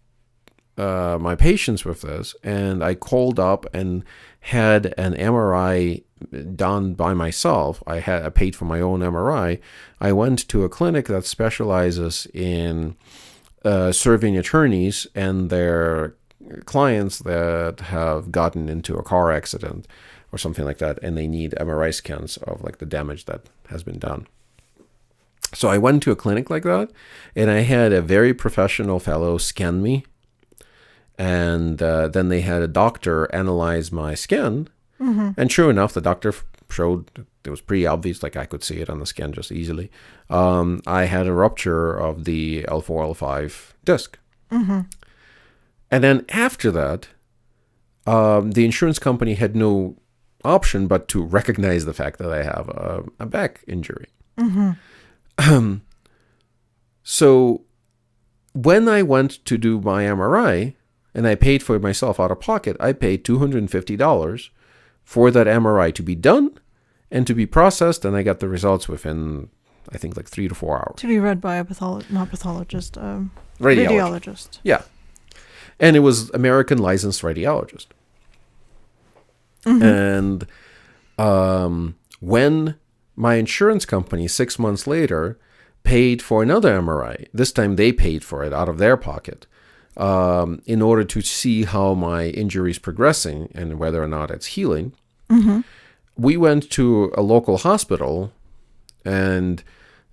my patients with this, and I called up and had an MRI done by myself. I paid for my own MRI. I went to a clinic that specializes in serving attorneys and their clients that have gotten into a car accident or something like that, and they need MRI scans of like the damage that has been done. So I went to a clinic like that, and I had a very professional fellow scan me, and then they had a doctor analyze my scan, and sure enough, the doctor showed, it was pretty obvious, like I could see it on the scan just easily. I had a rupture of the L4, L5 disc. And then after that, the insurance company had no option but to recognize the fact that I have a back injury. So when I went to do my MRI and I paid for it myself out of pocket, I paid $250 for that MRI to be done and to be processed, and I got the results within, I think, like 3 to 4 hours. To be read by a radiologist. Yeah. And it was American licensed radiologist. And when my insurance company 6 months later paid for another MRI, this time they paid for it out of their pocket, in order to see how my injury is progressing and whether or not it's healing. We went to a local hospital, and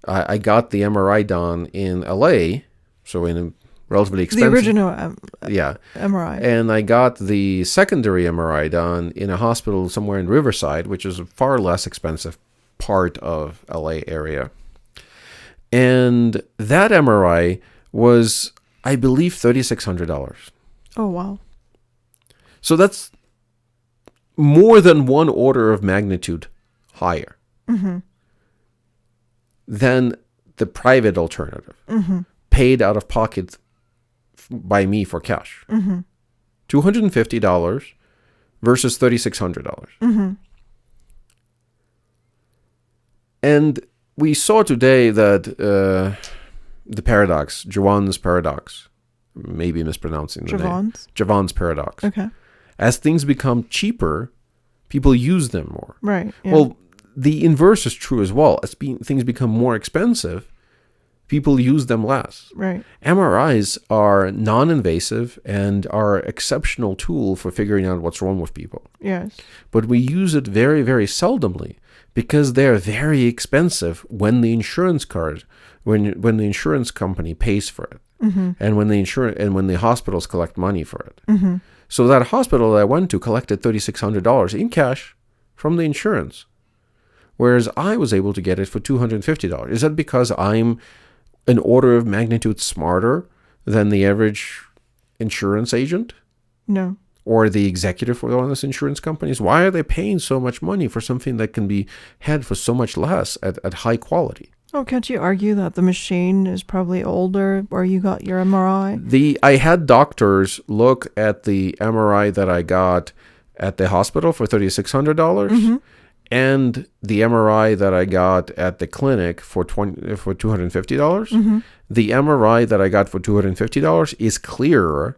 I got the MRI done in LA, so in a relatively expensive. The original MRI. And I got the secondary MRI done in a hospital somewhere in Riverside, which is a far less expensive part of LA area. And that MRI was, I believe, $3,600. Oh, wow. So that's more than one order of magnitude higher than the private alternative, paid out of pocket by me for cash. $250 versus $3,600. And we saw today that the paradox, Javon's paradox, maybe mispronouncing the name. Javon's paradox. Okay. As things become cheaper, people use them more. Right. Yeah. Well, the inverse is true as well. As things become more expensive, people use them less. Right. MRIs are non-invasive and are an exceptional tool for figuring out what's wrong with people. Yes. But we use it very, very seldomly because they're very expensive when the insurance when the insurance company pays for it, and when the hospitals collect money for it. So that hospital that I went to collected $3,600 in cash from the insurance, whereas I was able to get it for $250. Is that because I'm an order of magnitude smarter than the average insurance agent? No. Or the executive for one of those insurance companies? Why are they paying so much money for something that can be had for so much less at high quality? Oh, can't you argue that the machine is probably older where you got your MRI? I had doctors look at the MRI that I got at the hospital for $3,600 and the MRI that I got at the clinic for $250. The MRI that I got for $250 is clearer,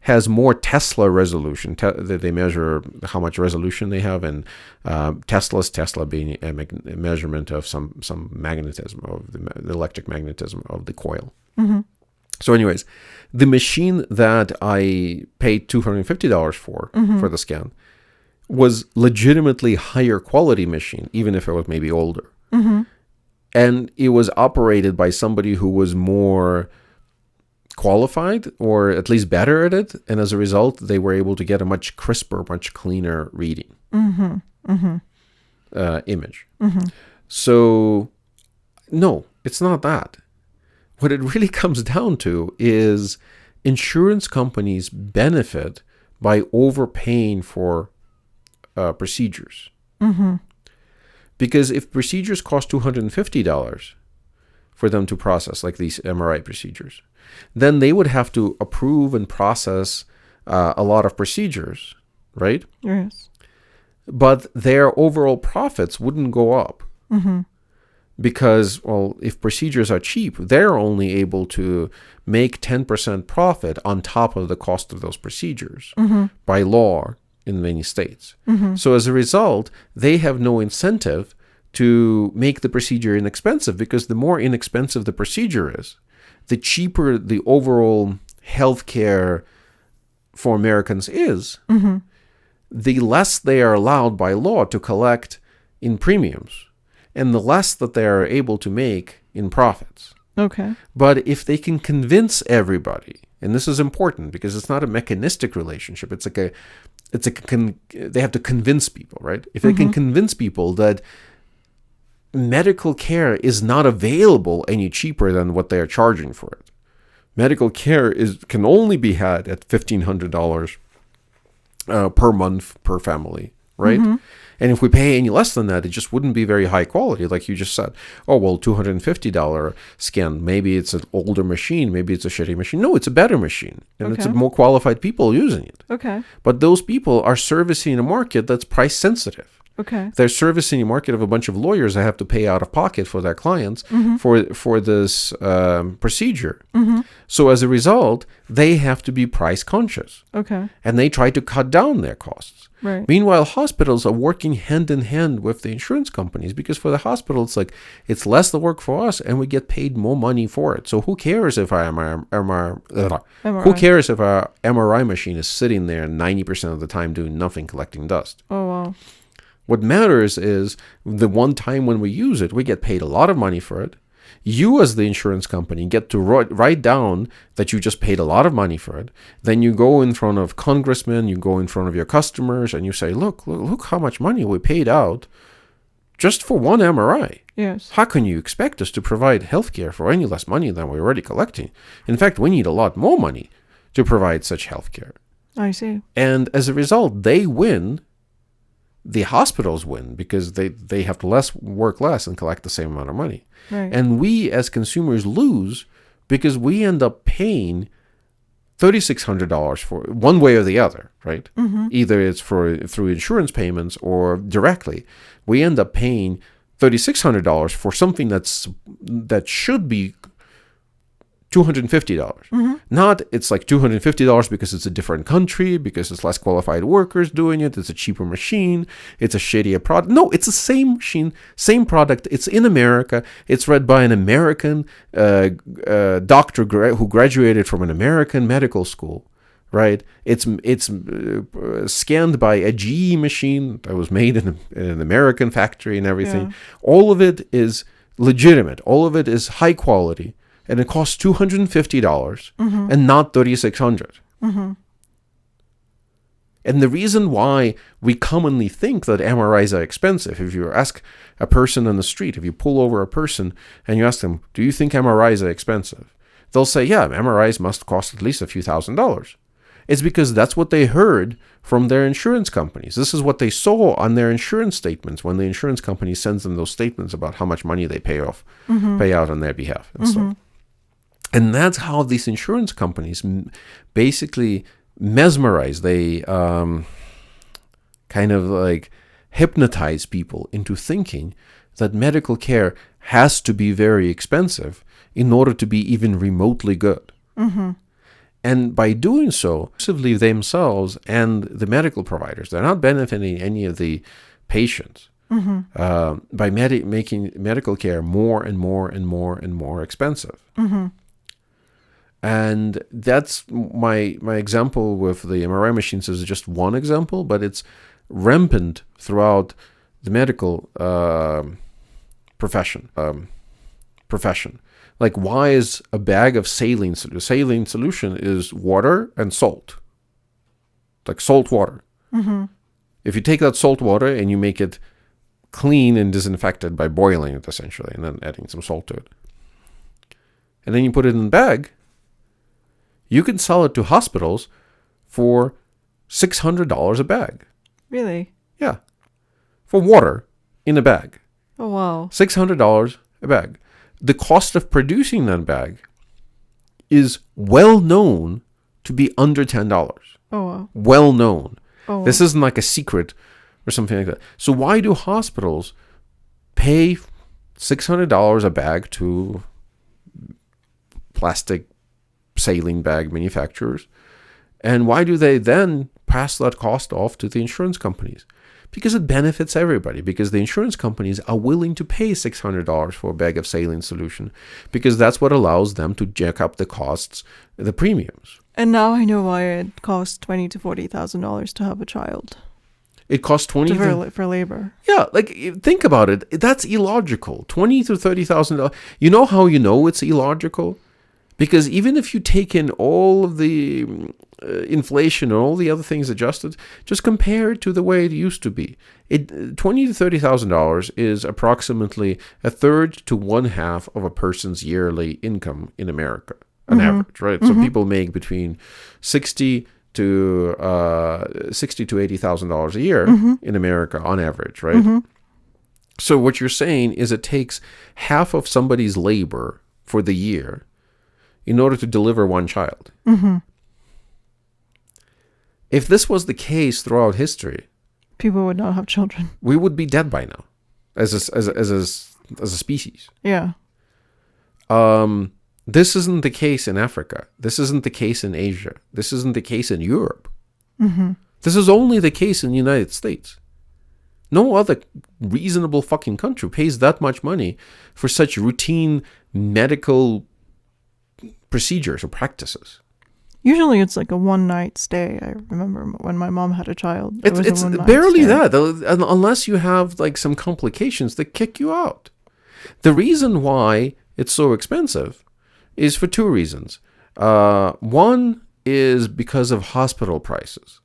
has more Tesla resolution. That they measure how much resolution they have, and Tesla being a measurement of some magnetism of the electric magnetism of the coil. So, anyways, the machine that I paid $250 for the scan was legitimately higher quality machine, even if it was maybe older, and it was operated by somebody who was more qualified, or at least better at it, and as a result they were able to get a much crisper, much cleaner reading image. So no, it's not that. What it really comes down to is insurance companies benefit by overpaying for procedures, because if procedures cost $250 for them to process, like these MRI procedures, then they would have to approve and process a lot of procedures, right? Yes. But their overall profits wouldn't go up because, well, if procedures are cheap, they're only able to make 10% profit on top of the cost of those procedures by law in many states. So as a result, they have no incentive to make the procedure inexpensive, because the more inexpensive the procedure is, the cheaper the overall healthcare for Americans is, the less they are allowed by law to collect in premiums, and the less that they are able to make in profits. Okay. But if they can convince everybody, and this is important because it's not a mechanistic relationship, they have to convince people, right? If they can convince people that medical care is not available any cheaper than what they are charging for it. Medical care can only be had at $1,500 per month per family, right? And if we pay any less than that, it just wouldn't be very high quality, like you just said. Oh, well, $250 scan. Maybe it's an older machine. Maybe it's a shitty machine. No, it's a better machine. And it's more qualified people using it. Okay. But those people are servicing a market that's price sensitive. Okay. They're servicing a market of a bunch of lawyers that have to pay out of pocket for their clients for this procedure. So as a result, they have to be price conscious. Okay. And they try to cut down their costs. Right. Meanwhile, hospitals are working hand in hand with the insurance companies, because for the hospital, it's like, it's less the work for us and we get paid more money for it. So who cares if our who cares if our MRI machine is sitting there 90% of the time doing nothing, collecting dust? Oh, wow. What matters is the one time when we use it, we get paid a lot of money for it. You, as the insurance company, get to write down that you just paid a lot of money for it. Then you go in front of congressmen, you go in front of your customers, and you say, look how much money we paid out just for one MRI. Yes. How can you expect us to provide healthcare for any less money than we're already collecting? In fact, we need a lot more money to provide such healthcare. I see. And as a result, they win. The hospitals win because they have to work less and collect the same amount of money. Right. And we as consumers lose because we end up paying $3,600 for one way or the other, right? Either it's through insurance payments or directly. We end up paying $3,600 for something that should be $250. Not it's like $250 because it's a different country, because it's less qualified workers doing it, it's a cheaper machine, it's a shittier product. No, it's the same machine, same product. It's in America. It's read by an American doctor who graduated from an American medical school, right? It's scanned by a GE machine that was made in an American factory and everything. Yeah. All of it is legitimate. All of it is high quality. And it costs $250 and not $3,600. And the reason why we commonly think that MRIs are expensive, if you ask a person on the street, if you pull over a person and you ask them, do you think MRIs are expensive? They'll say, yeah, MRIs must cost at least a few $1,000s. It's because that's what they heard from their insurance companies. This is what they saw on their insurance statements when the insurance company sends them those statements about how much money they pay out on their behalf and stuff. And that's how these insurance companies basically mesmerize. They kind of like hypnotize people into thinking that medical care has to be very expensive in order to be even remotely good. And by doing so, themselves and the medical providers, they're not benefiting any of the patients by making medical care more and more and more and more expensive. And that's my example with the MRI machines is just one example, but it's rampant throughout the medical profession. Like, why is a bag of saline solution is water and salt, like salt water. If you take that salt water and you make it clean and disinfected by boiling it essentially, and then adding some salt to it, and then you put it in a bag, you can sell it to hospitals for $600 a bag. Really? Yeah. For water in a bag. Oh, wow. $600 a bag. The cost of producing that bag is well known to be under $10. Oh, wow. Well known. Oh, wow. This isn't like a secret or something like that. So why do hospitals pay $600 a bag to plastic sailing bag manufacturers. And why do they then pass that cost off to the insurance companies? Because it benefits everybody, because the insurance companies are willing to pay $600 for a bag of saline solution, because that's what allows them to jack up the costs, the premiums. And now I know why it costs $20,000 to $40,000 to have a child. It costs for labor. Yeah, like think about it. That's illogical. $20,000 to $30,000. You know how you know it's illogical? Because even if you take in all of the inflation and all the other things adjusted, just compare it to the way it used to be. $20,000 to $30,000 is approximately a third to one half of a person's yearly income in America, on average, right? So people make between $60,000 to $80,000 a year in America on average, right? So what you're saying is it takes half of somebody's labor for the year in order to deliver one child. If this was the case throughout history, people would not have children. We would be dead by now, as a species. Yeah. This isn't the case in Africa. This isn't the case in Asia. This isn't the case in Europe. This is only the case in the United States. No other reasonable fucking country pays that much money for such routine medical procedures or practices. Usually it's like a one-night stay. I remember when my mom had a child. It's barely that, unless you have like some complications that kick you out. The reason why it's so expensive is for two reasons. One is because of hospital prices.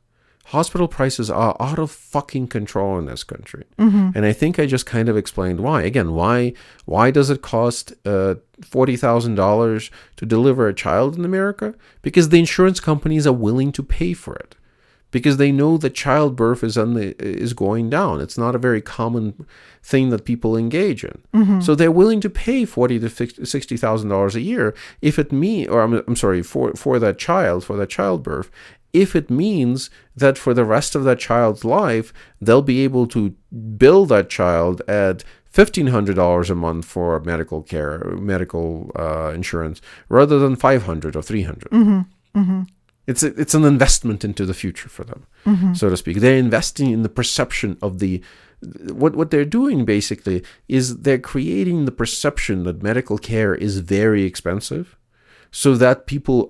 Hospital prices are out of fucking control in this country. And I think I just kind of explained why. Again, why does it cost $40,000 to deliver a child in America? Because the insurance companies are willing to pay for it. Because they know that childbirth is going down. It's not a very common thing that people engage in. So they're willing to pay $40,000 to $60,000 a year if it for that child, for that childbirth, if it means that for the rest of that child's life, they'll be able to bill that child at $1,500 a month for medical care, medical insurance, rather than $500 or $300. It's an investment into the future for them, so to speak. They're investing in the perception of what they're doing basically is they're creating the perception that medical care is very expensive, so that people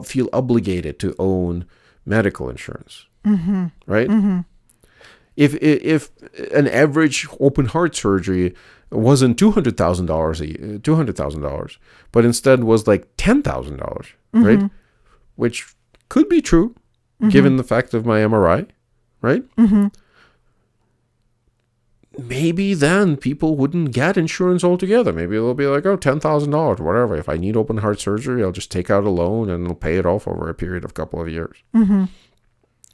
feel obligated to own medical insurance, right? If an average open heart surgery wasn't $200,000, but instead was like $10,000, right? Which could be true, given the fact of my MRI, right? Maybe then people wouldn't get insurance altogether. Maybe they'll be like, oh, $10,000, whatever. If I need open heart surgery, I'll just take out a loan and I'll pay it off over a period of a couple of years.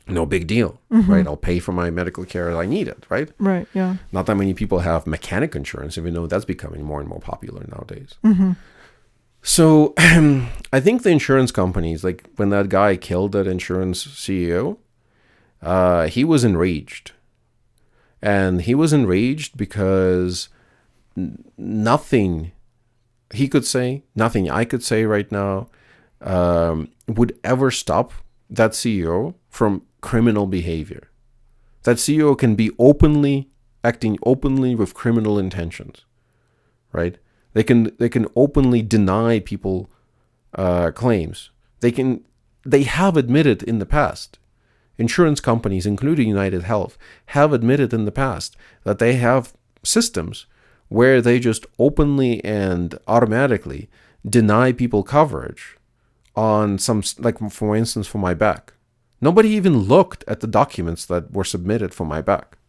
No big deal, right? I'll pay for my medical care as I need it, right? Right, yeah. Not that many people have mechanic insurance, even though that's becoming more and more popular nowadays. So I think the insurance companies, like when that guy killed that insurance CEO, he was enraged. And he was enraged because nothing he could say, nothing I could say right now would ever stop that CEO from criminal behavior. That CEO can be acting openly with criminal intentions, right? They can openly deny people claims. They have admitted in the past. Insurance companies, including United Health, have admitted in the past that they have systems where they just openly and automatically deny people coverage on some, like for instance, for my back. Nobody even looked at the documents that were submitted for my back.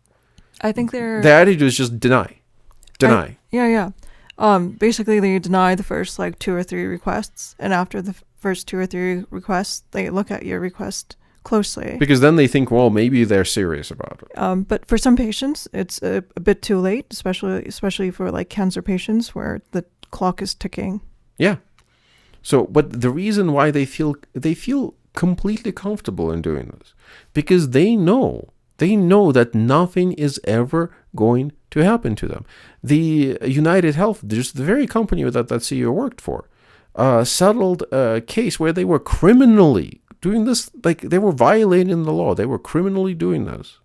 I think the attitude is just deny. Basically they deny the first like 2 or 3 requests, and after the first 2 or 3 requests, they look at your request closely. Because then they think, well, maybe they're serious about it. But for some patients, it's a bit too late, especially for like cancer patients where the clock is ticking. Yeah. So, but the reason why they feel completely comfortable in doing this, because they know They know that nothing is ever going to happen to them. The United Health, just the very company that CEO worked for, settled a case where they were criminally doing this, like they were violating the law. They were criminally doing this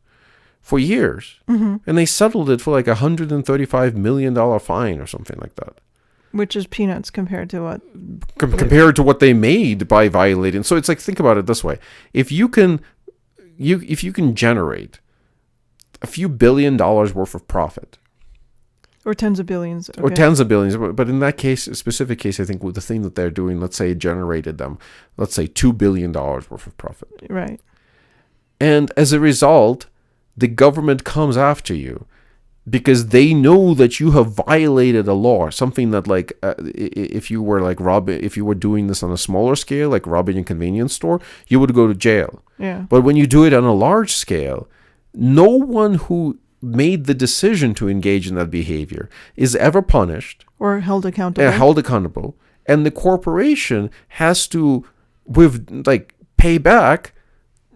for years. And they settled it for like $135 million fine or something like that. Which is peanuts compared to what? Compared to what they made by violating. So it's like, think about it this way. If you can generate a few $1 billion worth of profit, or tens of billions. Okay. Or tens of billions. But in that case, specific case, I think with the thing that they're doing, let's say it generated them, let's say $2 billion worth of profit. Right. And as a result, the government comes after you because they know that you have violated a law, something that like, if you were like if you were doing this on a smaller scale, like robbing a convenience store, you would go to jail. Yeah. But when you do it on a large scale, no one who made the decision to engage in that behavior is ever punished or held accountable. And the corporation has to pay back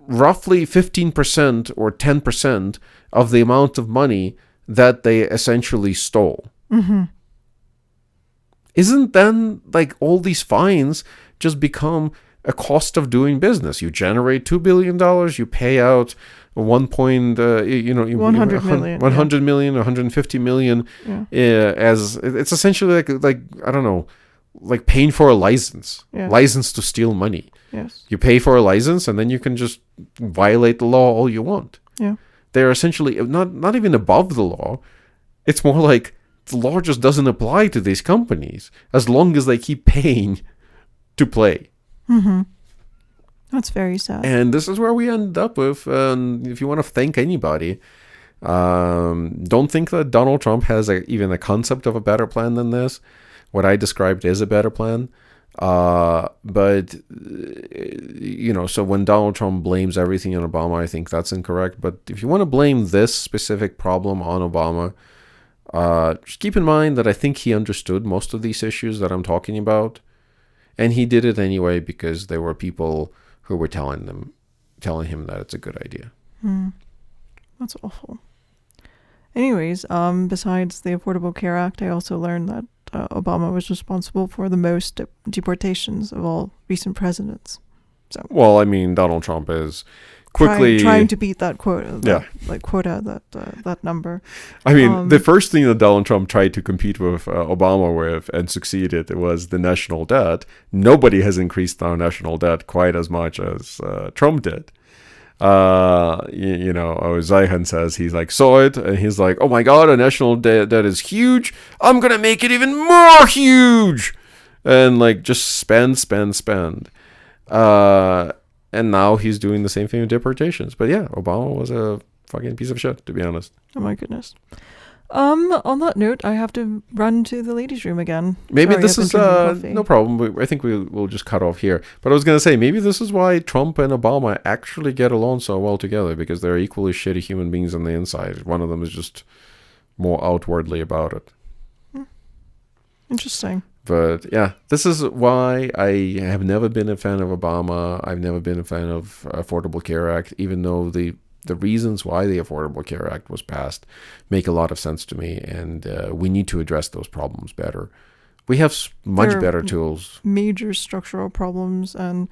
roughly 15% or 10% of the amount of money that they essentially stole. Isn't then like all these fines just become a cost of doing business? You generate $2 billion, you pay out 100 million, 150 million, as it's essentially like I don't know, like paying for a license to steal money. Yes, you pay for a license and then you can just violate the law all you want. Yeah, they're essentially not even above the law. It's more like the law just doesn't apply to these companies as long as they keep paying to play. That's very sad. And this is where we end up with, if you want to thank anybody, don't think that Donald Trump has even a concept of a better plan than this. What I described is a better plan. But, so when Donald Trump blames everything on Obama, I think that's incorrect. But if you want to blame this specific problem on Obama, just keep in mind that I think he understood most of these issues that I'm talking about. And he did it anyway because there were people who were telling him that it's a good idea. That's awful. Anyways, besides the Affordable Care Act, I also learned that Obama was responsible for the most deportations of all recent presidents. So, well, I mean, Donald Trump is quickly trying to beat that quota. That number. I mean, the first thing that Donald Trump tried to compete with Obama with and succeeded was the national debt. Nobody has increased our national debt quite as much as Trump did. Zihan says he's like saw it and he's like, oh my god, our national debt is huge. I'm gonna make it even more huge, and like just spend. And now he's doing the same thing with deportations. But yeah, Obama was a fucking piece of shit, to be honest. Oh my goodness. On that note, I have to run to the ladies' room again. Maybe this is no problem. I think we'll just cut off here. But I was going to say, maybe this is why Trump and Obama actually get along so well together, because they're equally shitty human beings on the inside. One of them is just more outwardly about it. Interesting. But yeah, this is why I have never been a fan of Obama. I've never been a fan of Affordable Care Act, even though the reasons why the Affordable Care Act was passed make a lot of sense to me, and we need to address those problems better. We have much better tools. Major structural problems, and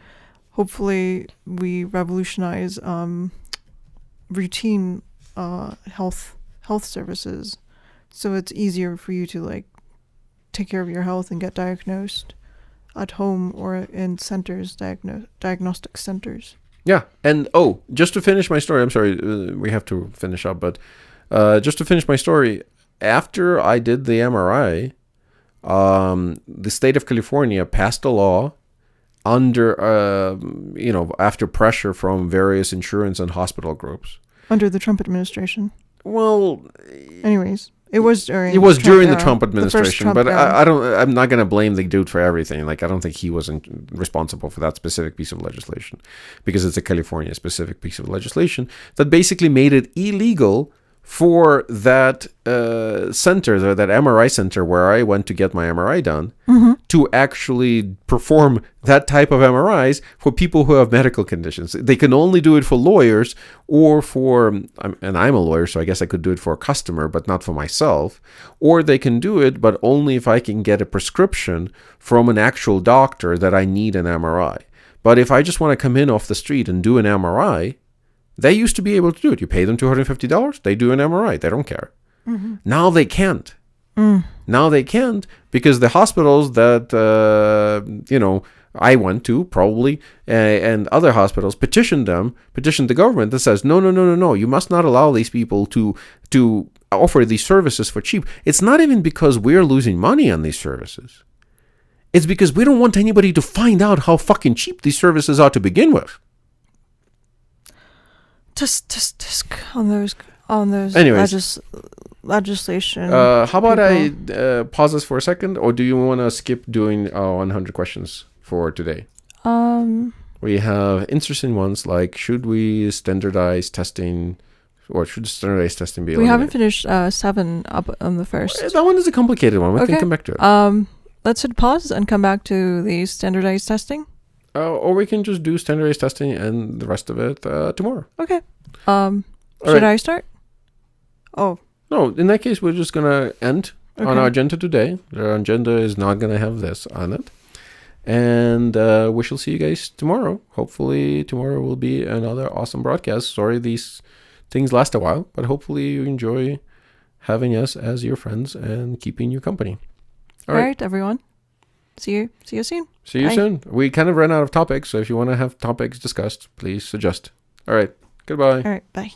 hopefully we revolutionize routine health services, so it's easier for you to take care of your health and get diagnosed at home or in centers, diagnostic centers. Yeah, and just to finish my story, I'm sorry, we have to finish up, but just to finish my story, after I did the MRI, the state of California passed a law under, after pressure from various insurance and hospital groups. Under the Trump administration. Well, anyways. It was during the Trump administration, but I'm not going to blame the dude for everything. I don't think he wasn't responsible for that specific piece of legislation, because it's a California specific piece of legislation that basically made it illegal for that center, that MRI center where I went to get my MRI done, to actually perform that type of MRIs for people who have medical conditions. They can only do it for lawyers or for, and I'm a lawyer, so I guess I could do it for a customer, but not for myself. Or they can do it, but only if I can get a prescription from an actual doctor that I need an MRI. But if I just want to come in off the street and do an MRI, they used to be able to do it. You pay them $250, they do an MRI. They don't care. Now they can't. Now they can't because the hospitals that, I went to probably, and other hospitals petitioned the government that says, no. You must not allow these people to offer these services for cheap. It's not even because we're losing money on these services. It's because we don't want anybody to find out how fucking cheap these services are to begin with. Just on those Anyways, legislation. How about people. I pause this for a second, or do you want to skip doing our 100 questions for today? We have interesting ones like, should we standardize testing, or should standardized testing be eliminated? We haven't finished 7 up on the first. That one is a complicated one. We can come back to it. Let's hit pause and come back to the standardized testing. Or we can just do standardized testing and the rest of it tomorrow. Okay. Should I start? Oh. No, in that case, we're just going to end on our agenda today. Our agenda is not going to have this on it. And we shall see you guys tomorrow. Hopefully tomorrow will be another awesome broadcast. Sorry these things last a while, but hopefully you enjoy having us as your friends and keeping you company. All right, everyone. See you soon. See you soon. We kind of ran out of topics, so if you want to have topics discussed, please suggest. All right. Goodbye. All right. Bye.